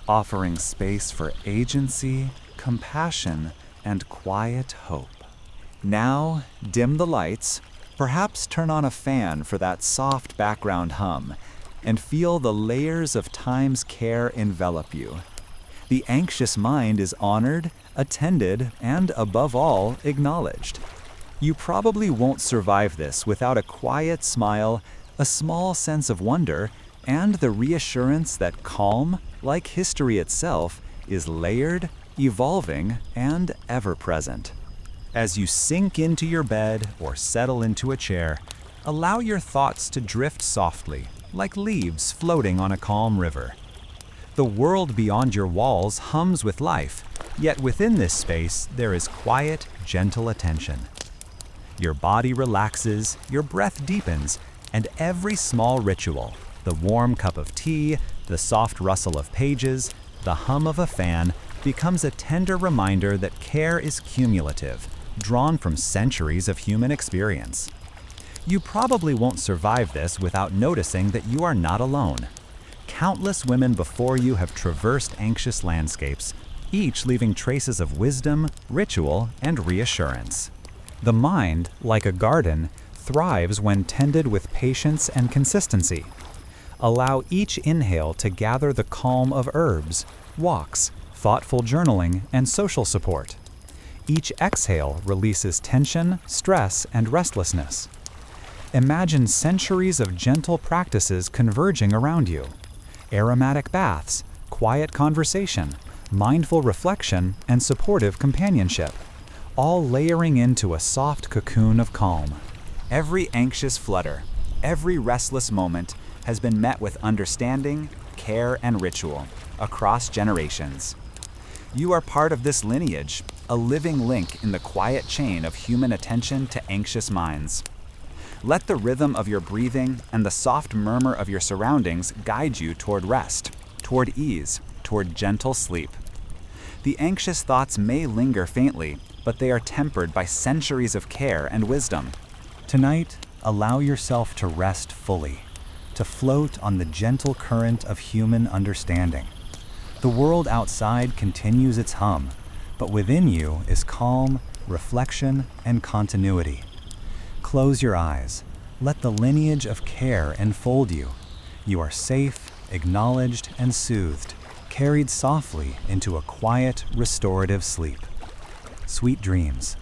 offering space for agency, compassion, and quiet hope. Now, dim the lights, perhaps turn on a fan for that soft background hum, and feel the layers of time's care envelop you. The anxious mind is honored, attended, and above all, acknowledged. You probably won't survive this without a quiet smile, a small sense of wonder, and the reassurance that calm, like history itself, is layered, evolving, and ever-present. As you sink into your bed or settle into a chair, allow your thoughts to drift softly, like leaves floating on a calm river. The world beyond your walls hums with life, yet within this space there is quiet, gentle attention. Your body relaxes, your breath deepens, and every small ritual, the warm cup of tea, the soft rustle of pages, the hum of a fan, becomes a tender reminder that care is cumulative, drawn from centuries of human experience. You probably won't survive this without noticing that you are not alone. Countless women before you have traversed anxious landscapes, each leaving traces of wisdom, ritual, and reassurance. The mind, like a garden, thrives when tended with patience and consistency. Allow each inhale to gather the calm of herbs, walks, thoughtful journaling, and social support. Each exhale releases tension, stress, and restlessness. Imagine centuries of gentle practices converging around you. Aromatic baths, quiet conversation, mindful reflection, and supportive companionship, all layering into a soft cocoon of calm. Every anxious flutter, every restless moment has been met with understanding, care, and ritual across generations. You are part of this lineage, a living link in the quiet chain of human attention to anxious minds. Let the rhythm of your breathing and the soft murmur of your surroundings guide you toward rest, toward ease, toward gentle sleep. The anxious thoughts may linger faintly, but they are tempered by centuries of care and wisdom. Tonight, allow yourself to rest fully, to float on the gentle current of human understanding. The world outside continues its hum, but within you is calm, reflection, and continuity. Close your eyes. Let the lineage of care enfold you. You are safe, acknowledged, and soothed, carried softly into a quiet, restorative sleep. Sweet dreams.